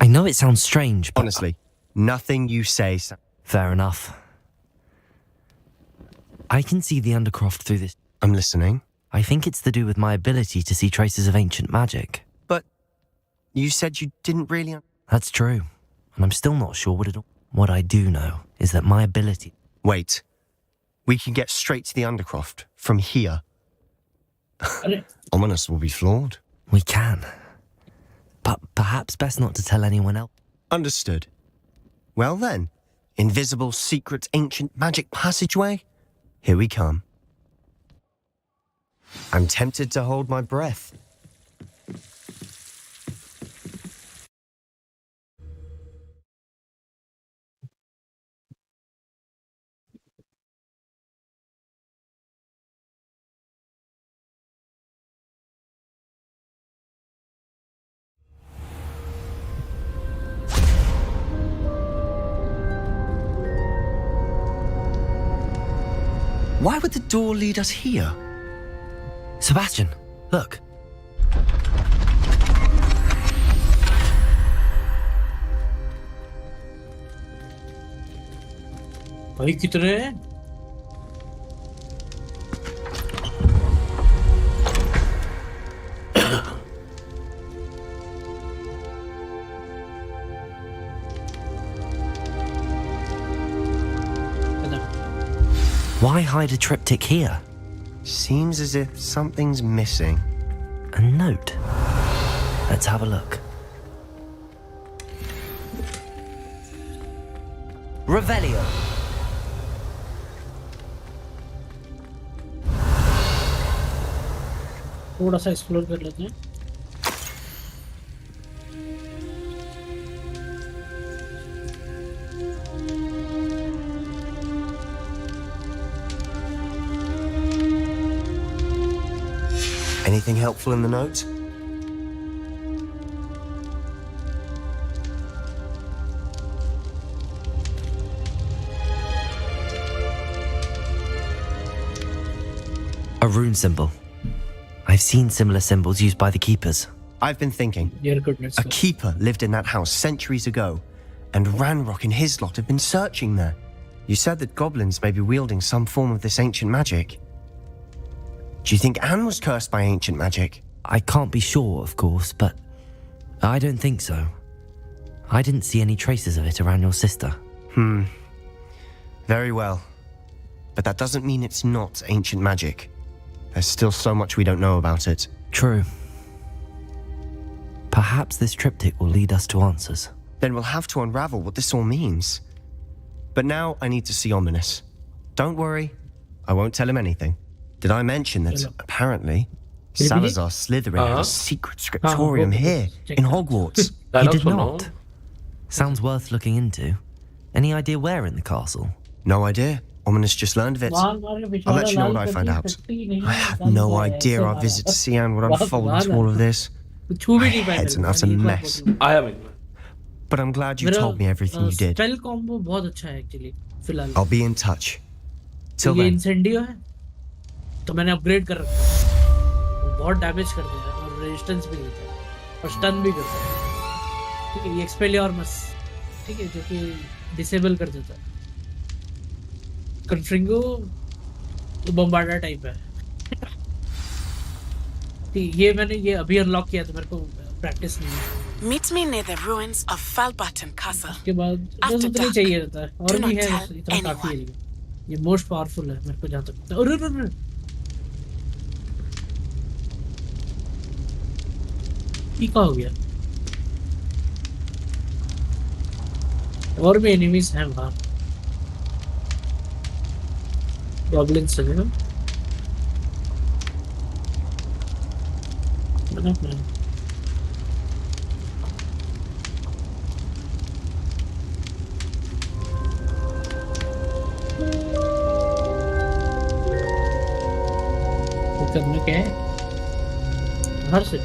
I know it sounds strange, but... Honestly, nothing you say... Fair enough. I can see the Undercroft through this... I'm listening. I think it's to do with my ability to see traces of ancient magic. But you said you didn't really... That's true. And I'm still not sure what it... What I do know is that my ability... Wait. We can get straight to the Undercroft from here. Ominous will be flawed. We can. But perhaps best not to tell anyone else. Understood. Well then, invisible, secret, ancient magic passageway? Here we come. I'm tempted to hold my breath. Why would the door lead us here? Sebastian, look. भाई कितने हैं? Why hide a triptych here? Seems as if something's missing. A note. Let's have a look. Revelio. थोड़ा सा explore कर लेते हैं. Anything helpful in the note? A rune symbol. I've seen similar symbols used by the keepers. I've been thinking. Your goodness. A keeper lived in that house centuries ago, and Ranrock and his lot have been searching there. You said that goblins may be wielding some form of this ancient magic. Do you think Anne was cursed by ancient magic? I can't be sure, of course, but I don't think so. I didn't see any traces of it around your sister. Very well. But that doesn't mean it's not ancient magic. There's still so much we don't know about it. True. Perhaps this triptych will lead us to answers. Then we'll have to unravel what this all means. But now I need to see Ominous. Don't worry, I won't tell him anything. Did I mention that apparently Salazar Slytherin had a secret scriptorium here in Hogwarts? He did not. Sounds worth looking into. Any idea where in the castle? No idea. Ominous just learned of it. I'll let you know what I find out. I have no idea our visit to Sian would unfold into all of this. My head's an utter mess. But I'm glad you told me everything you did. Spell combo बहुत अच्छा है actually. फिलहाल. I'll be in touch. Till ये then. इंसेंडियो है. तो मैंने upgrade कर रखा है. बहुत डैमेज करते हैं और रेजिस्टेंस भी देता है और स्टन भी करता है. ठीक है ये एक्सपेलियोर्मस. ठीक है जो कि डिसेबल कर देता है. कन्फ्रिंगो तो बम्बार्डर टाइप है. ये मैंने ये अभी अनलॉक किया तो मेरे को प्रैक्टिस नहीं है. Meet me near the ruins of Falbaton Castle. के बाद बस उतना ही चाहिए रहता है और भी है इतना काफी है. ये मोस्ट पावरफुल है मेरे को जहाँ तक. अरे ये क्या हो गया? और भी एनिमीज हैं वहाँ. गॉब्लिन्स हैं ना? करना क्या है? बाहर से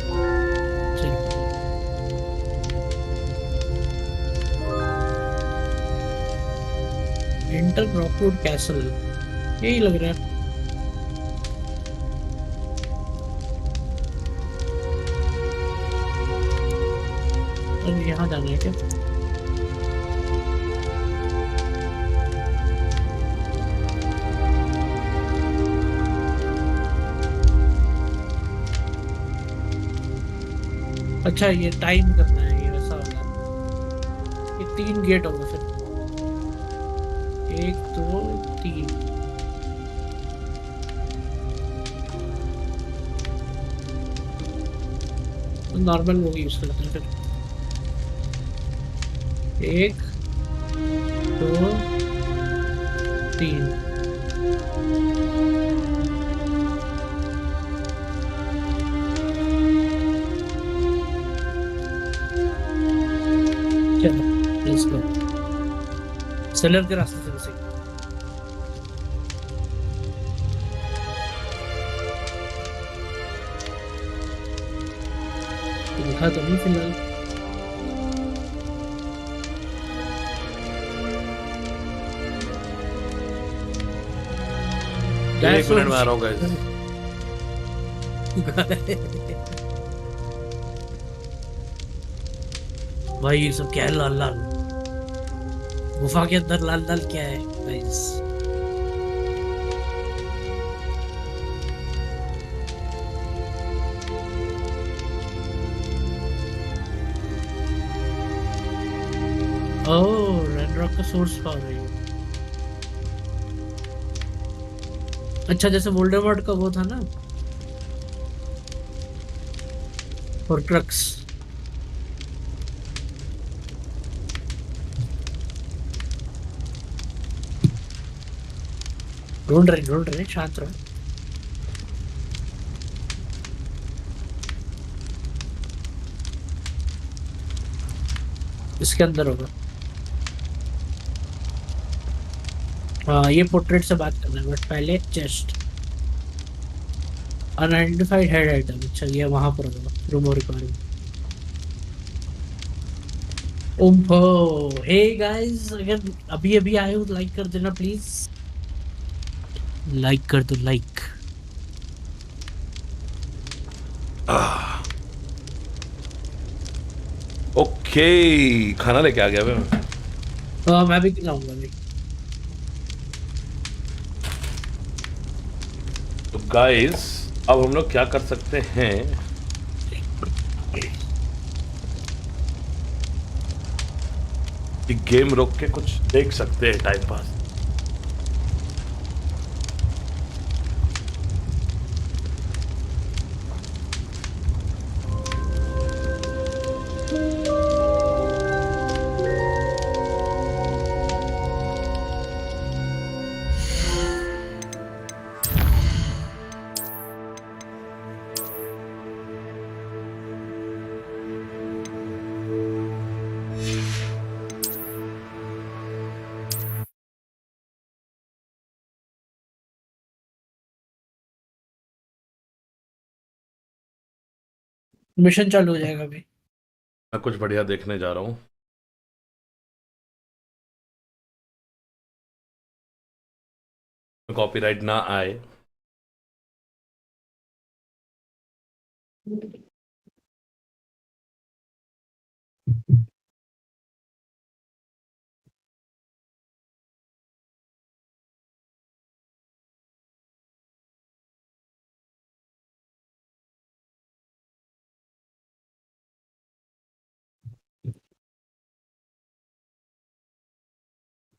इंटर ब्रॉकवुड कैसल यही लग रहा है. अब यहाँ जाना है क्या? अच्छा ये टाइम करना है. ये वैसा होगा. ये 3 गेट होगा फिर. 1 2 3. तो नॉर्मल वो यूज करते हैं फिर. 1 2 3. चलो लेट्स गो. सेलर के रास्ते से वैसे दिखा तो नहीं फिलहाल. एक मिनट में आ रहा हूँ गाइस। भाई ये सब क्या है? लाल लाल गुफा के अंदर लाल लाल क्या है गाइस? ओह, रेड रॉक का सोर्स पा रही हूँ। अच्छा, जैसे वोल्डेमॉर्ट का वो था ना, और क्रक्स। ढूंढ रहे, शांत रहो। इसके अंदर होगा। हाँ, ये पोर्ट्रेट से बात करना है, बट पहले चेस्ट। Unidentified head item. अच्छा, ये वहां पर होगा। Room requirement. ओम्फो, हे गाइस, अगर अभी अभी आए हो लाइक कर देना प्लीज। लाइक कर दो, लाइक। ओके, खाना लेके आ गया मैं भी खिलाऊंगा अभी। तो गाइस, अब हम लोग क्या कर सकते हैं? कि गेम रोक के कुछ देख सकते हैं, टाइम पास। मिशन चालू हो जाएगा अभी। मैं कुछ बढ़िया देखने जा रहा हूँ। कॉपीराइट ना आए।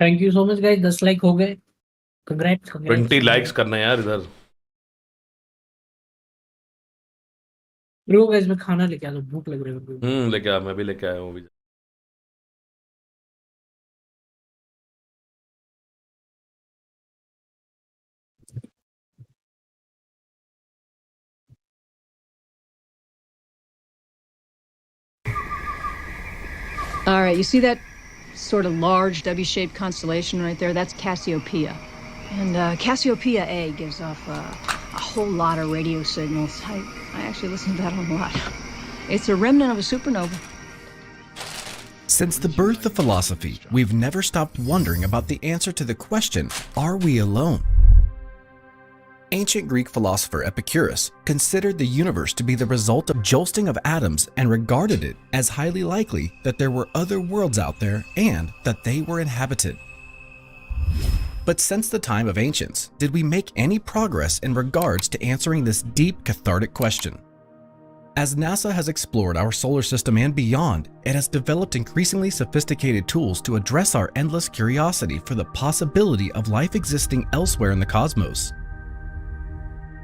Thank you so much guys, 10 like हो गए। कंग्रेट्स 20 लाइक्स करना है यार इधर। रुको गाइस, मैं खाना लेके आता हूँ, भूख लग रही है। लेके आ, मैं भी लेके आया हूँ अभी। All right, you see that sort of large W-shaped constellation right there? That's Cassiopeia. And Cassiopeia A gives off a whole lot of radio signals. I actually listen to that a lot. It's a remnant of a supernova. Since the birth of philosophy, we've never stopped wondering about the answer to the question, are we alone? Ancient Greek philosopher Epicurus considered the universe to be the result of jolting of atoms and regarded it as highly likely that there were other worlds out there and that they were inhabited. But since the time of ancients, did we make any progress in regards to answering this deep cathartic question? As NASA has explored our solar system and beyond, it has developed increasingly sophisticated tools to address our endless curiosity for the possibility of life existing elsewhere in the cosmos.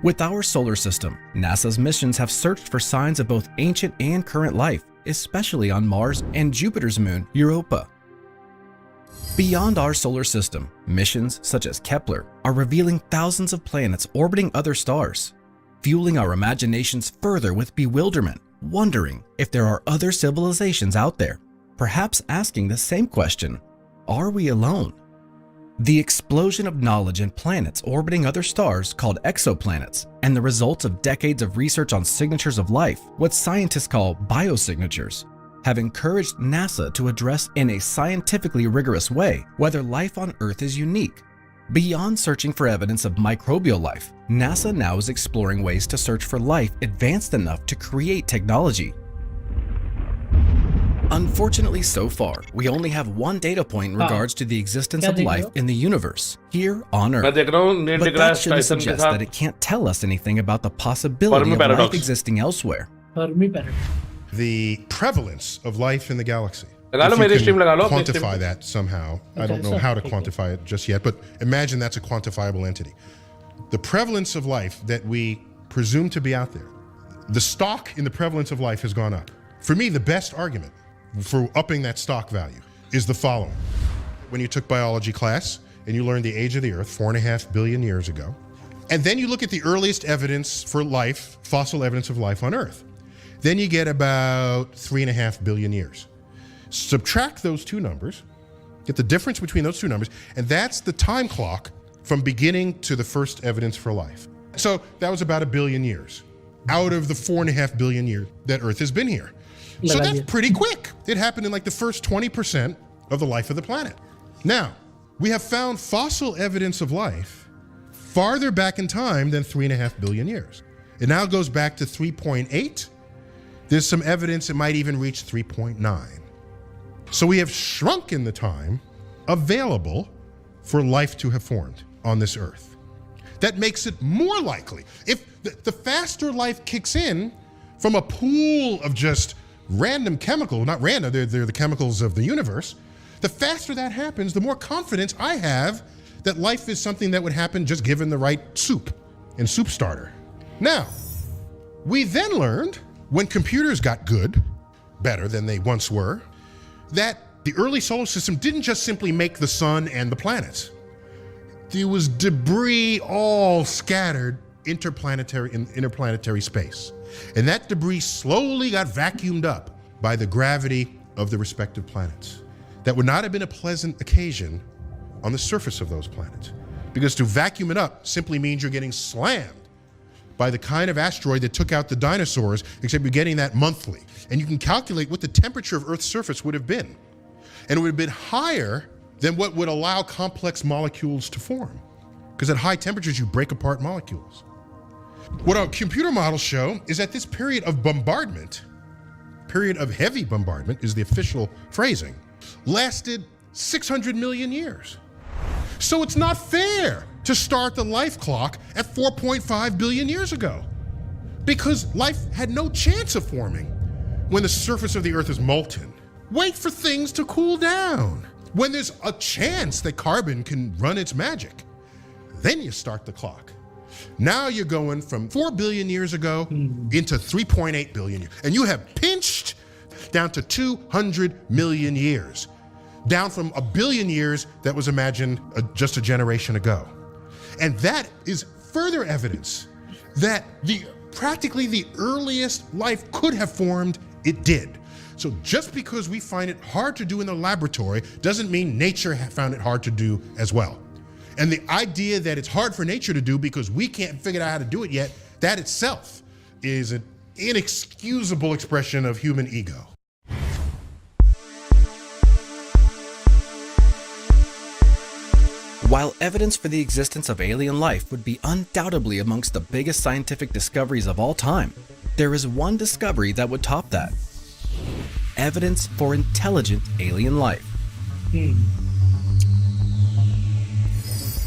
With our solar system, NASA's missions have searched for signs of both ancient and current life, especially on Mars and Jupiter's moon, Europa. Beyond our solar system, missions such as Kepler are revealing thousands of planets orbiting other stars, fueling our imaginations further with bewilderment, wondering if there are other civilizations out there, perhaps asking the same question, are we alone? The explosion of knowledge in planets orbiting other stars called exoplanets and the results of decades of research on signatures of life, what scientists call biosignatures, have encouraged NASA to address in a scientifically rigorous way whether life on Earth is unique, Beyond searching for evidence of microbial life, NASA now is exploring ways to search for life advanced enough to create technology. Unfortunately, so far, we only have one data point in regards to the existence of life in the universe, here on Earth. But that shouldn't suggest that it can't tell us anything about the possibility of life existing elsewhere. The prevalence of life in the galaxy. If you can quantify that somehow. I don't know how to quantify it just yet, but imagine that's a quantifiable entity. The prevalence of life that we presume to be out there, the stock in the prevalence of life has gone up. For me, the best argument for upping that stock value is the following. When you took biology class and you learned the age of the Earth 4.5 billion years ago, and then you look at the earliest evidence for life, fossil evidence of life on Earth, then you get about 3.5 billion years. Subtract those two numbers, get the difference between those two numbers, and that's the time clock from beginning to the first evidence for life. So that was about 1 billion years out of the 4.5 billion years that Earth has been here. So that's pretty quick. It happened in like the first 20% of the life of the planet. Now, we have found fossil evidence of life farther back in time than 3.5 billion years. It now goes back to 3.8. There's some evidence it might even reach 3.9. So we have shrunken the time available for life to have formed on this Earth. That makes it more likely. If the faster life kicks in from a pool of just random chemicals, not random, they're the chemicals of the universe, the faster that happens, the more confidence I have that life is something that would happen just given the right soup and soup starter. Now, we then learned when computers got good, better than they once were, that the early solar system didn't just simply make the sun and the planets. There was debris all scattered in interplanetary space. And that debris slowly got vacuumed up by the gravity of the respective planets. That would not have been a pleasant occasion on the surface of those planets, because to vacuum it up simply means you're getting slammed by the kind of asteroid that took out the dinosaurs, except you're getting that monthly. And you can calculate what the temperature of Earth's surface would have been. And it would have been higher than what would allow complex molecules to form. Because at high temperatures, you break apart molecules. What our computer models show is that this period of bombardment, period of heavy bombardment is the official phrasing, lasted 600 million years. So it's not fair to start the life clock at 4.5 billion years ago, because life had no chance of forming when the surface of the Earth is molten. Wait for things to cool down. When there's a chance that carbon can run its magic, then you start the clock. Now you're going from 4 billion years ago into 3.8 billion years, and you have pinched down to 200 million years, down from 1 billion years that was imagined just a generation ago. And that is further evidence that practically the earliest life could have formed, it did. So just because we find it hard to do in the laboratory doesn't mean nature found it hard to do as well. And the idea that it's hard for nature to do because we can't figure out how to do it yet, that itself is an inexcusable expression of human ego. While evidence for the existence of alien life would be undoubtedly amongst the biggest scientific discoveries of all time, there is one discovery that would top that. Evidence for intelligent alien life.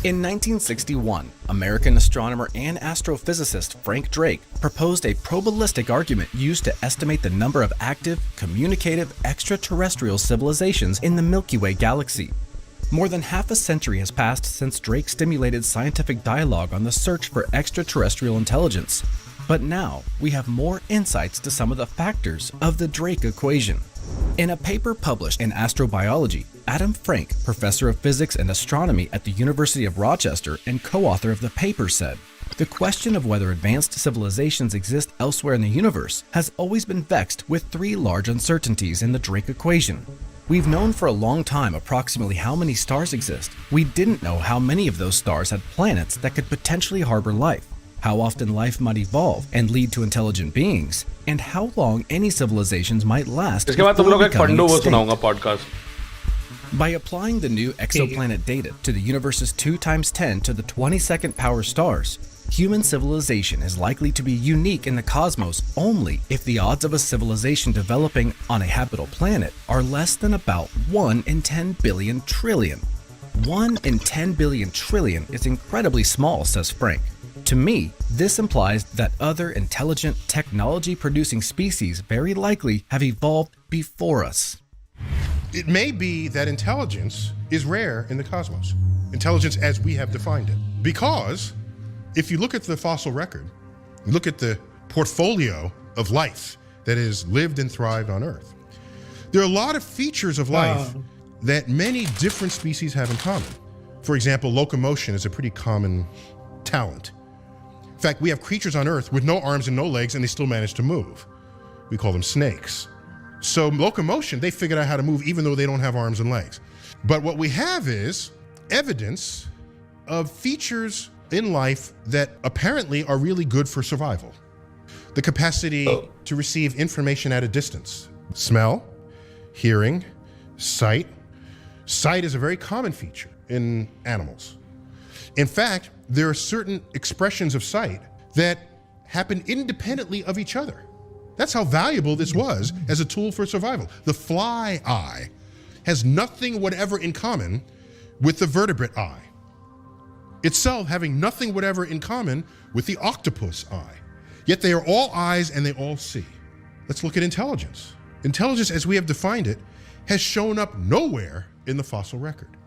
In 1961, American astronomer and astrophysicist Frank Drake proposed a probabilistic argument used to estimate the number of active, communicative extraterrestrial civilizations in the Milky Way galaxy. More than half a century has passed since Drake stimulated scientific dialogue on the search for extraterrestrial intelligence. But now, we have more insights to some of the factors of the Drake equation. In a paper published in Astrobiology, Adam Frank, professor of physics and astronomy at the University of Rochester and co-author of the paper, said, "The question of whether advanced civilizations exist elsewhere in the universe has always been vexed with three large uncertainties in the Drake equation. We've known for a long time approximately how many stars exist. We didn't know how many of those stars had planets that could potentially harbor life, how often life might evolve and lead to intelligent beings, and how long any civilizations might last before becoming extinct." By applying the new exoplanet data to the universe's 2 × 10 to the 22nd power stars, human civilization is likely to be unique in the cosmos only if the odds of a civilization developing on a habitable planet are less than about 1 in 10 billion trillion. 1 in 10 billion trillion is incredibly small, says Frank. To me, this implies that other intelligent, technology-producing species very likely have evolved before us. It may be that intelligence is rare in the cosmos, intelligence as we have defined it. Because if you look at the fossil record, you look at the portfolio of life that has lived and thrived on Earth, there are a lot of features of life that many different species have in common. For example, locomotion is a pretty common talent. In fact, we have creatures on Earth with no arms and no legs, and they still manage to move. We call them snakes. So locomotion, they figured out how to move even though they don't have arms and legs. But what we have is evidence of features in life that apparently are really good for survival. The capacity to receive information at a distance. Smell, hearing, sight. Sight is a very common feature in animals. In fact, there are certain expressions of sight that happen independently of each other. That's how valuable this was as a tool for survival. The fly eye has nothing whatever in common with the vertebrate eye. Itself having nothing whatever in common with the octopus eye. Yet they are all eyes and they all see. Let's look at intelligence. Intelligence as we have defined it has shown up nowhere in the fossil record,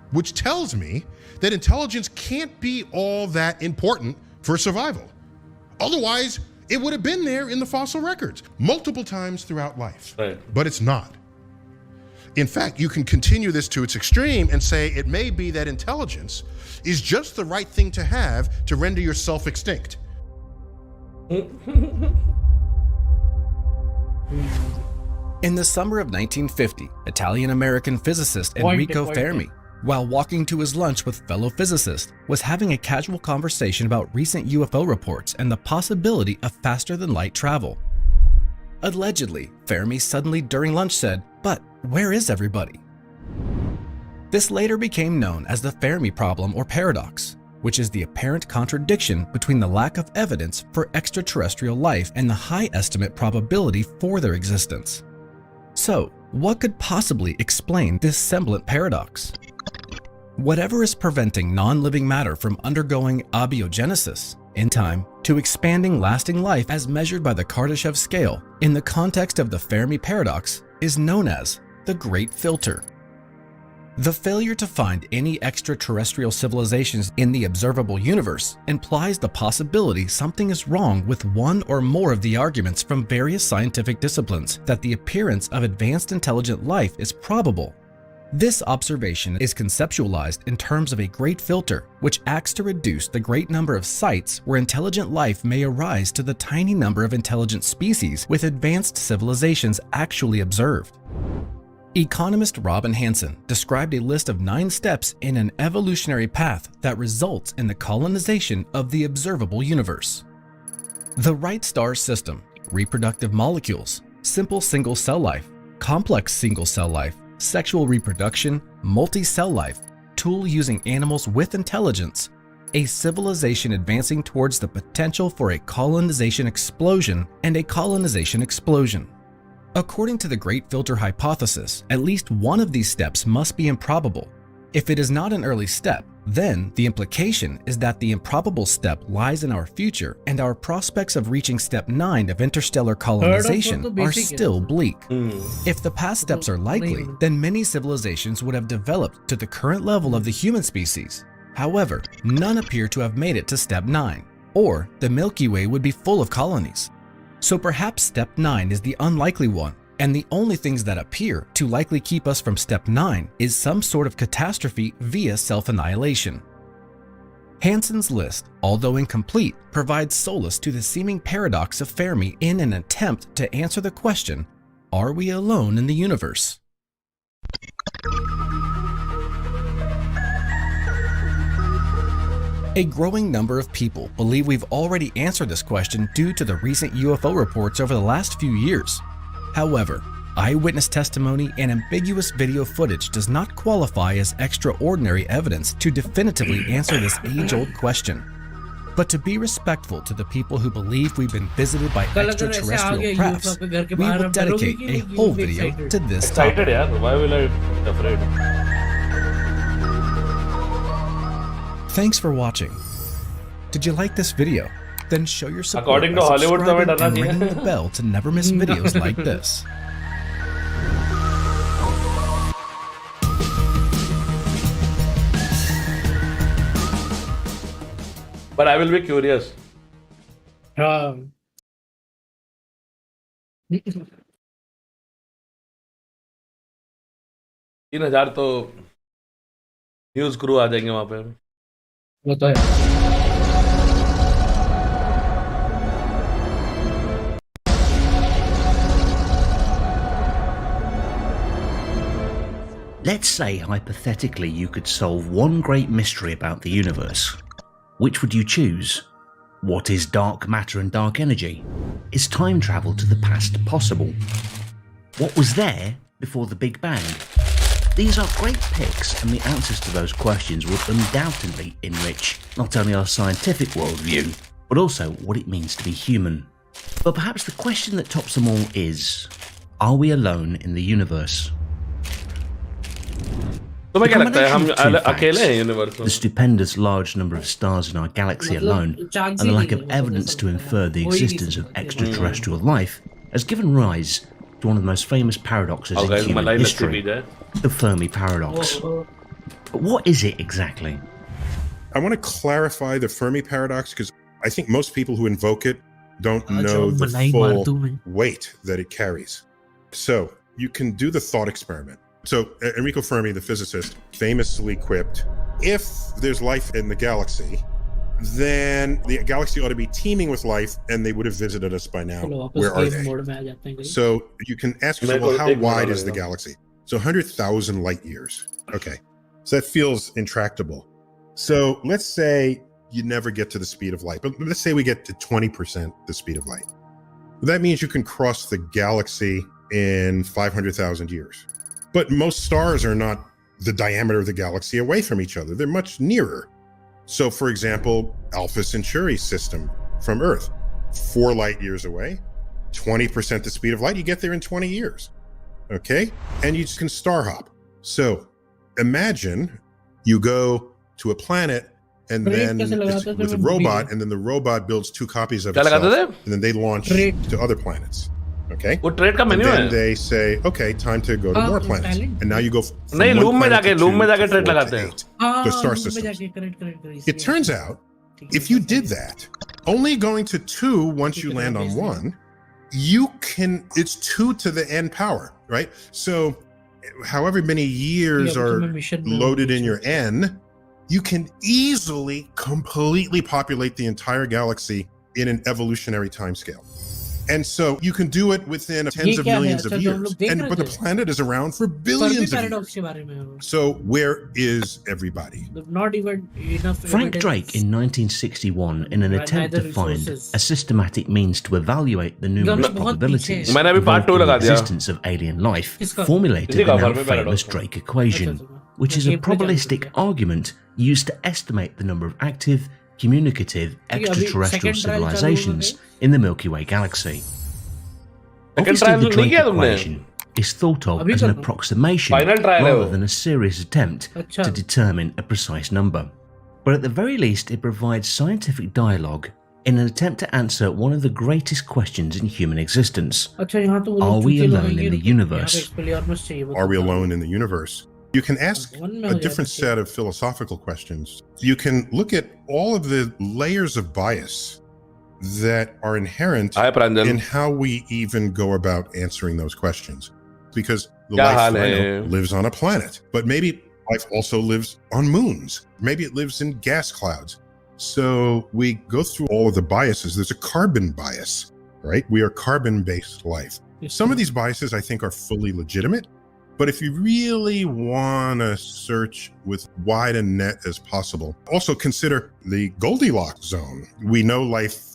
which tells me that intelligence can't be all that important for survival. Otherwise, it would have been there in the fossil records multiple times throughout life, but it's not. In fact, you can continue this to its extreme and say it may be that intelligence is just the right thing to have to render yourself extinct. In the summer of 1950, Italian-American physicist Enrico Fermi, while walking to his lunch with fellow physicists, was having a casual conversation about recent UFO reports and the possibility of faster-than-light travel. Allegedly, Fermi suddenly during lunch said, "But where is everybody?" This later became known as the Fermi problem or paradox, which is the apparent contradiction between the lack of evidence for extraterrestrial life and the high estimate probability for their existence. So, what could possibly explain this semblant paradox? Whatever is preventing non-living matter from undergoing abiogenesis in time to expanding lasting life as measured by the Kardashev scale in the context of the Fermi paradox is known as the Great Filter. The failure to find any extraterrestrial civilizations in the observable universe implies the possibility something is wrong with one or more of the arguments from various scientific disciplines that the appearance of advanced intelligent life is probable. This observation is conceptualized in terms of a great filter, which acts to reduce the great number of sites where intelligent life may arise to the tiny number of intelligent species with advanced civilizations actually observed. Economist Robin Hanson described a list of 9 steps in an evolutionary path that results in the colonization of the observable universe. The right star system, reproductive molecules, simple single-cell life, complex single-cell life, sexual reproduction, multi-cell life, tool using animals with intelligence, a civilization advancing towards the potential for a colonization explosion, and a colonization explosion. According to the Great Filter hypothesis, at least one of these steps must be improbable. If it is not an early step, then the implication is that the improbable step lies in our future and our prospects of reaching step 9 of interstellar colonization are still bleak. If the past steps are likely, then many civilizations would have developed to the current level of the human species. However, none appear to have made it to step 9, or the Milky Way would be full of colonies. So perhaps step 9 is the unlikely one, and the only things that appear to likely keep us from step 9 is some sort of catastrophe via self-annihilation. Hanson's list, although incomplete, provides solace to the seeming paradox of Fermi in an attempt to answer the question, are we alone in the universe? A growing number of people believe we've already answered this question due to the recent UFO reports over the last few years. However, Eyewitness testimony and ambiguous video footage does not qualify as extraordinary evidence to definitively answer this age-old question. But to be respectful to the people who believe we've been visited by extraterrestrial crafts, we will dedicate a whole video to this topic. Excited, yaar. Why will I be afraid? Thanks for watching. Did you like this video? Then show your support According to by Hollywood, subscribing तो and मैं ringing the bell to never miss videos like this. But I will be curious. 3,000 तो news crew आ जाएंगे वहां पे. वो तो है. Let's say hypothetically you could solve one great mystery about the universe. Which would you choose? What is dark matter and dark energy? Is time travel to the past possible? What was there before the Big Bang? These are great picks, and the answers to those questions would undoubtedly enrich not only our scientific worldview, but also what it means to be human. But perhaps the question that tops them all is, are we alone in the universe? The stupendous large number of stars in our galaxy alone, and the lack of evidence to infer the existence of extraterrestrial life, has given rise to one of the most famous paradoxes in human history, the Fermi paradox. But what is it exactly? I want to clarify the Fermi paradox because I think most people who invoke it don't know the full weight that it carries. So you can do the thought experiment. So Enrico Fermi, the physicist, famously quipped, if there's life in the galaxy, then the galaxy ought to be teeming with life and they would have visited us by now. Where are they? So you can ask yourself, well, how wide is the galaxy? So 100,000 light years. Okay. So that feels intractable. So let's say you never get to the speed of light, but let's say we get to 20% the speed of light. That means you can cross the galaxy in 500,000 years. But most stars are not the diameter of the galaxy away from each other. They're much nearer. So for example, Alpha Centauri's system from Earth, 4 light years away, 20% the speed of light, you get there in 20 years. Okay? And you can star hop. So imagine you go to a planet and then with a robot, and then the robot builds 2 copies of itself, and then they launch to other planets. Okay. And then they say, okay, time to go to more planets. And now you go from one planet to 2 to 8, the star system. It turns out, if you did that, only going to 2 once you land on 1, it's 2 to the n power, right? So however many years are loaded in your n, you can easily completely populate the entire galaxy in an evolutionary timescale. And so you can do it within tens of millions of years. But the planet is around for billions of years. So where is everybody? Not even enough. Frank Drake in 1961, in an attempt to find a systematic means to evaluate the numerous probabilities involved in the existence of alien life, formulated the now famous Drake equation, which is a probabilistic argument used to estimate the number of active, communicative extraterrestrial civilizations in the Milky Way galaxy. Obviously, the Drake equation is thought of as an approximation rather than a serious attempt to determine a precise number. But at the very least, it provides scientific dialogue in an attempt to answer one of the greatest questions in human existence. Are we alone in the universe? Are we alone in the universe? You can ask a different set of philosophical questions. You can look at all of the layers of bias that are inherent in how we even go about answering those questions. Because the life I know lives on a planet, but maybe life also lives on moons. Maybe it lives in gas clouds. So we go through all of the biases. There's a carbon bias, right? We are carbon-based life. Some of these biases I think are fully legitimate. But if you really want to search with wide a net as possible, also consider the Goldilocks zone. We know life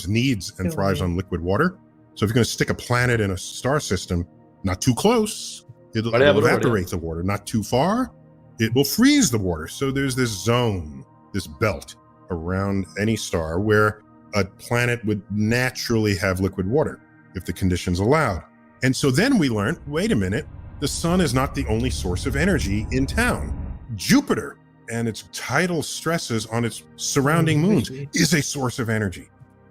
needs and thrives on liquid water. So if you're going to stick a planet in a star system, Not too close, it'll evaporate the water. Not too far, it will freeze the water. So there's this zone, this belt around any star where a planet would naturally have liquid water if the conditions allowed. And so then we learned, wait a minute, the sun is not the only source of energy in town. Jupiter and its tidal stresses on its surrounding moons is a source of energy.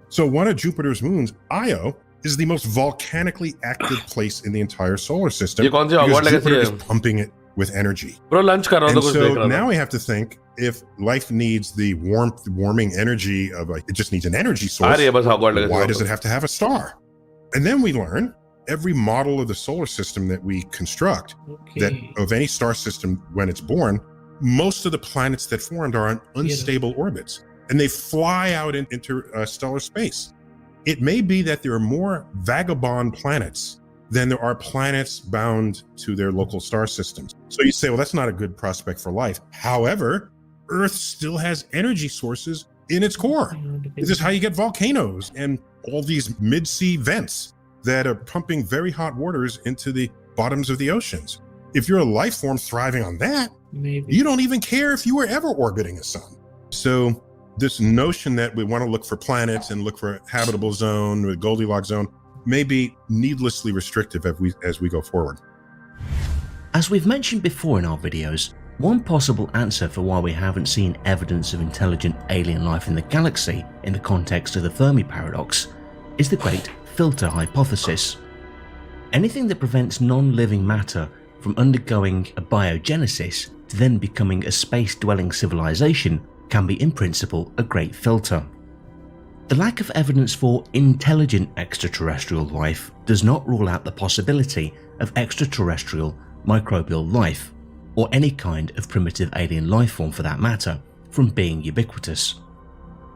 So one of Jupiter's moons, Io, is the most volcanically active place in the entire solar system because Jupiter is pumping it with energy. And so now we have to think, if life needs the warming energy of it just needs an energy source, why does it have to have a star? And then we learn every model of the solar system that we construct, that of any star system when it's born, most of the planets that formed are on unstable orbits, and they fly out in interstellar space. It may be that there are more vagabond planets than there are planets bound to their local star systems. So you say, well, that's not a good prospect for life. However, Earth still has energy sources in its core. This is how you get volcanoes and all these mid-sea vents that are pumping very hot waters into the bottoms of the oceans. If you're a life form thriving on that, you don't even care if you were ever orbiting a sun. So this notion that we want to look for planets and look for a habitable zone, or Goldilocks zone, may be needlessly restrictive as we go forward. As we've mentioned before in our videos, one possible answer for why we haven't seen evidence of intelligent alien life in the galaxy in the context of the Fermi paradox is the Great Filter hypothesis. Anything that prevents non-living matter from undergoing a biogenesis to then becoming a space-dwelling civilization can be in principle a great filter. The lack of evidence for intelligent extraterrestrial life does not rule out the possibility of extraterrestrial microbial life, or any kind of primitive alien life form for that matter, from being ubiquitous.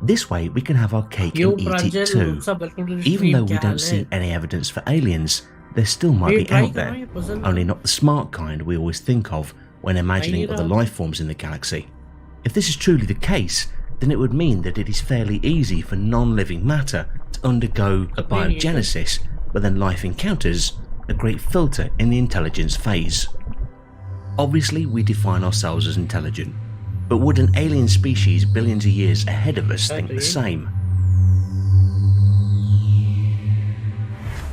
This way we can have our cake and eat it too. Even though we don't see any evidence for aliens, there still might be out there, only not the smart kind we always think of when imagining other life forms in the galaxy. If this is truly the case, then it would mean that it is fairly easy for non-living matter to undergo a biogenesis, but then life encounters a great filter in the intelligence phase. Obviously, we define ourselves as intelligent, but would an alien species billions of years ahead of us think the same?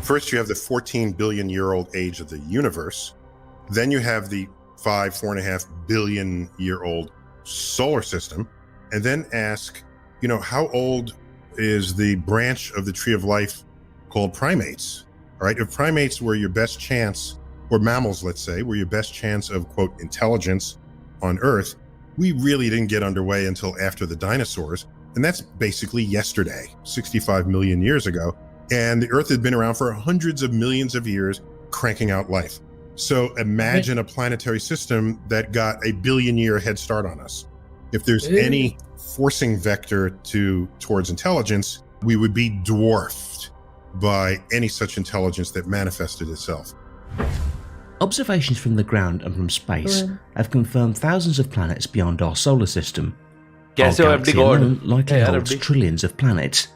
First, you have the 14 billion year old age of the universe. Then you have the 4.5 billion year old solar system. And then ask, how old is the branch of the tree of life called primates? All right, if primates were your best chance, or mammals, let's say, were your best chance of, quote, intelligence on Earth, we really didn't get underway until after the dinosaurs. And that's basically yesterday, 65 million years ago. And the Earth had been around for hundreds of millions of years, cranking out life. So imagine a planetary system that got a billion-year head start on us. If there's any forcing vector towards intelligence, we would be dwarfed by any such intelligence that manifested itself. Observations from the ground and from space have confirmed thousands of planets beyond our solar system. Our galaxy alone likely holds trillions of planets.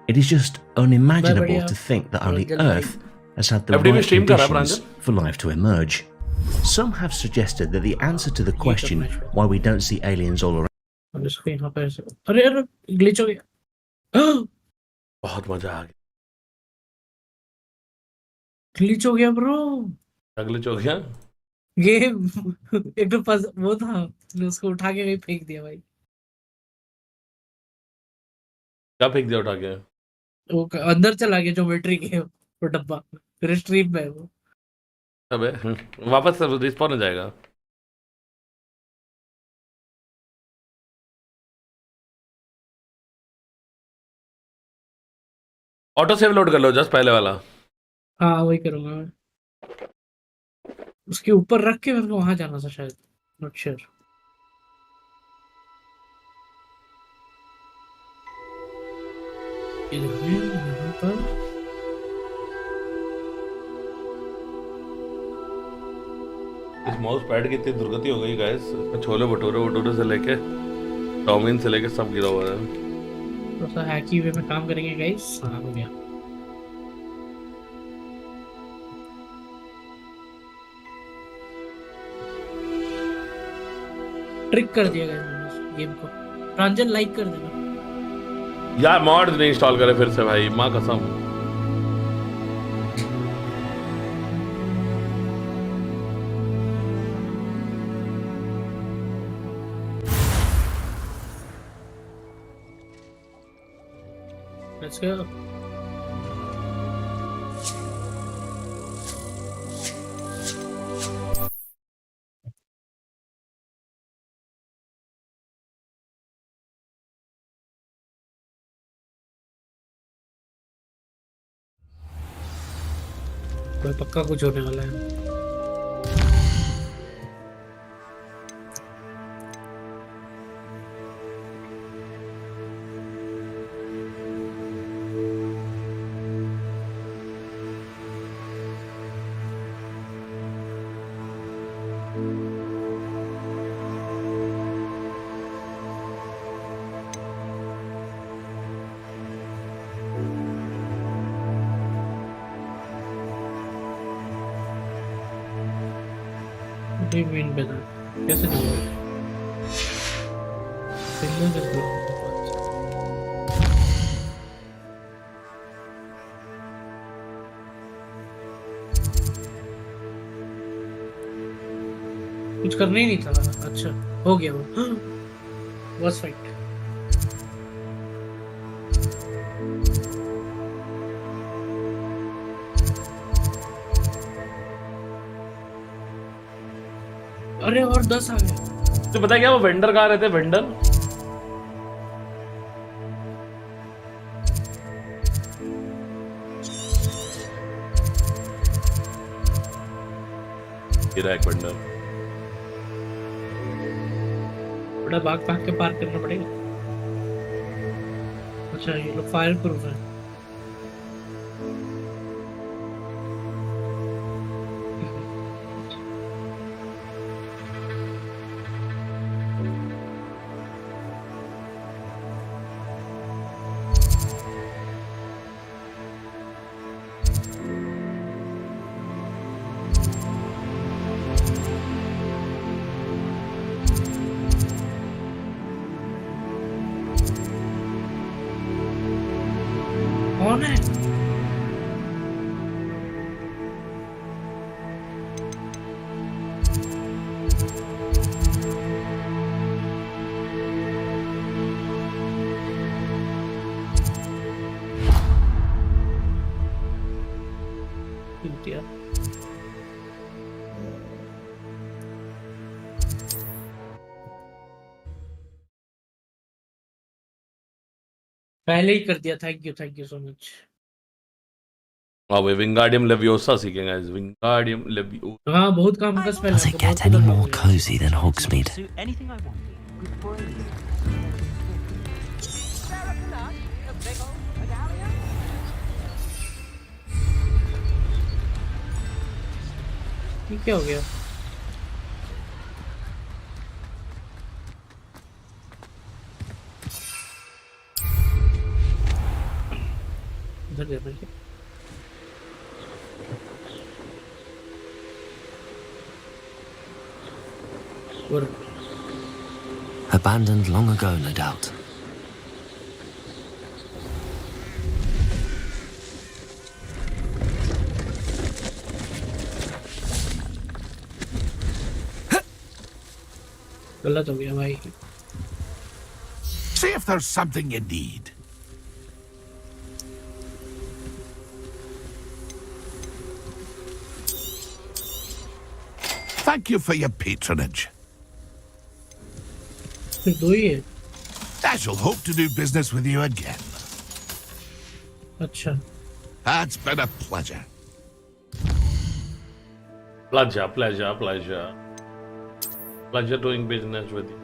It is just unimaginable to think that only Earth has had the right conditions for life to emerge. Some have suggested that the answer to the question why we don't see aliens all around glitch हो गया बहुत मजा आ गया glitch हो गया bro glitch हो गया game एक तो वो था उसको उठा के कहीं फेंक दिया भाई क्या फेंक दिया उठा के वो अंदर चला गया ज्योमेट्री के वो डब्बा फिर स्ट्रीम में वो अबे वापस रिस्पॉन हो जाएगा ऑटो सेव लोड कर लो जस्ट पहले वाला हाँ वही करूंगा मैं उसके ऊपर रख के मेरे को वहां जाना था शायद नॉट श्योर यहाँ पर इस माउस पैड की इतनी दुर्गति हो गई गाइस इसमें छोले भटूरे से लेके चाउमीन से लेके सब गिरा हुआ है तो सा हैकी वे में काम करेंगे गाइस हाँ हो गया ट्रिक कर दिया गया मैंने गेम को। प्रांजल लाइक कर देना यार, मॉड्स नहीं इंस्टॉल करे फिर से भाई, माँ कसम। Let's go. कोई पक्का कुछ होने वाला है। मीन पे था कैसे कुछ करना ही नहीं था। अच्छा हो गया वो बस फाइट। अरे और 10 आ गए। तो पता क्या वो वेंडर कहाँ रहते? वेंडर गिरा एक वेंडर। बड़ा भाग के पार करना पड़ेगा। अच्छा ये लोग फायर प्रूफ है। कौन है? पहले ही कर दिया। Thank you so much. हाँ भाई, विंगार्डियम लेवियोसा सीखेंगे गाइस। Wingardium leviosa. हाँ बहुत काम का स्पेल है। Does it get any more cozy than Hogsmeade? ये क्या हो गया? इधर देखिए। Abandoned long ago, no doubt. गलत हो गया भाई। See if there's something you need. Thank you for your patronage. I shall hope to do business with you again. अच्छा। That's been a pleasure. Pleasure doing business with you.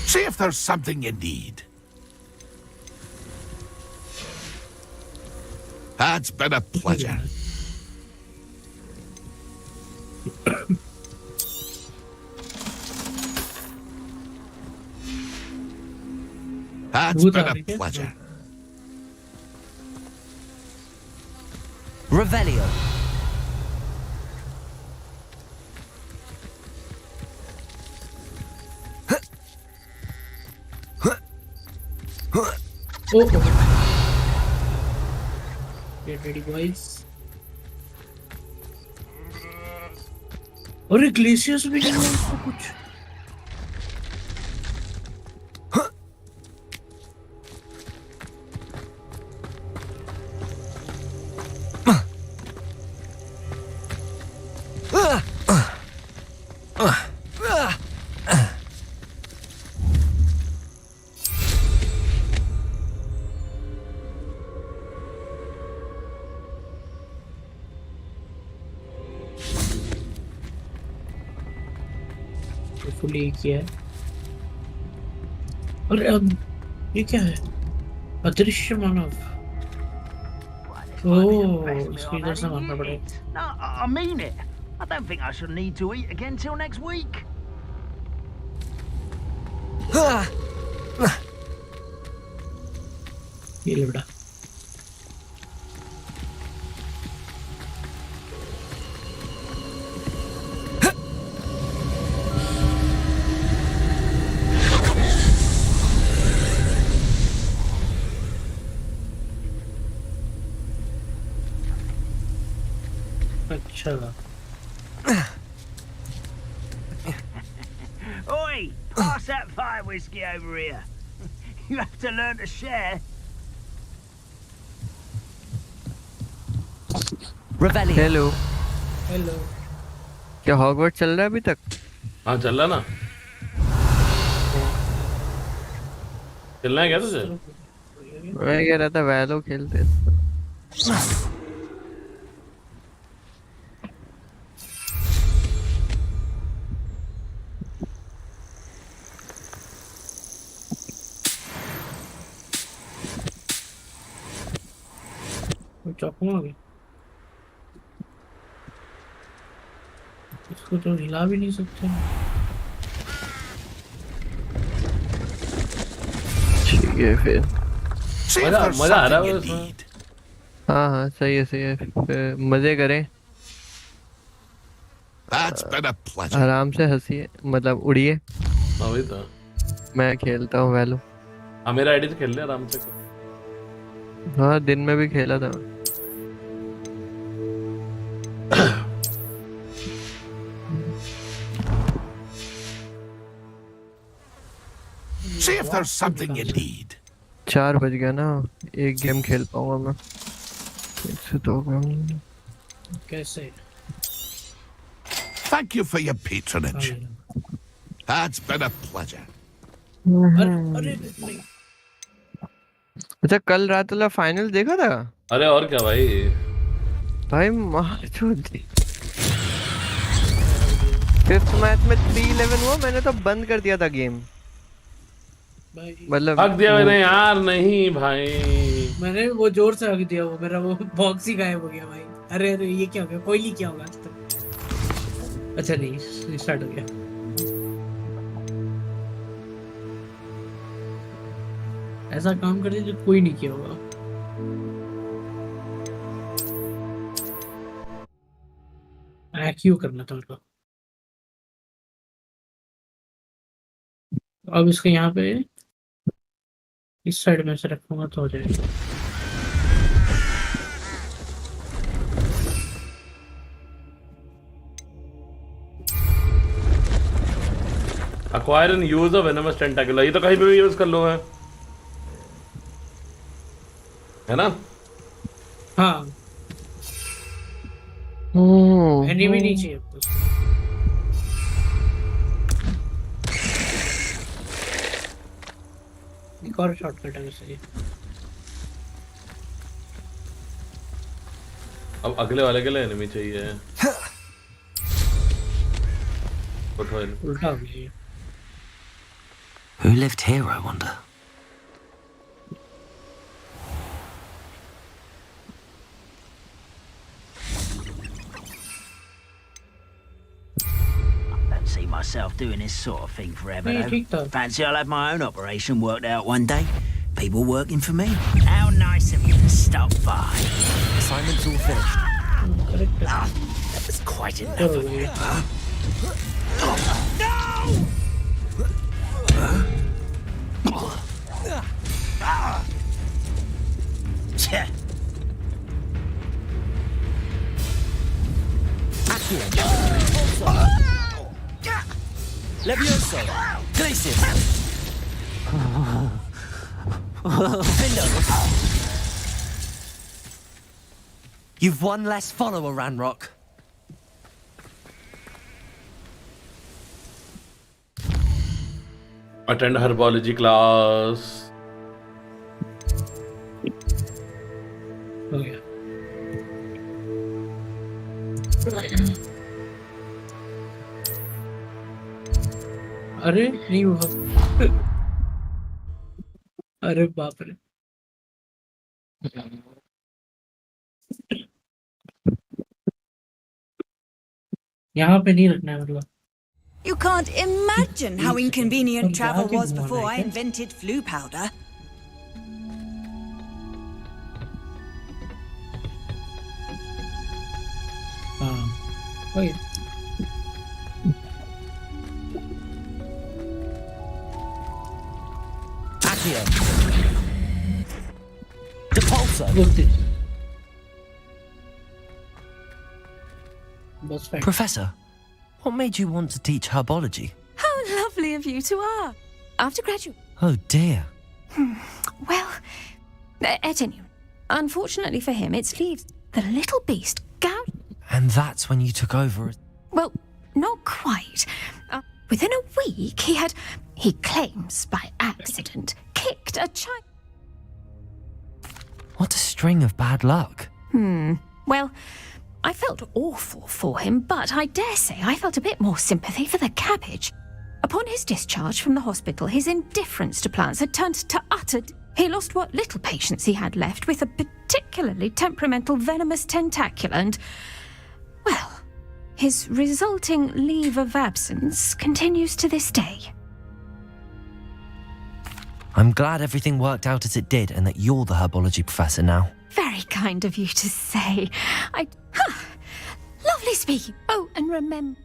See if there's something you need. That's been a pleasure. That's been a pleasure. Revelio. Get ready, boys. और glaciers भी नहीं है उसको कुछ. Fully किया है. और ये क्या है? अदृश्य मानव. ओह, इसको इधर से मारना पड़ेगा. No, I mean it. I don't think I shall need to eat again till next week. ये ले बेटा. अच्छा. Oi, pass that fire whiskey over here. You have to learn to share. Revelio. Hello. Hello. क्या Hogwarts चल रहा है अभी तक? हाँ चल रहा ना. चलना है क्या तुझे? मैं कह रहा था वैलो खेलते. चाकू आ गया. इसको तो हिला भी नहीं सकते. ठीक है फिर. मजा आ रहा है उसमें. हाँ सही है. फिर मजे करें. आराम से हंसिए, मतलब उड़िए. वही तो. मैं खेलता हूँ वैलो. हाँ मेरा आईडी से खेल ले आराम से. हाँ दिन में भी खेला था. See if there's something you need. 4 बज गया ना. एक गेम खेल पाऊंगा मैं. इससे तो कैसे? Thank you for your patronage. That's been a pleasure. अरे अच्छा कल रात वाला फाइनल देखा था? अरे और क्या भाई. भाई मार चोदी. 5th मैच में 3-11 हुआ. मैंने तो बंद कर दिया था गेम. मतलब हक दिया मैंने यार. नहीं भाई मैंने वो जोर से हक दिया. वो मेरा वो बॉक्स ही गायब हो गया भाई. अरे ये क्या हो गया? कोई नहीं क्या होगा आज तक. अच्छा नहीं स्टार्ट हो गया. ऐसा काम कर दिया जो कोई नहीं किया होगा. क्यों करना था उनको. अब इसको यहाँ पे इस साइड में से रखूंगा तो हो जाएगा. Acquire and use a venomous tentacle. ये तो कहीं पे भी यूज कर लो है ना. हाँ एनिमी नहीं चाहिए. एक और शॉर्टकट है वैसे. अब अगले वाले के लिए एनिमी चाहिए. उल्टा हो गया. Who lived here, I wonder? I don't see myself doing this sort of thing forever, ठीक though. था. Fancy I'll have my own operation worked out one day. People working for me. How nice of you to stop by. Assignment's all finished. That was quite enough of you. Levioso! Glacius! You've one less follower, Ranrock. Attend herbology class. हो गया. अरे नहीं हुआ. अरे बाप रे. यहाँ पे नहीं रखना है मतलब. You can't imagine how inconvenient travel was before I invented flu powder. Oh yeah. Accio. Depulso. Professor, what made you want to teach herbology? How lovely of you to ask. After graduate. Oh dear. Well, at any rate, unfortunately for him, it's leaves the little beast gouged. And that's when you took over. Well, not quite. Within a week, he claims by accident, kicked a child. What a string of bad luck. Well, I felt awful for him, but I dare say I felt a bit more sympathy for the cabbage. Upon his discharge from the hospital, his indifference to plants had turned to utter... He lost what little patience he had left with a particularly temperamental venomous tentacula and... Well, his resulting leave of absence continues to this day. I'm glad everything worked out as it did and that you're the herbology professor now. Very kind of you to say. Lovely speaking. Oh, and remember...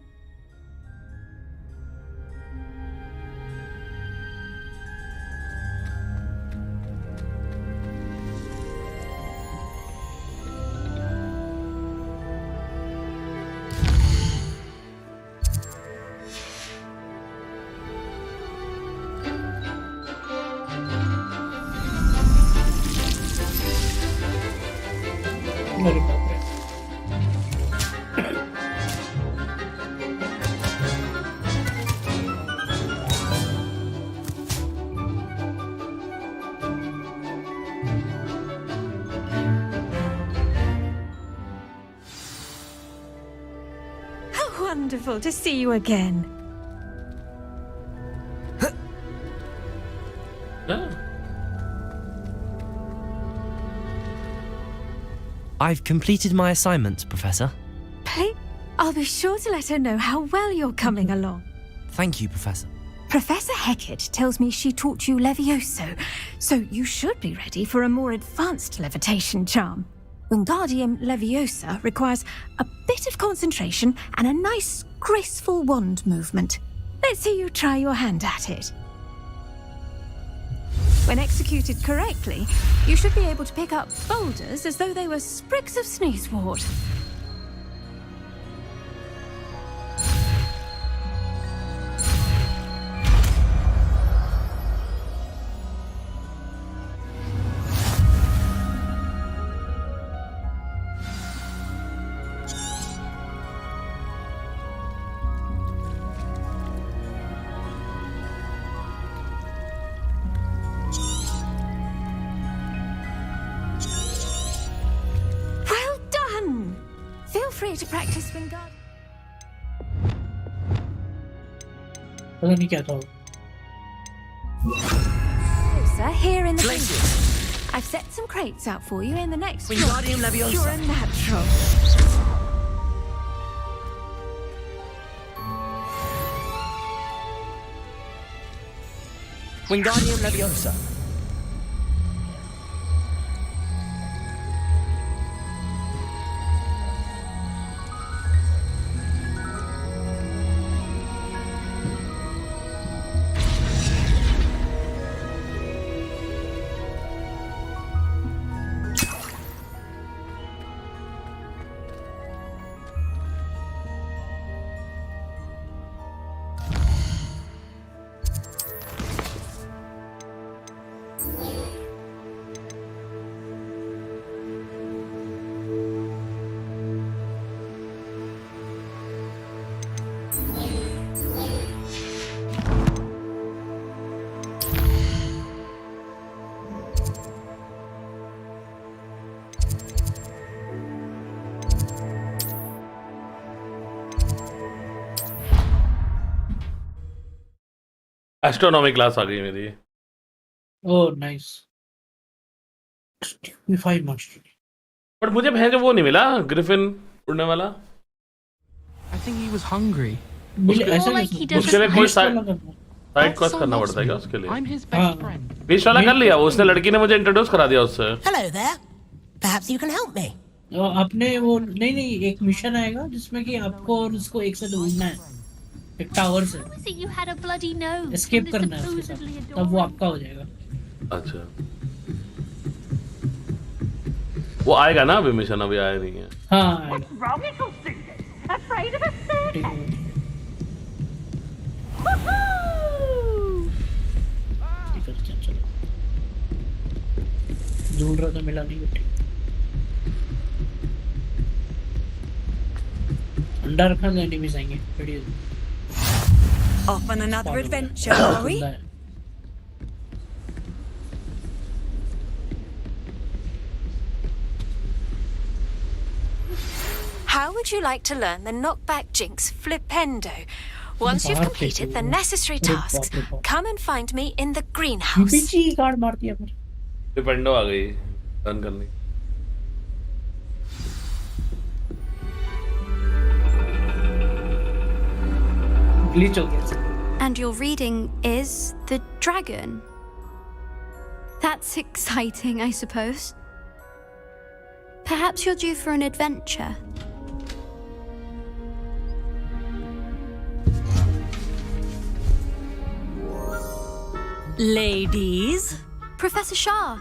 अरे बाप रे. How wonderful to see you again. I've completed my assignment, Professor. Please, I'll be sure to let her know how well you're coming along. Thank you, Professor. Professor Hecat tells me she taught you Levioso, so you should be ready for a more advanced levitation charm. Wingardium Leviosa requires a bit of concentration and a nice, graceful wand movement. Let's see you try your hand at it. When executed correctly, you should be able to pick up boulders as though they were sprigs of sneezewort. Free to practice Wingardium. पता नहीं क्या था. Sir, here in the basement. I've set some crates out for you in the next room. Wingardium Leviosa. You're a natural. Wingardium Leviosa. Astronomy class आ गई मेरी। Oh nice. Stupefy master. But मुझे भैंस वो नहीं मिला ग्रिफिन उड़ने वाला। I think he was hungry. उसके लिए कोई साइड क्वेस्ट करना पड़ता है क्या उसके लिए? I'm his best friend. बीच वाला कर लिया, उसने लड़की ने मुझे इंट्रोड्यूस करा दिया उससे। Hello there. Perhaps you can help me. आपने वो नहीं एक मिशन आएगा जिसमें कि आपको और उसको एक साथ ढूंढना है एक टावर से। एस्केप करना है उसके साथ, तब वो आपका हो जाएगा। अच्छा वो आएगा ना अभी? मिशन अभी आया नहीं है। हाँ ढूंढ रहा था, मिला नहीं बेटे। अंडा रखा था, एनिमीज आएंगे। बढ़िया। Off on another adventure, are we? How would you like to learn the knockback jinx flipendo? Once you've completed the necessary tasks, come and find me in the greenhouse. Card मार दिया फिर। फ्लिपेंडो आ गई run करनी। Glitch हो गया। And your reading is The Dragon. That's exciting, I suppose. Perhaps you're due for an adventure. Ladies, Professor Shah.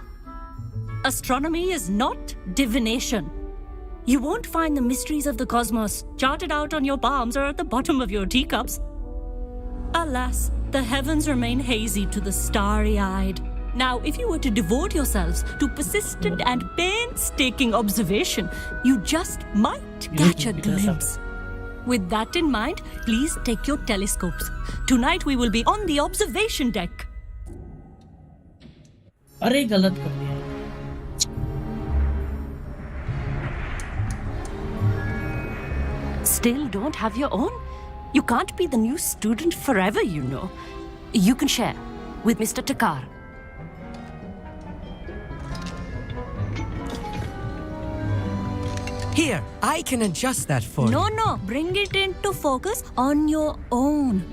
astronomy is not divination. You won't find the mysteries of the cosmos charted out on your palms or at the bottom of your teacups. Alas, the heavens remain hazy to the starry-eyed. Now, if you were to devote yourselves to persistent and painstaking observation, you just might catch a glimpse. With that in mind, please take your telescopes. Tonight we will be on the observation deck. अरे गलत कर दिया। Still don't have your own? You can't be the new student forever, you know. You can share with Mr. Takar. Here, I can adjust that for you. No, bring it into focus on your own.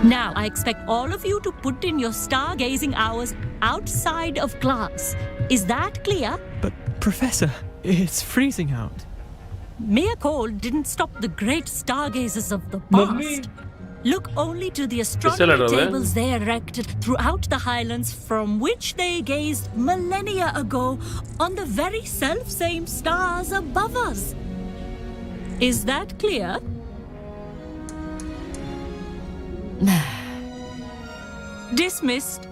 Now, I expect all of you to put in your stargazing hours outside of class. Is that clear? But, Professor, it's freezing out. Mere cold didn't stop the great stargazers of the past. Look only to the astronomy tables they erected throughout the highlands from which they gazed millennia ago on the very self-same stars above us. Is that clear? Dismissed.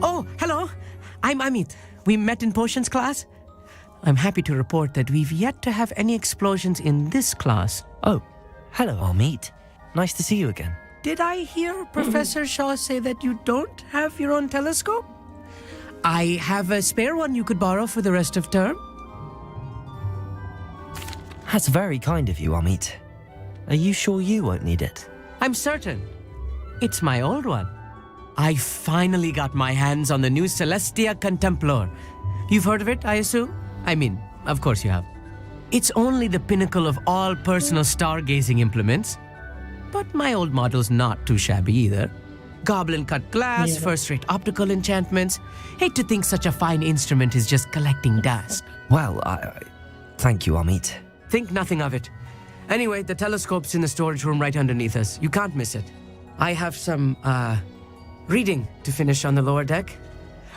Oh, hello. I'm Amit. We met in potions class. I'm happy to report that we've yet to have any explosions in this class. Oh, hello, Amit. Nice to see you again. Did I hear Professor Shaw say that you don't have your own telescope? I have a spare one you could borrow for the rest of term. That's very kind of you, Amit. Are you sure you won't need it? I'm certain. It's my old one. I finally got my hands on the new Celestia Contemplar. You've heard of it, I assume? I mean, of course you have. It's only the pinnacle of all personal stargazing implements. But my old model's not too shabby either. Goblin-cut glass, first-rate optical enchantments. Hate to think such a fine instrument is just collecting dust. Well, thank you, Amit. Think nothing of it. Anyway, the telescope's in the storage room right underneath us. You can't miss it. I have some, reading to finish on the lower deck.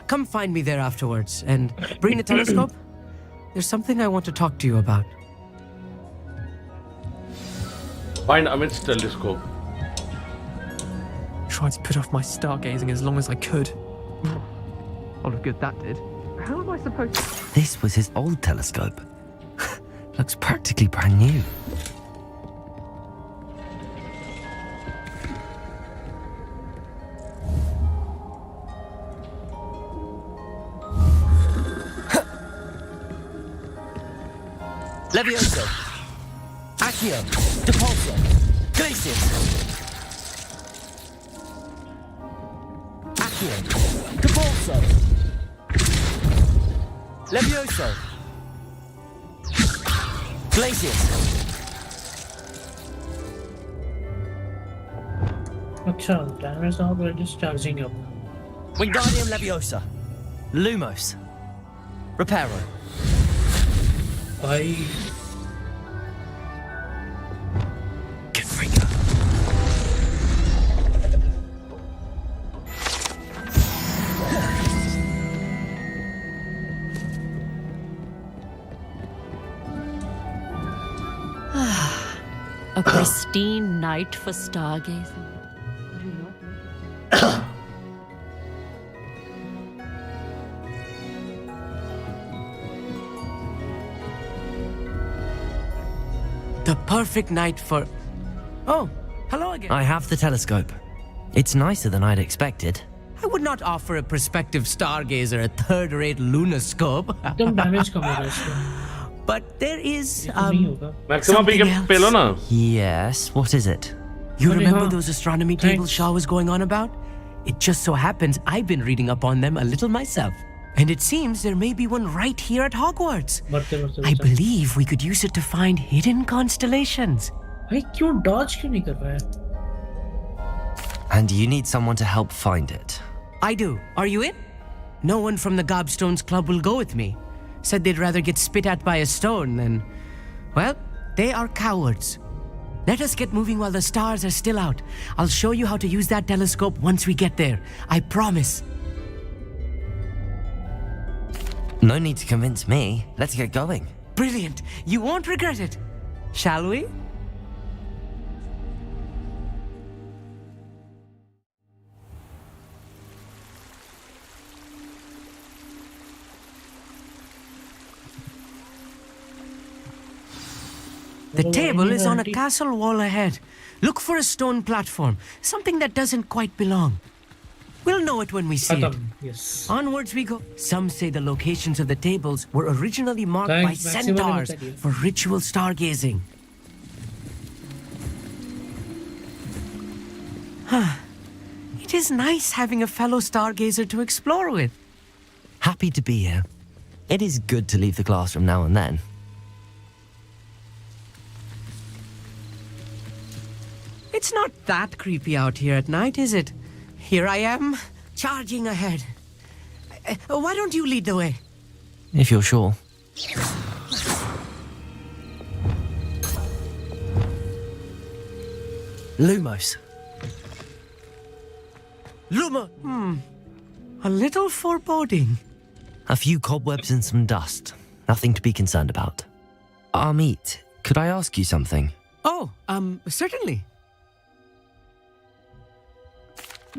Come find me there afterwards. And bring the telescope. There's something I want to talk to you about. Find Amit's telescope. Tried to put off my stargazing as long as I could. All of good that did. How am I supposed to... This was his old telescope. Looks practically brand new. Levioso, Accio, Depulso, Glacius. Accio, Depulso, Levioso, Glacius. अच्छा, damage now we're just charging up. Wingardium Leviosa, Lumos, Reparo. I... A pristine night for stargazing. The perfect night for... Oh, hello again. I have the telescope. It's nicer than I'd expected. I would not offer a prospective stargazer a third-rate lunoscope. But there is, something else. Yes, what is it? You remember those astronomy tables Shaw was going on about? It just so happens I've been reading up on them a little myself. And it seems there may be one right here at Hogwarts. I believe we could use it to find hidden constellations. And you need someone to help find it. I do. Are you in? No one from the Gobstones Club will go with me. Said they'd rather get spit at by a stone than... Well, they are cowards. Let us get moving while the stars are still out. I'll show you how to use that telescope once we get there. I promise. No need to convince me. Let's get going. Brilliant. You won't regret it. Shall we? The table is on a castle wall ahead. Look for a stone platform, something that doesn't quite belong. We'll know it when we see it. Yes. Onwards we go. Some say the locations of the tables were originally marked by centaurs for ritual stargazing. It is nice having a fellow stargazer to explore with. Happy to be here. It is good to leave the classroom now and then. It's not that creepy out here at night, is it? Here I am, charging ahead. Why don't you lead the way? If you're sure. Lumos. Luma! A little foreboding. A few cobwebs and some dust. Nothing to be concerned about. Amit, could I ask you something? Oh, certainly.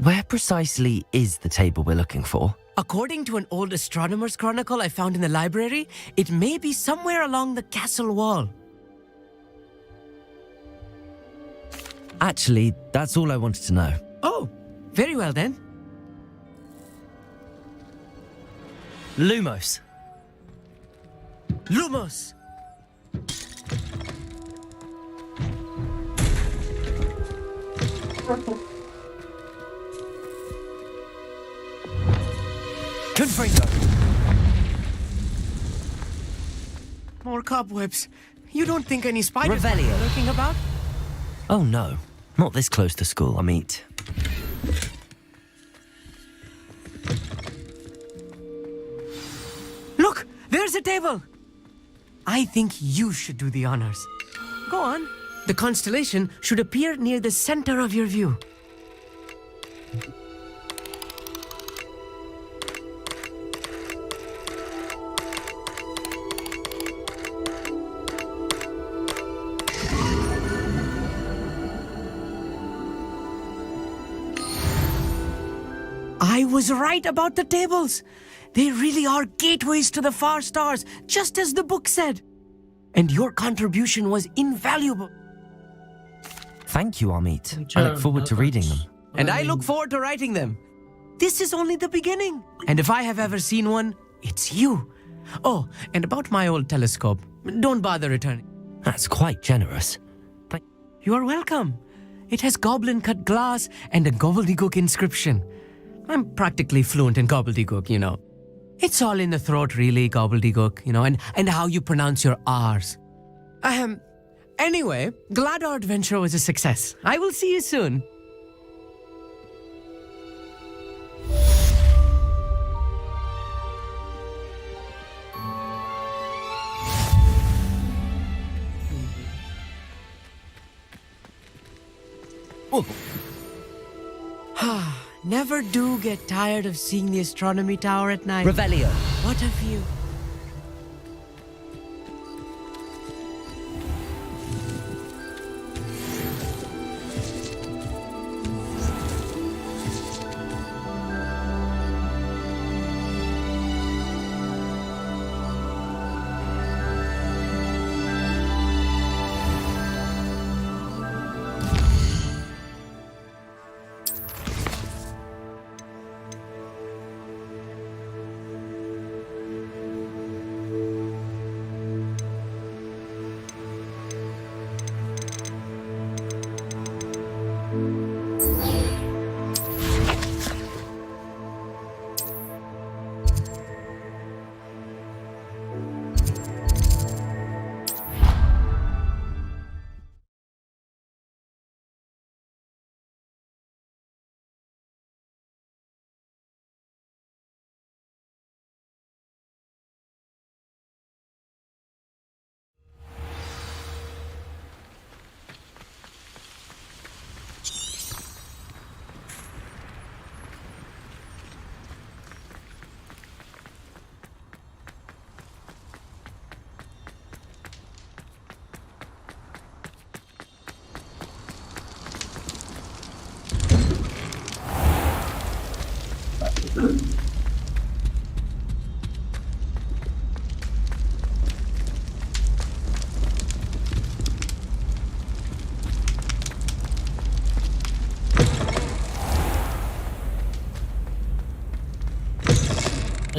Where precisely is the table we're looking for? According to an old astronomer's chronicle I found in the library, it may be somewhere along the castle wall. Actually, that's all I wanted to know. Oh, very well then. Lumos. Lumos! Confringo. More cobwebs. You don't think any spiders are Revelio. lurking about? Oh no, not this close to school, I mean. Look, there's a table. I think you should do the honors. Go on. The constellation should appear near the center of your view. I was right about the tables. They really are gateways to the far stars, just as the book said. And your contribution was invaluable. Thank you, Amit. I look forward to reading them. And I look forward to writing them. This is only the beginning. And if I have ever seen one, it's you. Oh, and about my old telescope, don't bother returning. That's quite generous. You are welcome. It has goblin-cut glass and a gobbledygook inscription. I'm practically fluent in gobbledygook, you know. It's all in the throat, really, gobbledygook, you know, and how you pronounce your R's. Anyway, glad our adventure was a success. I will see you soon. Never do get tired of seeing the astronomy tower at night. Revelio. What a view.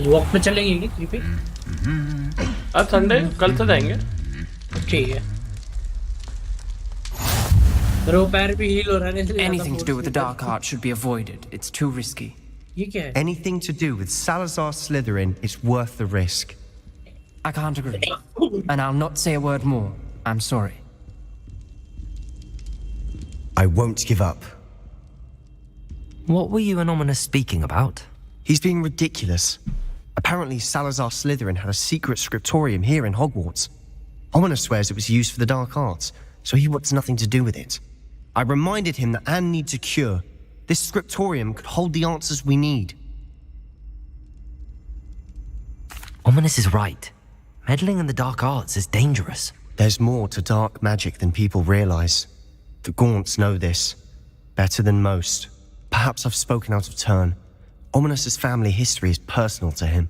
Walk पे चलेंगे क्या पे? आज Sunday कल से जाएंगे. ठीक है. मेरे पैर भी हील हो रहा है इसलिए. Anything to do with the dark art should be avoided. It's too risky. ये क्या है? Anything to do with Salazar Slytherin is worth the risk. I can't agree. And I'll not say a word more. I'm sorry. I won't give up. What were you and Ominous speaking about? He's being ridiculous. Apparently Salazar Slytherin had a secret scriptorium here in Hogwarts. Ominous swears it was used for the dark arts, so he wants nothing to do with it. I reminded him that Anne needs a cure. This scriptorium could hold the answers we need. Ominous is right. Meddling in the dark arts is dangerous. There's more to dark magic than people realize. The Gaunts know this. Better than most. Perhaps I've spoken out of turn. Ominous's family history is personal to him.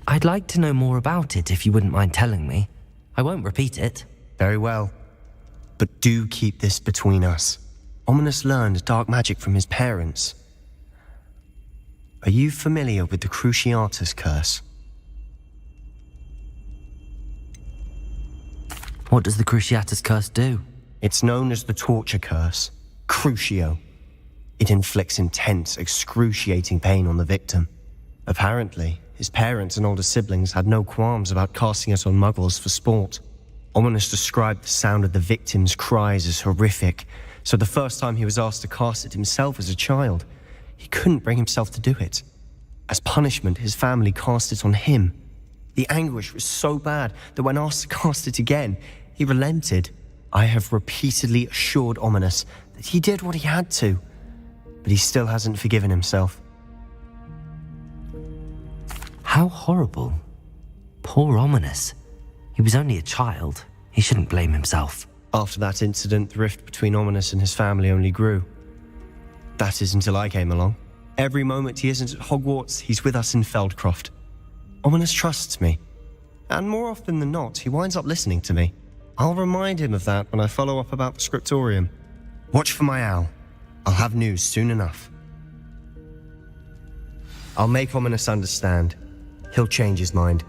I'd like to know more about it if you wouldn't mind telling me. I won't repeat it. Very well. But do keep this between us. Ominous learned dark magic from his parents. Are you familiar with the Cruciatus curse? What does the Cruciatus curse do? It's known as the torture curse, Crucio. It inflicts intense, excruciating pain on the victim. Apparently, his parents and older siblings had no qualms about casting it on muggles for sport. Ominous described the sound of the victim's cries as horrific, so the first time he was asked to cast it himself as a child, he couldn't bring himself to do it. As punishment, his family cast it on him. The anguish was so bad that when asked to cast it again, he relented. I have repeatedly assured Ominous that he did what he had to, but he still hasn't forgiven himself. How horrible. Poor Ominous. He was only a child. He shouldn't blame himself. After that incident, the rift between Ominous and his family only grew. That is until I came along. Every moment he isn't at Hogwarts, he's with us in Feldcroft. Ominous trusts me. And more often than not, he winds up listening to me. I'll remind him of that when I follow up about the scriptorium. Watch for my owl. I'll have news soon enough. I'll make Ominous understand. He'll change his mind.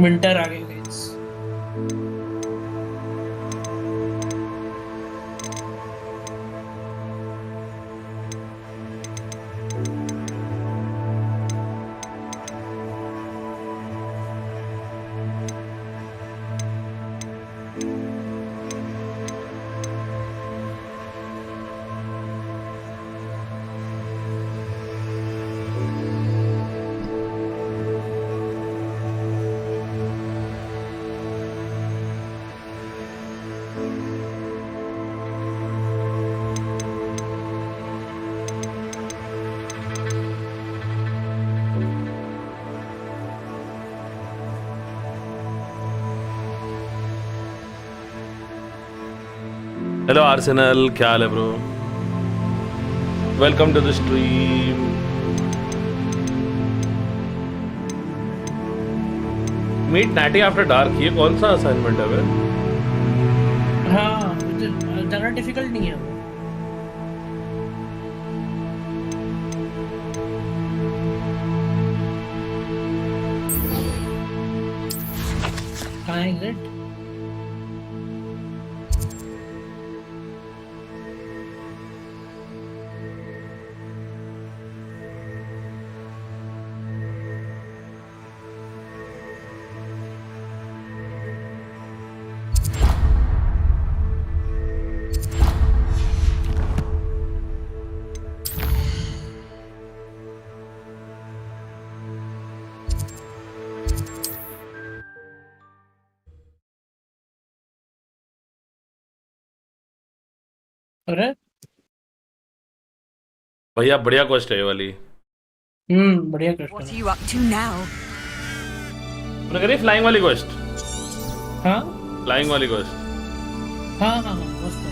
Winter आ गई guys. Hello Arsenal, क्या हाल है bro? Welcome to the stream. Meet Natty after dark, ये कौन सा assignment है बे? हाँ, ज़्यादा डिफिकल्ट नहीं है। कहाँ है एग्जिट? अरे भैया बढ़िया क्वेश्चन है ये वाली। बढ़िया question. What are you up to now? मैंने करी फ्लाइंग वाली क्वेस्ट। हाँ, फ्लाइंग वाली क्वेस्ट। हाँ हाँ हाँ, मस्त है।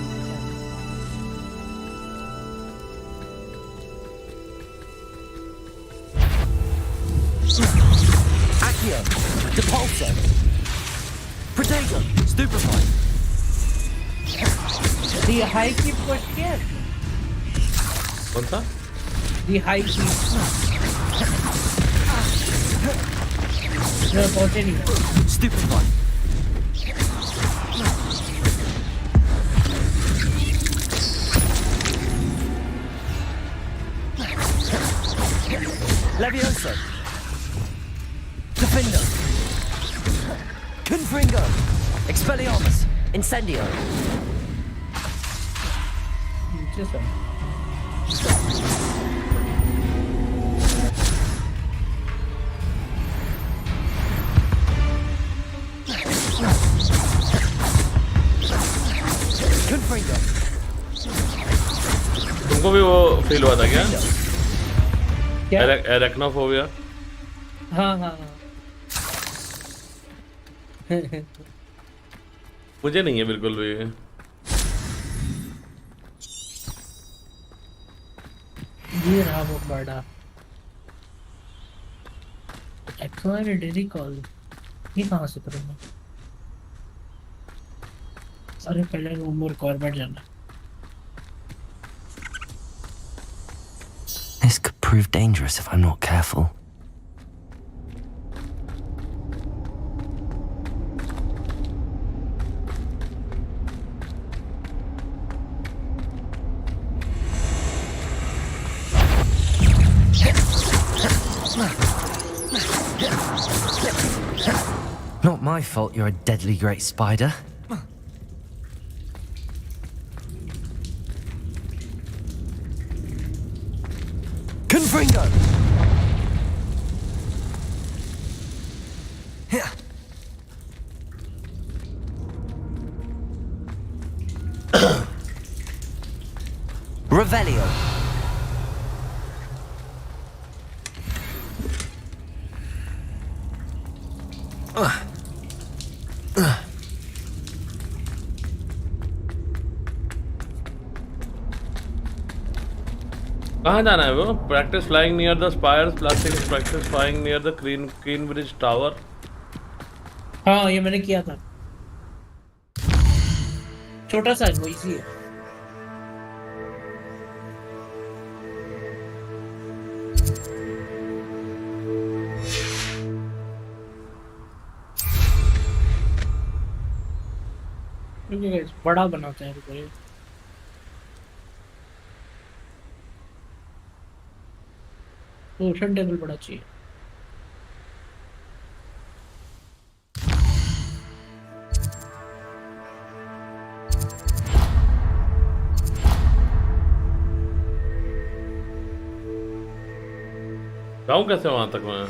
Accio, Depulso, Protego, Stupefy. The high keep question क्या है? कौन सा? The high keep। No, पहुंचे नहीं। Stupefy. Levioso. Defender. Confringo. Expelliarmus. Incendio. नीचे से। Confringo. तुमको भी वो फील हुआ था क्या? क्या? एरेक्नोफोबिया? हाँ हाँ हाँ। मुझे नहीं है बिल्कुल भी। ये रहा वो बड़ा एक्वायर डेरी कॉल। ये कहाँ से करूँगा? अरे पहले रूम रिक्वायरमेंट जाना। This could prove dangerous if I'm not careful. Not my fault you're a deadly great spider. Confringo! Revelio. कहाँ जाना है वो? Practice flying near the spires, plastic practice flying near the queen bridge tower. हाँ ये मैंने किया था, छोटा सा वो इजी है। बड़ा बनाते हैं रुको, ओशन टेबल बड़ा चाहिए। जाऊँ कैसे वहां तक मैं?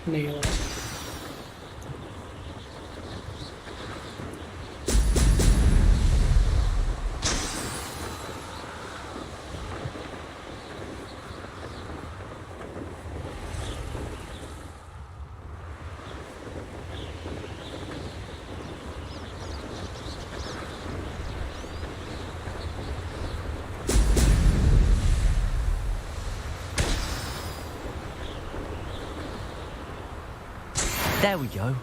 नहीं हो There we go.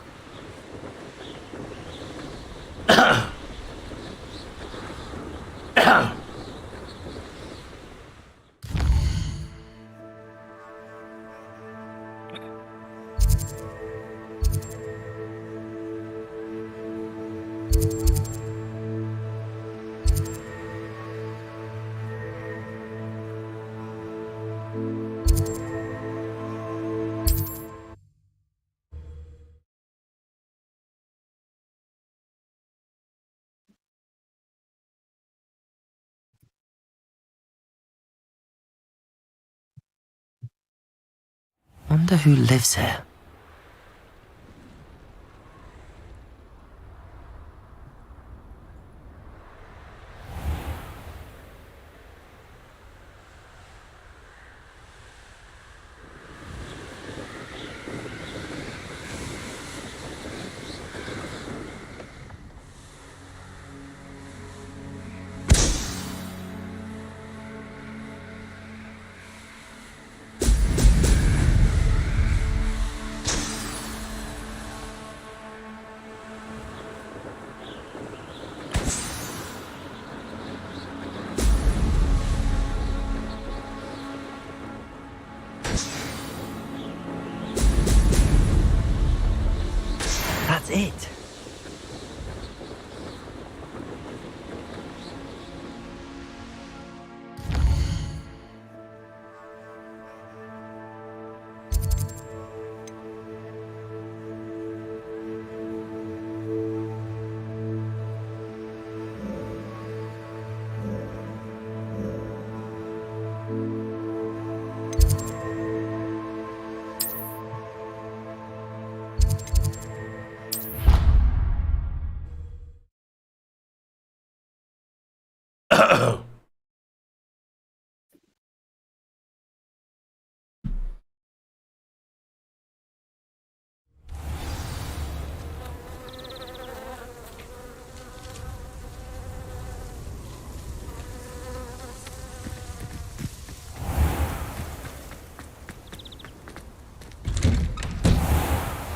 Wonder who lives here.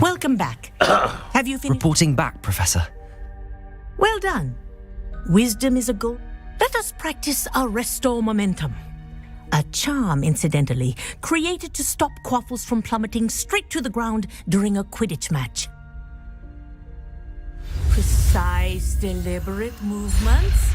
Welcome back. Have you finished? Reporting back, Professor. Well done. Wisdom is a goal. Let us practice our restore momentum. A charm, incidentally, created to stop quaffles from plummeting straight to the ground during a Quidditch match. Precise, deliberate movements.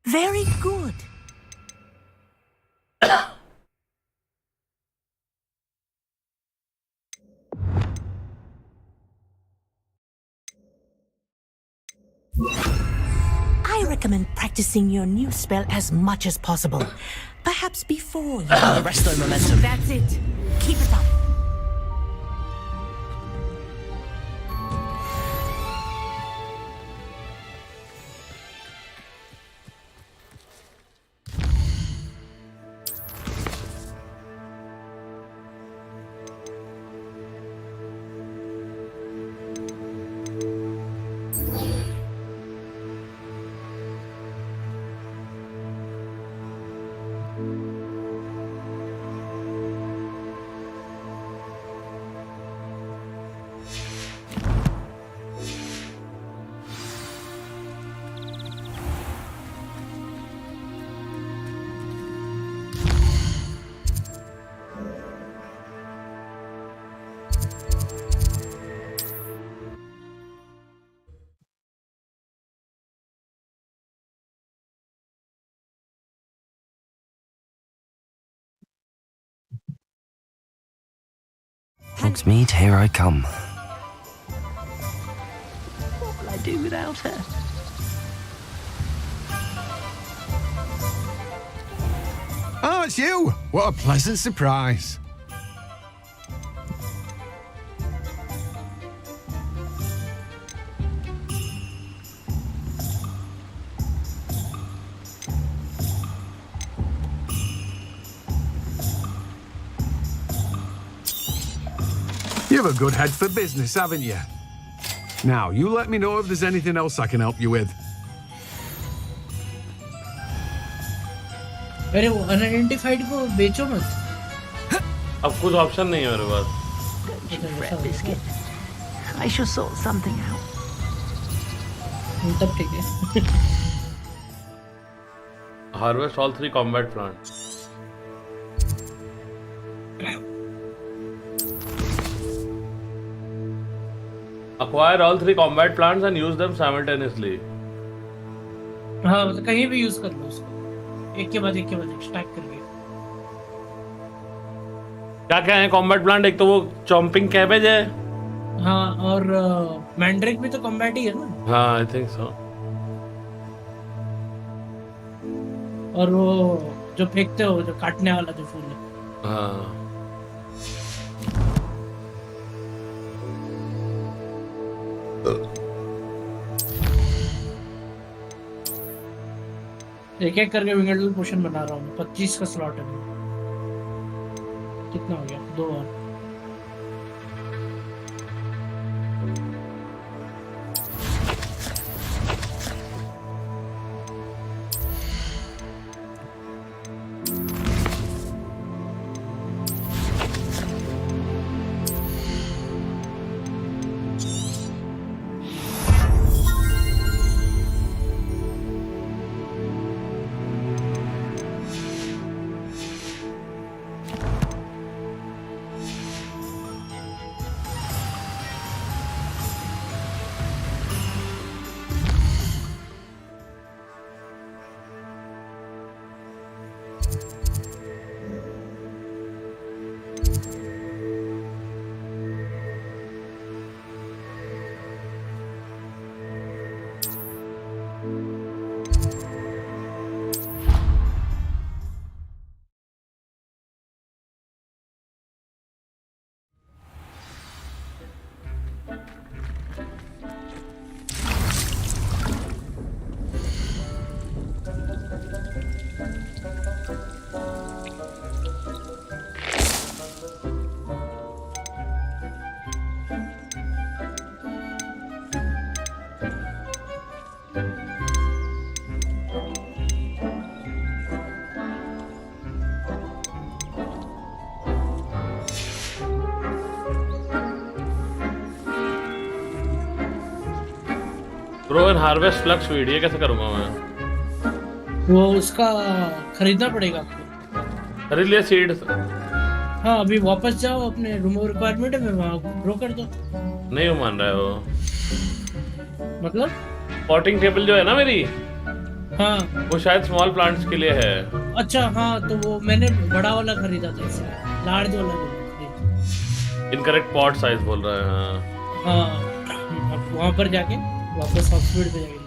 Very good. I recommend practicing your new spell as much as possible. Perhaps before you... Resto momentum. That's it. Keep it up. Hogsmeade, here I come. What will I do without her? Oh, it's you! What a pleasant surprise. You have a good head for business, haven't you? Now, you let me know if there's anything else I can help you with. अरे वो unidentified को बेचो मत। अब कुछ option नहीं है मेरे पास। Don't you fret, Biscuit. I shall sort something out. तब ठीक है। Harvest all 3 combat plants. Acquire all 3 combat plants and use them simultaneously. हाँ मतलब कहीं भी यूज कर लो उसको। एक के बाद एक स्टैक करके। क्या क्या है कॉम्बैट प्लांट? एक तो वो चॉम्पिंग कैबेज है। हाँ और मैंड्रिक भी तो कॉम्बैट ही है ना? हाँ आई थिंक सो। और वो जो फेंकते हो जो काटने वाला जो फूल है। हाँ एक एक करके विंगडल पोशन बना रहा हूँ। 25 का स्लॉट है। कितना हो गया? 2 और। Grow and harvest flux weed, ये कैसे करूंगा मैं? वो उसका खरीदना पड़ेगा आपको। खरीद लिया सीड। हाँ अभी वापस जाओ अपने रिमूव रिक्वायरमेंट में, वहाँ ग्रो कर दो। नहीं वो मान रहा है वो। मतलब पॉटिंग टेबल जो है ना मेरी, हाँ वो शायद स्मॉल प्लांट्स के लिए है। अच्छा हाँ, तो वो मैंने बड़ा वाला खरीदा था, इसलिए लार्ज वाला खरीदा। इनकरेक्ट पॉट साइज बोल रहा है। हाँ अब वहाँ पर जाके वापस ऑक्सफोर्ड पे जाएंगे।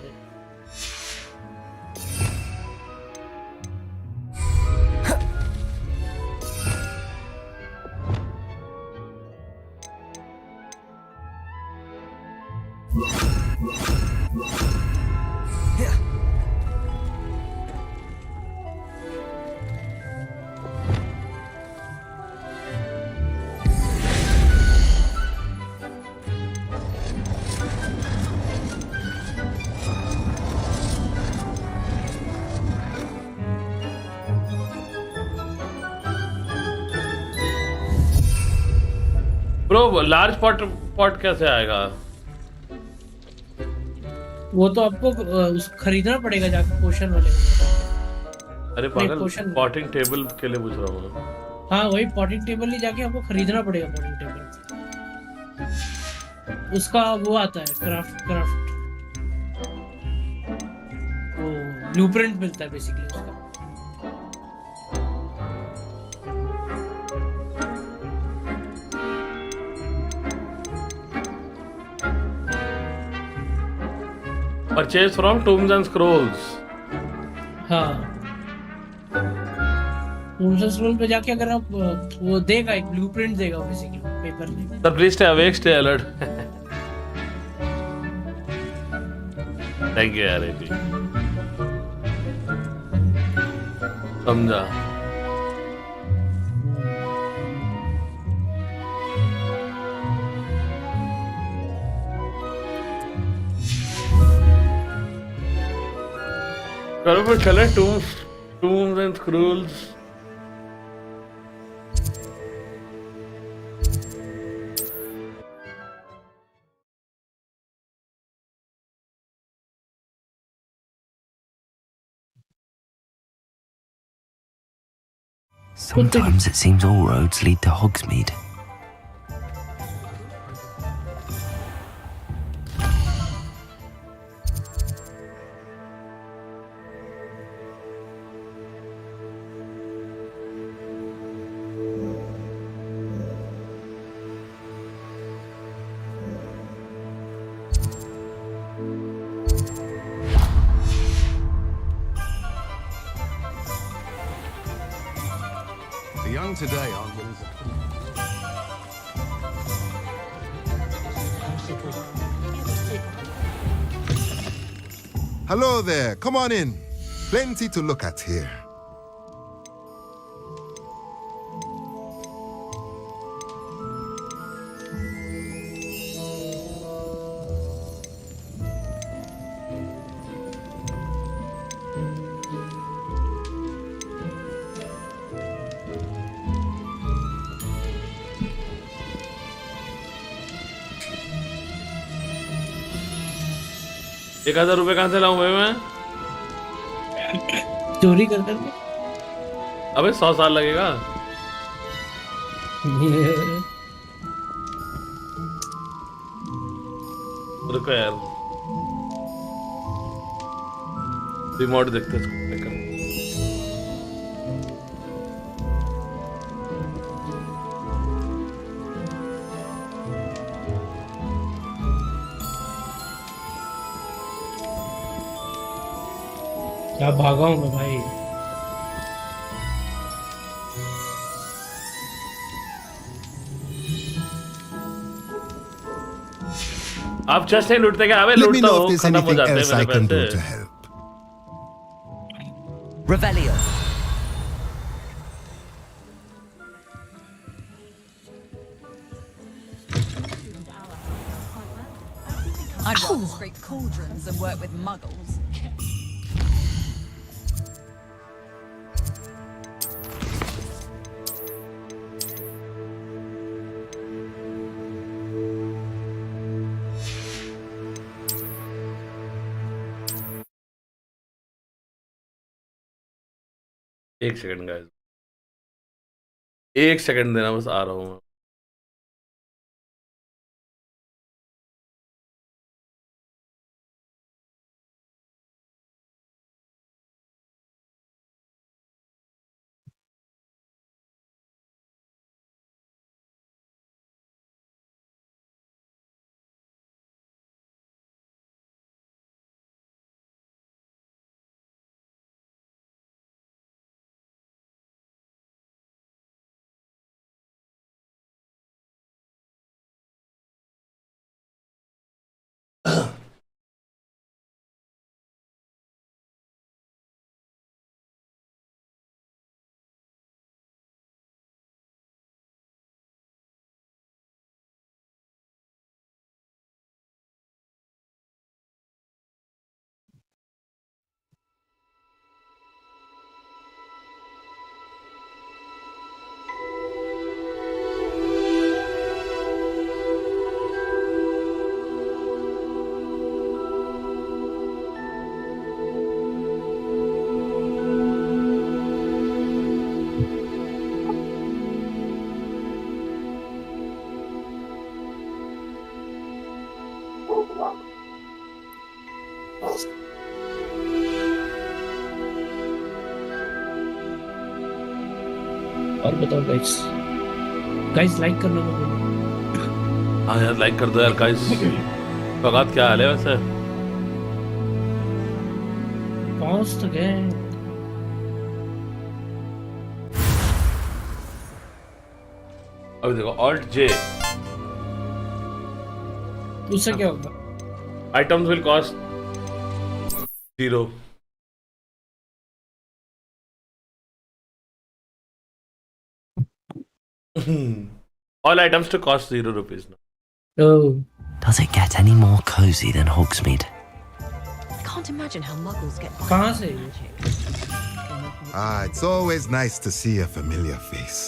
ब्रो लार्ज पॉट कैसे आएगा? वो तो आपको खरीदना पड़ेगा जाके पोशन वाले। अरे पागल, पॉटिंग टेबल के लिए पूछ रहा हूँ। हाँ वही पॉटिंग टेबल ही जाके आपको खरीदना पड़ेगा। पॉटिंग टेबल उसका वो आता है क्राफ्ट वो ब्लूप्रिंट मिलता है बेसिकली उसका। Purchase from Tombs and Scrolls। हाँ टूम्स एंड स्क्रॉल पे जाके अगर आप वो देगा, एक ब्लूप्रिंट देगा बेसिकली पेपर में। Sir, please stay awake, stay alert। Thank you यार एपी, समझा। चलो फिर चले tombs and scrolls. Sometimes it seems all roads lead to Hogsmeade. The young today aren't Hello there, come on in. Plenty to look at here. ₹1000 कहाँ से लाऊं भाई मैं? चोरी कर कर। अबे 100 साल लगेगा। रुको यार, रिमोट देखते हैं। क्या भागा हूँ मैं भाई। आप जस्ट नहीं लूटते क्या? अबे लूटता हो, खत्म हो जाते हैं मेरे पैसे। Revelio. I'd rather scrape cauldrons and work with muggles. एक सेकंड गाइस, एक सेकंड देना, बस आ रहा हूँ मैं। और बताओ गाइस लाइक करना मत भूलो। हाँ यार लाइक कर दो यार गाइस। फगात क्या हाल है वैसे? पहुंच तो गए। अभी देखो Alt J, उससे क्या होगा? items will cost 0. All items to cost 0 rupees now. Oh. Does it get any more cozy than Hogsmeade? I can't imagine how muggles get by. कहाँ से? It's always nice to see a familiar face.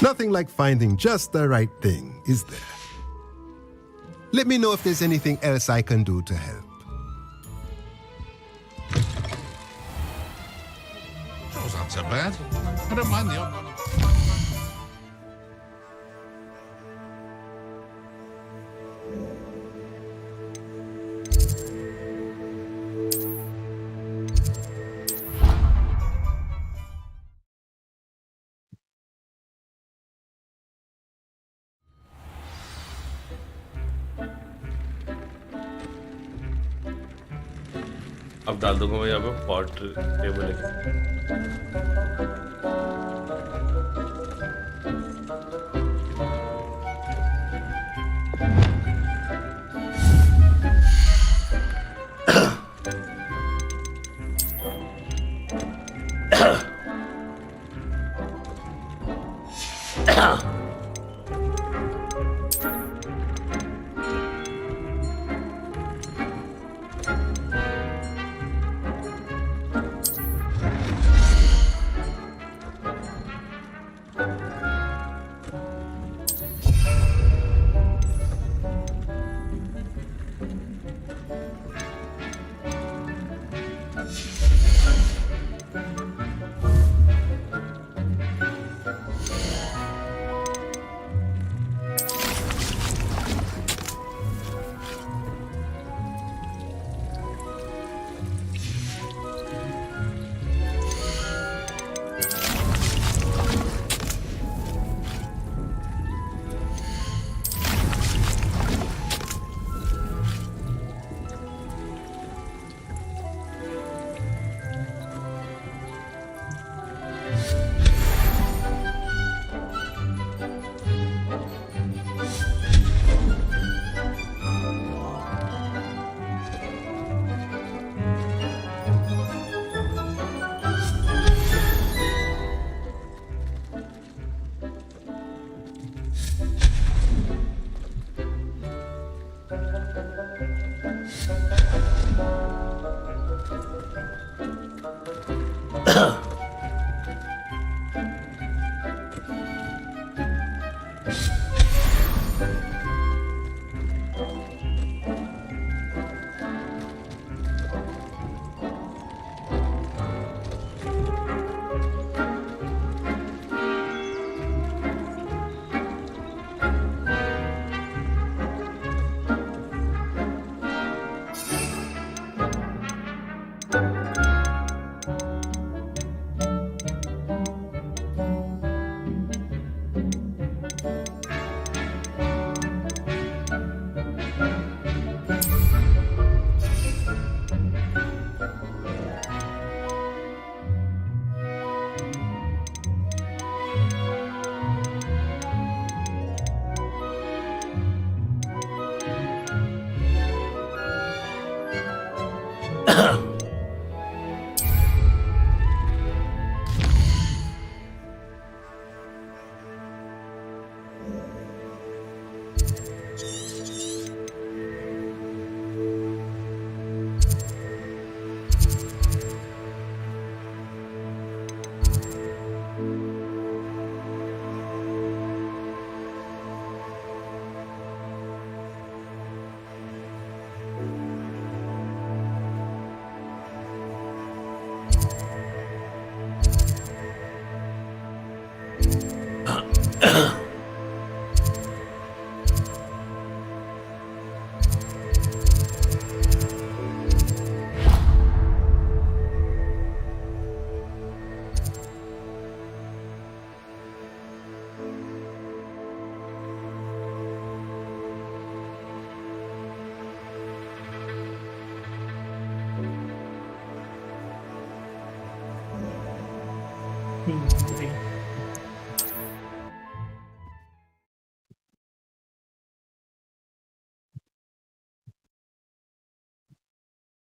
Nothing like finding just the right thing, is there? Let me know if there's anything else I can do to help. Those aren't so bad. I don't mind the odd one. अब डाल दूंगा मैं यहाँ पे pot table है।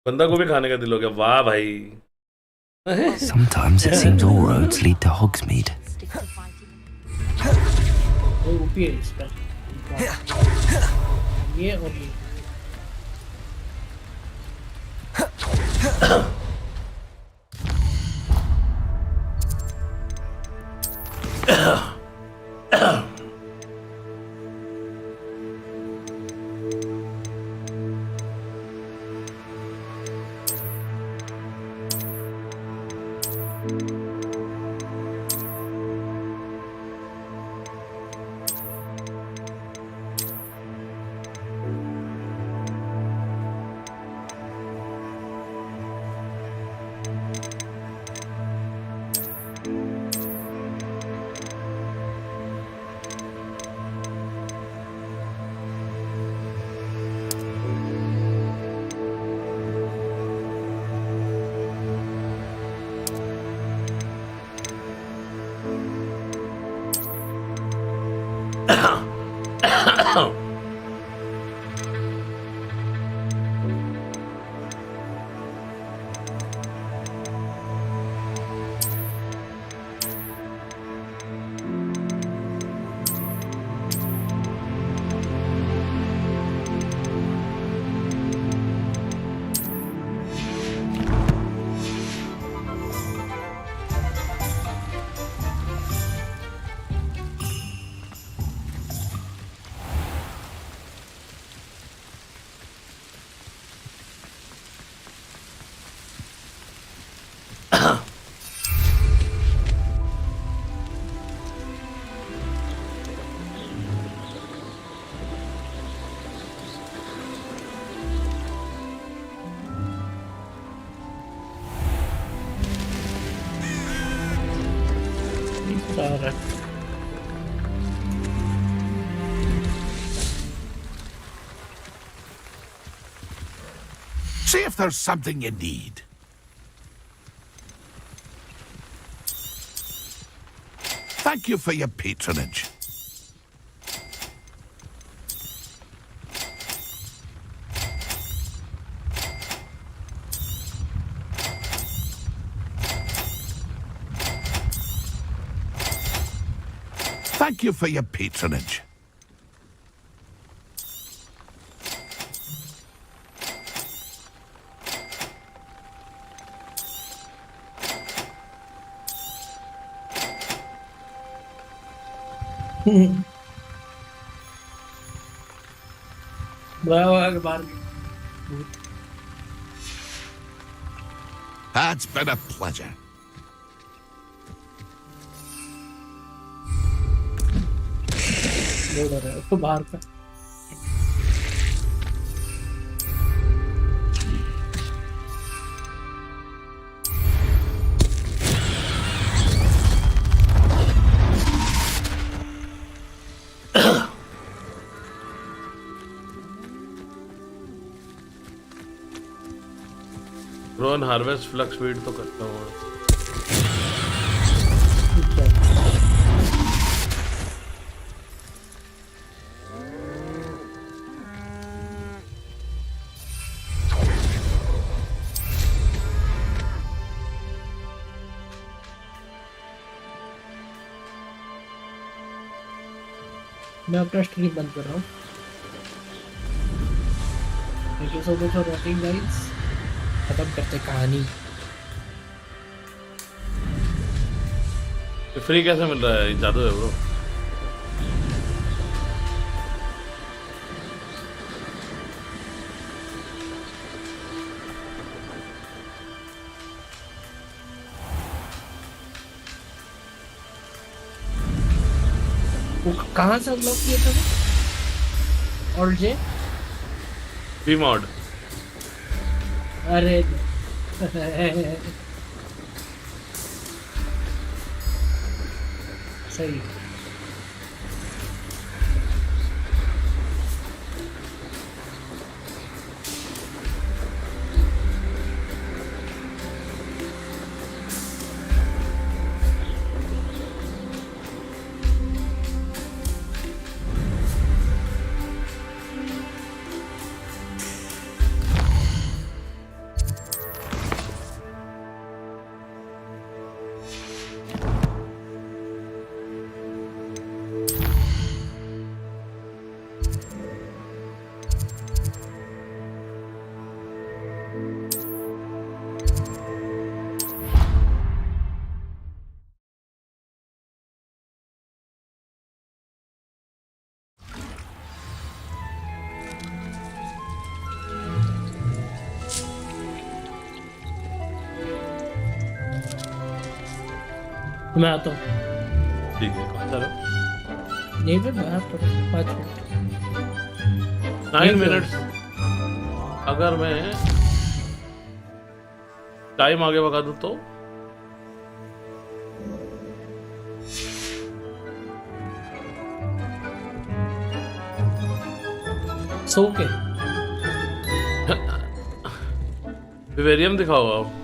बंदा को भी खाने का दिल हो गया वाह भाई Sometimes it seems all roads lead to Hogsmeade. ये और ये See if there's something you need. Thank you for your patronage. Thank you for your patronage. That's been a pleasure. उसको बाहर का ड्रोन हार्वेस्ट फ्लक्स फीड तो करता हूँ। मैं अपना स्ट्रीम बंद कर रहा हूँ। Thank you so much for watching guys. खत्म करते कहानी। फ्री कैसे मिल रहा है? जादू है ब्रो। वो कहाँ से अनलॉक किया था? और जे बी मॉड। अरे सही। मैं आता हूँ। ठीक है चलो। नहीं मैं आता हूँ 5 मिनट 9 मिनट्स। अगर मैं टाइम आगे भगा दूँ तो सो के विवेरियम दिखाओ आप।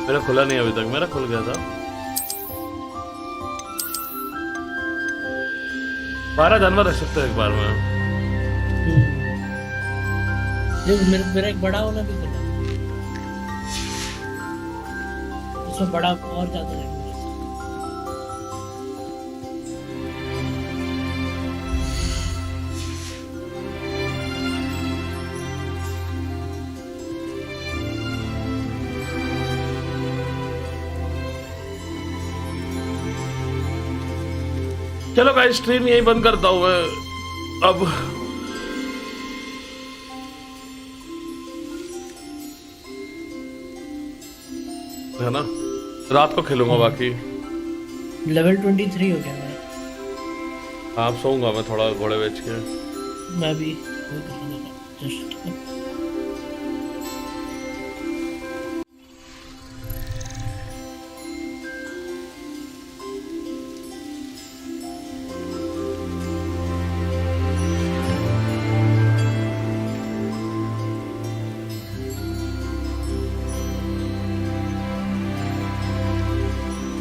मेरा खुला नहीं अभी तक। मेरा खुल गया था। 12 जानवर रख सकते हैं एक बार में। मेरा एक बड़ा वाला भी खुला। उसमें बड़ा और ज्यादा है। चलो गाइस स्ट्रीम यही बंद करता हूँ मैं अब। है ना, रात को खेलूंगा बाकी। लेवल 23 हो गया मैं। आप सोऊंगा मैं थोड़ा घोड़े बेच के। मैं भी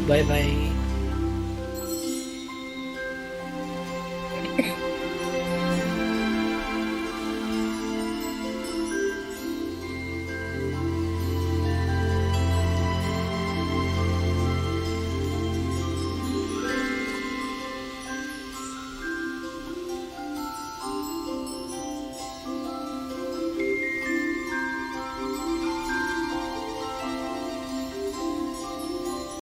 बाय बाय।